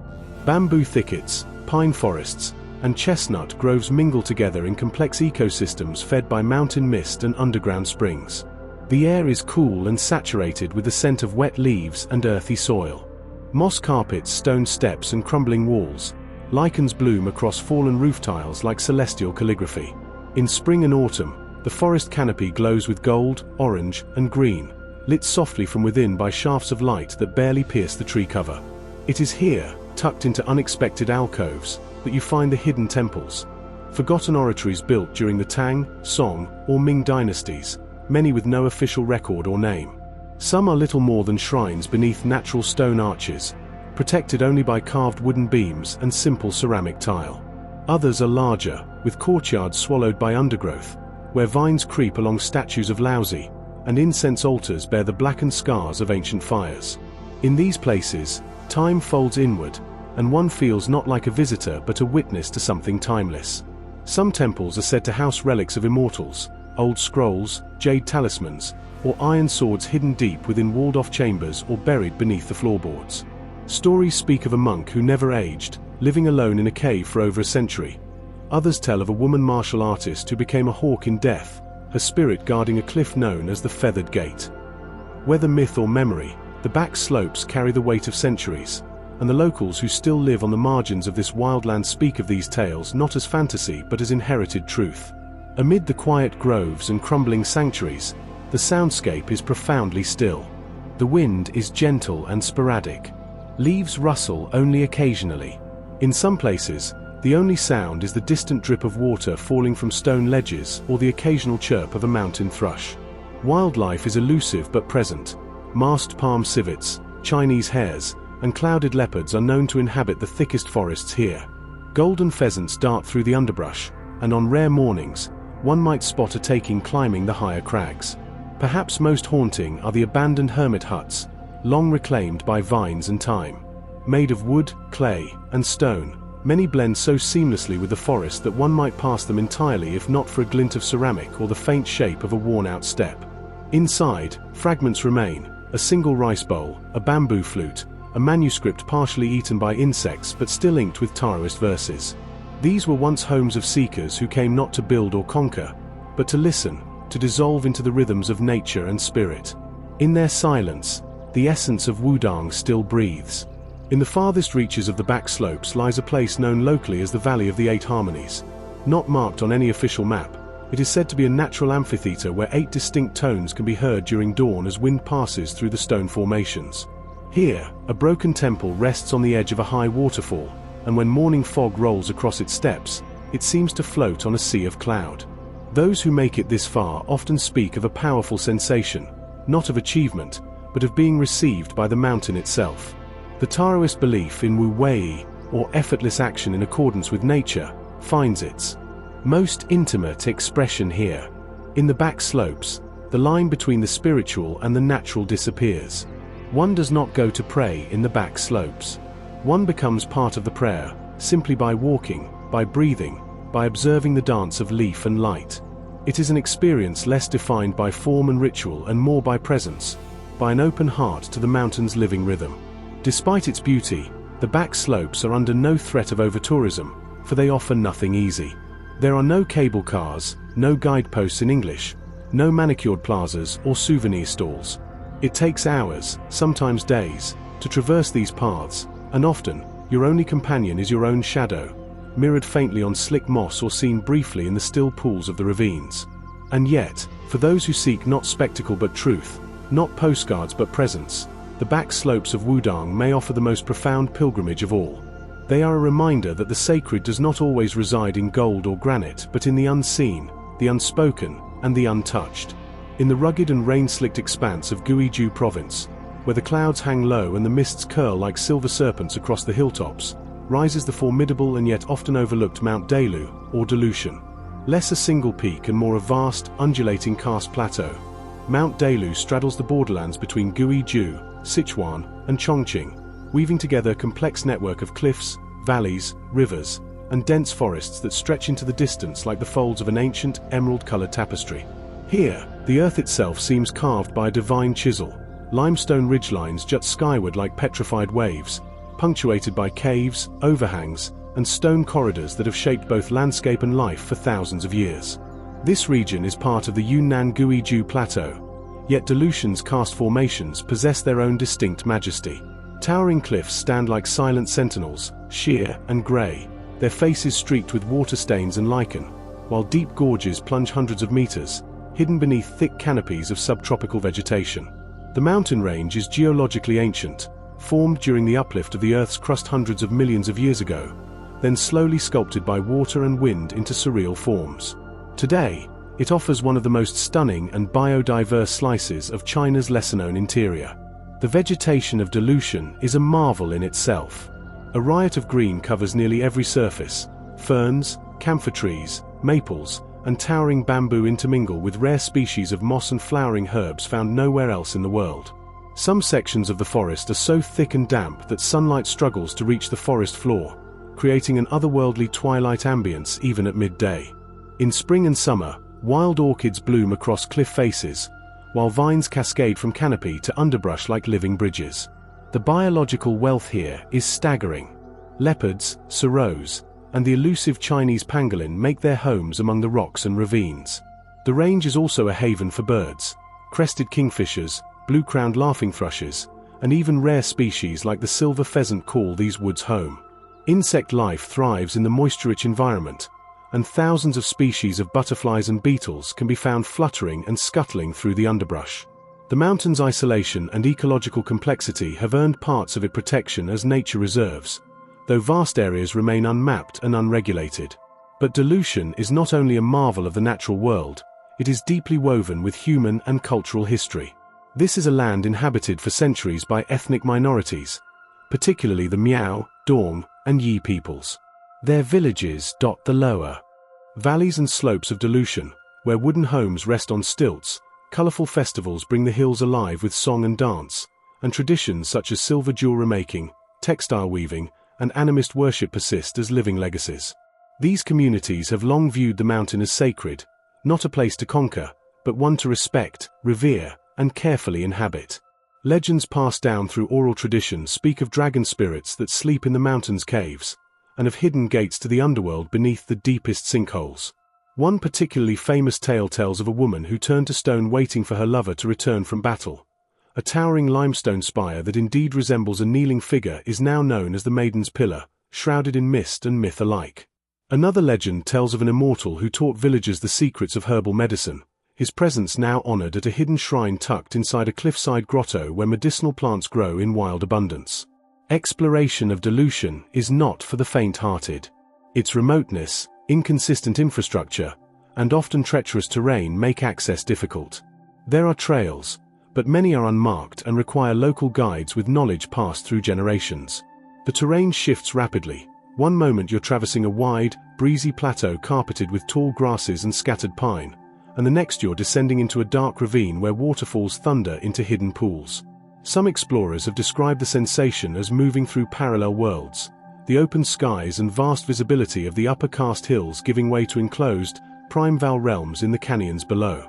Bamboo thickets, pine forests, and chestnut groves mingle together in complex ecosystems fed by mountain mist and underground springs. The air is cool and saturated with the scent of wet leaves and earthy soil. Moss carpets, stone steps, and crumbling walls. Lichens bloom across fallen roof tiles like celestial calligraphy. In spring and autumn, the forest canopy glows with gold, orange, and green, lit softly from within by shafts of light that barely pierce the tree cover. It is here, tucked into unexpected alcoves, that you find the hidden temples. Forgotten oratories built during the Tang, Song, or Ming dynasties, many with no official record or name. Some are little more than shrines beneath natural stone arches, protected only by carved wooden beams and simple ceramic tile. Others are larger, with courtyards swallowed by undergrowth, where vines creep along statues of Laozi, and incense altars bear the blackened scars of ancient fires. In these places, time folds inward, and one feels not like a visitor but a witness to something timeless. Some temples are said to house relics of immortals, old scrolls, jade talismans, or iron swords hidden deep within walled-off chambers or buried beneath the floorboards. Stories speak of a monk who never aged, living alone in a cave for over a century. Others tell of a woman martial artist who became a hawk in death, her spirit guarding a cliff known as the Feathered Gate. Whether myth or memory, the back slopes carry the weight of centuries, and the locals who still live on the margins of this wildland speak of these tales not as fantasy but as inherited truth. Amid the quiet groves and crumbling sanctuaries, the soundscape is profoundly still. The wind is gentle and sporadic. Leaves rustle only occasionally. In some places, the only sound is the distant drip of water falling from stone ledges or the occasional chirp of a mountain thrush. Wildlife is elusive but present. Masked palm civets, Chinese hares, and clouded leopards are known to inhabit the thickest forests here. Golden pheasants dart through the underbrush, and on rare mornings, one might spot a taking climbing the higher crags. Perhaps most haunting are the abandoned hermit huts, long reclaimed by vines and time. Made of wood, clay, and stone, many blend so seamlessly with the forest that one might pass them entirely if not for a glint of ceramic or the faint shape of a worn-out step. Inside, fragments remain: a single rice bowl, a bamboo flute, a manuscript partially eaten by insects but still inked with Taoist verses. These were once homes of seekers who came not to build or conquer, but to listen, to dissolve into the rhythms of nature and spirit. In their silence, the essence of Wudang still breathes. In the farthest reaches of the back slopes lies a place known locally as the Valley of the Eight Harmonies. Not marked on any official map, it is said to be a natural amphitheater where 8 distinct tones can be heard during dawn as wind passes through the stone formations. Here, a broken temple rests on the edge of a high waterfall, and when morning fog rolls across its steps, it seems to float on a sea of cloud. Those who make it this far often speak of a powerful sensation, not of achievement, but of being received by the mountain itself. The Taoist belief in Wu Wei, or effortless action in accordance with nature, finds its most intimate expression here. In the back slopes, the the line between the spiritual and the natural disappears. One does not go to pray in the back slopes. One becomes part of the prayer, simply by walking, by breathing, by observing the dance of leaf and light. It is an experience less defined by form and ritual and more by presence, by an open heart to the mountain's living rhythm. Despite its beauty, the back slopes are under no threat of over-tourism, for they offer nothing easy. There are no cable cars, no guideposts in English, no manicured plazas or souvenir stalls. It takes hours, sometimes days, to traverse these paths, and often, your only companion is your own shadow, mirrored faintly on slick moss or seen briefly in the still pools of the ravines. And yet, for those who seek not spectacle but truth, not postcards but presence, the back slopes of Wudang may offer the most profound pilgrimage of all. They are a reminder that the sacred does not always reside in gold or granite but in the unseen, the unspoken, and the untouched. In the rugged and rain-slicked expanse of Guizhou province, where the clouds hang low and the mists curl like silver serpents across the hilltops, rises the formidable and yet often overlooked Mount Dalu, or Dalushan. Less a single peak and more a vast, undulating karst plateau, Mount Dalu straddles the borderlands between Guizhou, Sichuan, and Chongqing, weaving together a complex network of cliffs, valleys, rivers, and dense forests that stretch into the distance like the folds of an ancient, emerald-colored tapestry. Here, the earth itself seems carved by a divine chisel. Limestone ridgelines jut skyward like petrified waves, punctuated by caves, overhangs, and stone corridors that have shaped both landscape and life for thousands of years. This region is part of the Yunnan Guizhou Plateau, yet Dalushan's karst formations possess their own distinct majesty. Towering cliffs stand like silent sentinels, sheer and grey, their faces streaked with water stains and lichen, while deep gorges plunge hundreds of meters, hidden beneath thick canopies of subtropical vegetation. The mountain range is geologically ancient, formed during the uplift of the Earth's crust hundreds of millions of years ago, then slowly sculpted by water and wind into surreal forms. Today, it offers one of the most stunning and biodiverse slices of China's lesser-known interior. The vegetation of Dalushan is a marvel in itself. A riot of green covers nearly every surface. Ferns, camphor trees, maples, and towering bamboo intermingle with rare species of moss and flowering herbs found nowhere else in the world. Some sections of the forest are so thick and damp that sunlight struggles to reach the forest floor, creating an otherworldly twilight ambience even at midday. In spring and summer, wild orchids bloom across cliff faces, while vines cascade from canopy to underbrush like living bridges. The biological wealth here is staggering. Leopards, serows, and the elusive Chinese pangolin make their homes among the rocks and ravines. The range is also a haven for birds. Crested kingfishers, blue-crowned laughing thrushes, and even rare species like the silver pheasant call these woods home. Insect life thrives in the moisture-rich environment, and thousands of species of butterflies and beetles can be found fluttering and scuttling through the underbrush. The mountain's isolation and ecological complexity have earned parts of it protection as nature reserves, though vast areas remain unmapped and unregulated. But Dalushan is not only a marvel of the natural world, it is deeply woven with human and cultural history. This is a land inhabited for centuries by ethnic minorities, particularly the Miao, Dong, and Yi peoples. Their villages dot the lower valleys and slopes of Dalushan, where wooden homes rest on stilts. Colorful festivals bring the hills alive with song and dance, and traditions such as silver jewelry making, textile weaving, and animist worship persist as living legacies. These communities have long viewed the mountain as sacred, not a place to conquer, but one to respect, revere, and carefully inhabit. Legends passed down through oral tradition speak of dragon spirits that sleep in the mountain's caves, and of hidden gates to the underworld beneath the deepest sinkholes. One particularly famous tale tells of a woman who turned to stone waiting for her lover to return from battle. A towering limestone spire that indeed resembles a kneeling figure is now known as the Maiden's Pillar, shrouded in mist and myth alike. Another legend tells of an immortal who taught villagers the secrets of herbal medicine, his presence now honored at a hidden shrine tucked inside a cliffside grotto where medicinal plants grow in wild abundance. Exploration of Dalushan is not for the faint-hearted. Its remoteness, inconsistent infrastructure, and often treacherous terrain make access difficult. There are trails, but many are unmarked and require local guides with knowledge passed through generations. The terrain shifts rapidly. One moment you're traversing a wide, breezy plateau carpeted with tall grasses and scattered pine, and the next you're descending into a dark ravine where waterfalls thunder into hidden pools. Some explorers have described the sensation as moving through parallel worlds, the open skies and vast visibility of the upper karst hills giving way to enclosed, primeval realms in the canyons below.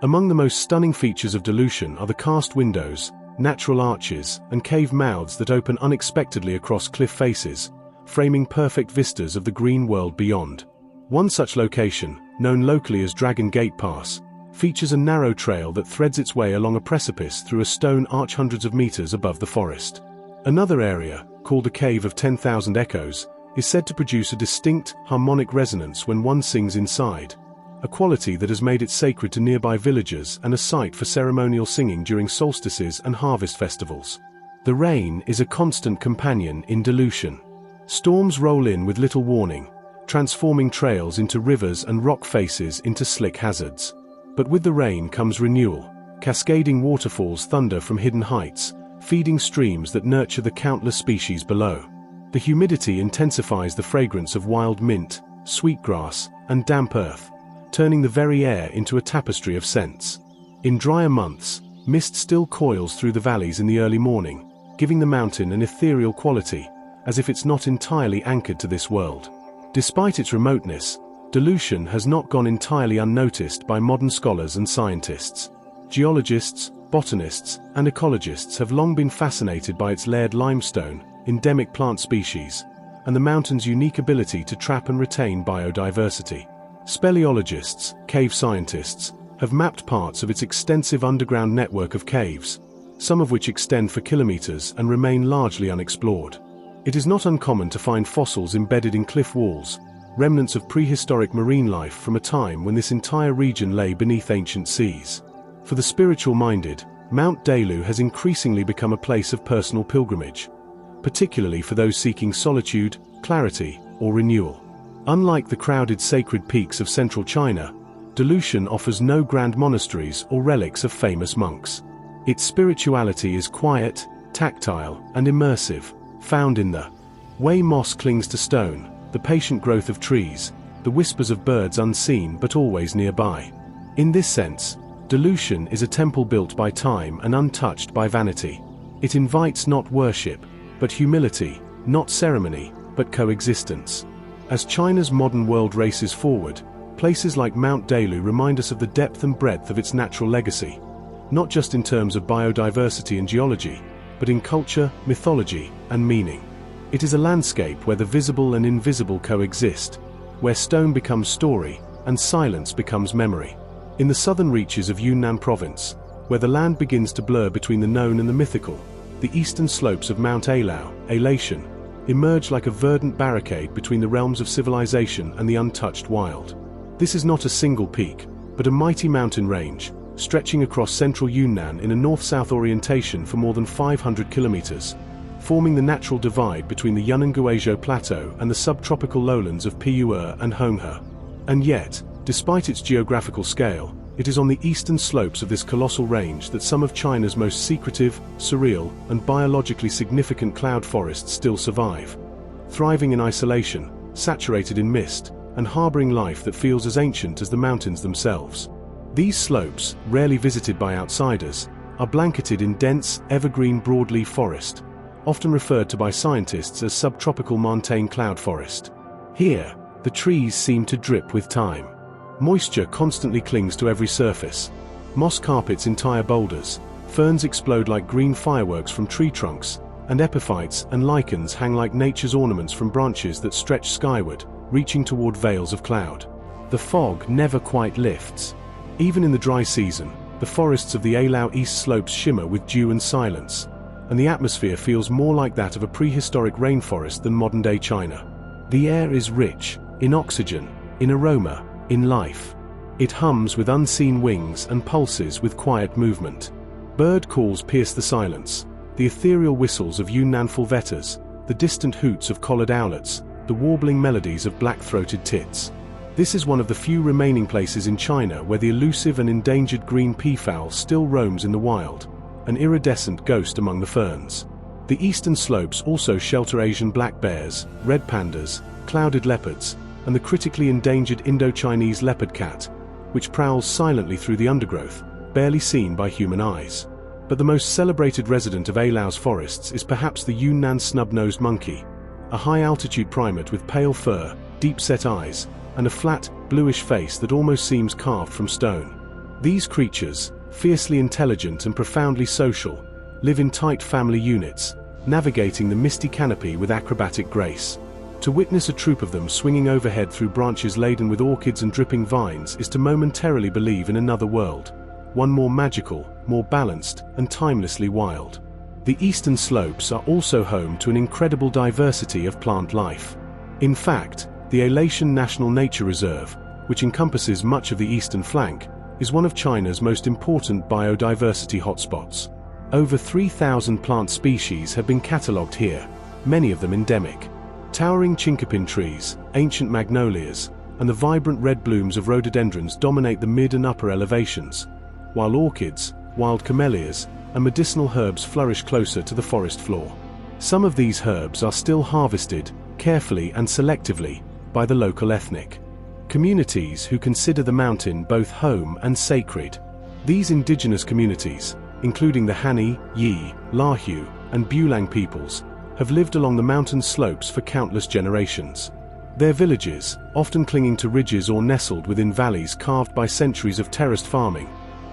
Among the most stunning features of Delusion are the karst windows, natural arches, and cave mouths that open unexpectedly across cliff faces, framing perfect vistas of the green world beyond. One such location, known locally as Dragon Gate Pass, features a narrow trail that threads its way along a precipice through a stone arch hundreds of meters above the forest. Another area, called the Cave of 10,000 Echoes, is said to produce a distinct, harmonic resonance when one sings inside, a quality that has made it sacred to nearby villagers and a site for ceremonial singing during solstices and harvest festivals. The rain is a constant companion in Delusion. Storms roll in with little warning, transforming trails into rivers and rock faces into slick hazards. But with the rain comes renewal. Cascading waterfalls thunder from hidden heights, feeding streams that nurture the countless species below. The humidity intensifies the fragrance of wild mint, sweetgrass, and damp earth, turning the very air into a tapestry of scents. In drier months, mist still coils through the valleys in the early morning, giving the mountain an ethereal quality, as if it's not entirely anchored to this world. Despite its remoteness, Delusion has not gone entirely unnoticed by modern scholars and scientists. Geologists, botanists, and ecologists have long been fascinated by its layered limestone, endemic plant species, and the mountain's unique ability to trap and retain biodiversity. Speleologists, cave scientists, have mapped parts of its extensive underground network of caves, some of which extend for kilometers and remain largely unexplored. It is not uncommon to find fossils embedded in cliff walls, remnants of prehistoric marine life from a time when this entire region lay beneath ancient seas. For the spiritual-minded, Mount Danxia has increasingly become a place of personal pilgrimage, particularly for those seeking solitude, clarity, or renewal. Unlike the crowded sacred peaks of central China, Delusion offers no grand monasteries or relics of famous monks. Its spirituality is quiet, tactile, and immersive, found in the way moss clings to stone, the patient growth of trees, the whispers of birds unseen but always nearby. In this sense, Delusion is a temple built by time and untouched by vanity. It invites not worship, but humility, not ceremony, but coexistence. As China's modern world races forward, places like Mount Danxia remind us of the depth and breadth of its natural legacy, not just in terms of biodiversity and geology, but in culture, mythology, and meaning. It is a landscape where the visible and invisible coexist, where stone becomes story, and silence becomes memory. In the southern reaches of Yunnan province, where the land begins to blur between the known and the mythical, the eastern slopes of Mount Ailao, emerge like a verdant barricade between the realms of civilization and the untouched wild. This is not a single peak, but a mighty mountain range, stretching across central Yunnan in a north-south orientation for more than 500 kilometers, forming the natural divide between the Yunnan-Guizhou Plateau and the subtropical lowlands of Piyue and Honghe. And yet, despite its geographical scale, it is on the eastern slopes of this colossal range that some of China's most secretive, surreal, and biologically significant cloud forests still survive, thriving in isolation, saturated in mist, and harboring life that feels as ancient as the mountains themselves. These slopes, rarely visited by outsiders, are blanketed in dense, evergreen broadleaf forest, often referred to by scientists as subtropical montane cloud forest. Here, the trees seem to drip with time. Moisture constantly clings to every surface. Moss carpets entire boulders, ferns explode like green fireworks from tree trunks, and epiphytes and lichens hang like nature's ornaments from branches that stretch skyward, reaching toward veils of cloud. The fog never quite lifts. Even in the dry season, the forests of the Ailao East slopes shimmer with dew and silence, and the atmosphere feels more like that of a prehistoric rainforest than modern-day China. The air is rich, in oxygen, in aroma, in life. It hums with unseen wings and pulses with quiet movement. Bird calls pierce the silence, the ethereal whistles of Yunnan fulvetters, the distant hoots of collared owlets, the warbling melodies of black-throated tits. This is one of the few remaining places in China where the elusive and endangered green peafowl still roams in the wild, an iridescent ghost among the ferns. The eastern slopes also shelter Asian black bears, red pandas, clouded leopards, and the critically endangered Indo-Chinese leopard cat, which prowls silently through the undergrowth, barely seen by human eyes. But the most celebrated resident of Ailao's forests is perhaps the Yunnan snub-nosed monkey, a high-altitude primate with pale fur, deep-set eyes, and a flat, bluish face that almost seems carved from stone. These creatures, fiercely intelligent and profoundly social, live in tight family units, navigating the misty canopy with acrobatic grace. To witness a troop of them swinging overhead through branches laden with orchids and dripping vines is to momentarily believe in another world, one more magical, more balanced, and timelessly wild. The eastern slopes are also home to an incredible diversity of plant life. In fact, the Ailao National Nature Reserve, which encompasses much of the eastern flank, is one of China's most important biodiversity hotspots. Over 3,000 plant species have been catalogued here, many of them endemic. Towering chinkapin trees, ancient magnolias, and the vibrant red blooms of rhododendrons dominate the mid and upper elevations, while orchids, wild camellias, and medicinal herbs flourish closer to the forest floor. Some of these herbs are still harvested, carefully and selectively, by the local ethnic communities who consider the mountain both home and sacred. These indigenous communities, including the Hani, Yi, Lahu, and Bulang peoples, have lived along the mountain slopes for countless generations. Their villages, often clinging to ridges or nestled within valleys carved by centuries of terraced farming,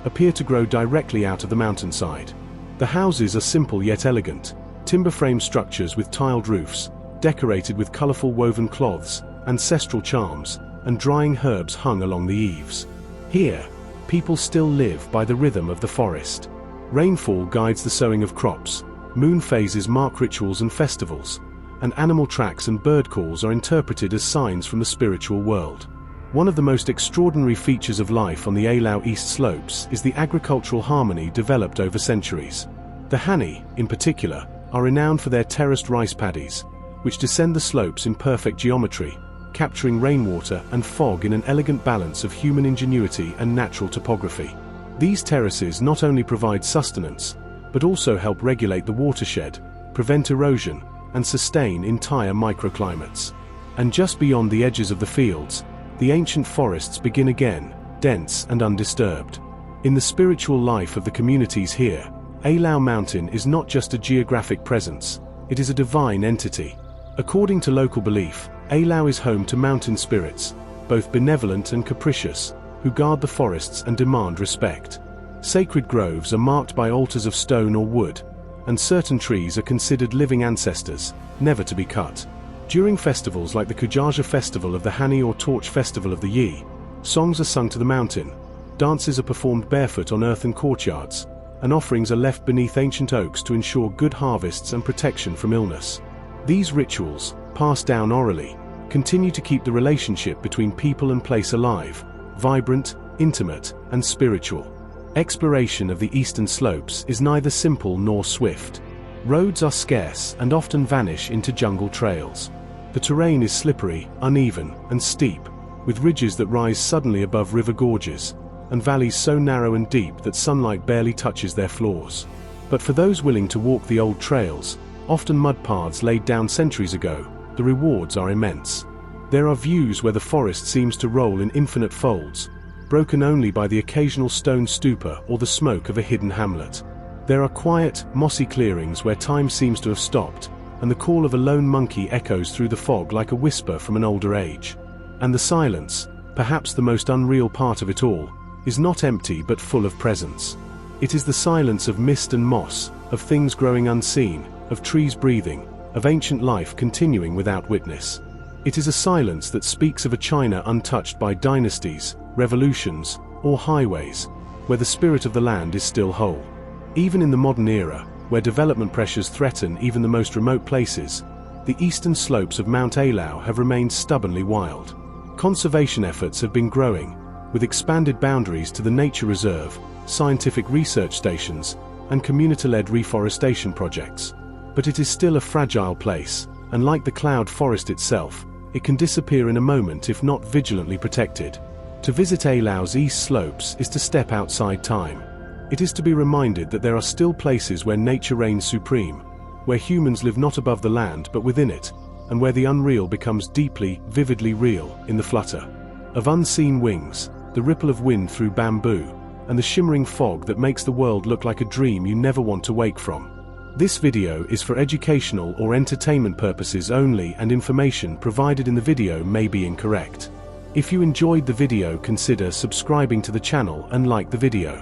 appear to grow directly out of the mountainside. The houses are simple yet elegant, timber-frame structures with tiled roofs, decorated with colorful woven cloths, ancestral charms, and drying herbs hung along the eaves. Here, people still live by the rhythm of the forest. Rainfall guides the sowing of crops, moon phases mark rituals and festivals, and animal tracks and bird calls are interpreted as signs from the spiritual world. One of the most extraordinary features of life on the Ailao East slopes is the agricultural harmony developed over centuries. The Hani, in particular, are renowned for their terraced rice paddies, which descend the slopes in perfect geometry, capturing rainwater and fog in an elegant balance of human ingenuity and natural topography. These terraces not only provide sustenance, but also help regulate the watershed, prevent erosion, and sustain entire microclimates. And just beyond the edges of the fields, the ancient forests begin again, dense and undisturbed. In the spiritual life of the communities here, Ailao Mountain is not just a geographic presence, it is a divine entity. According to local belief, Ailao is home to mountain spirits, both benevolent and capricious, who guard the forests and demand respect. Sacred groves are marked by altars of stone or wood, and certain trees are considered living ancestors, never to be cut. During festivals like the Kujaja Festival of the Hani or Torch Festival of the Yi, songs are sung to the mountain, dances are performed barefoot on earthen courtyards, and offerings are left beneath ancient oaks to ensure good harvests and protection from illness. These rituals, passed down orally, continue to keep the relationship between people and place alive, vibrant, intimate, and spiritual. Exploration of the eastern slopes is neither simple nor swift. Roads are scarce and often vanish into jungle trails. The terrain is slippery, uneven, and steep, with ridges that rise suddenly above river gorges, and valleys so narrow and deep that sunlight barely touches their floors. But for those willing to walk the old trails, often mud paths laid down centuries ago, the rewards are immense. There are views where the forest seems to roll in infinite folds, broken only by the occasional stone stupa or the smoke of a hidden hamlet. There are quiet, mossy clearings where time seems to have stopped, and the call of a lone monkey echoes through the fog like a whisper from an older age. And the silence, perhaps the most unreal part of it all, is not empty but full of presence. It is the silence of mist and moss, of things growing unseen, of trees breathing, of ancient life continuing without witness. It is a silence that speaks of a China untouched by dynasties, revolutions, or highways, where the spirit of the land is still whole. Even in the modern era, where development pressures threaten even the most remote places, the eastern slopes of Mount Ailao have remained stubbornly wild. Conservation efforts have been growing, with expanded boundaries to the nature reserve, scientific research stations, and community-led reforestation projects. But it is still a fragile place, and like the cloud forest itself, it can disappear in a moment if not vigilantly protected. To visit Ailao's east slopes is to step outside time. It is to be reminded that there are still places where nature reigns supreme, where humans live not above the land but within it, and where the unreal becomes deeply, vividly real in the flutter of unseen wings. the ripple of wind through bamboo, and the shimmering fog that makes the world look like a dream you never want to wake from. This video is for educational or entertainment purposes only, and information provided in the video may be incorrect. If you enjoyed the video, consider subscribing to the channel and like the video.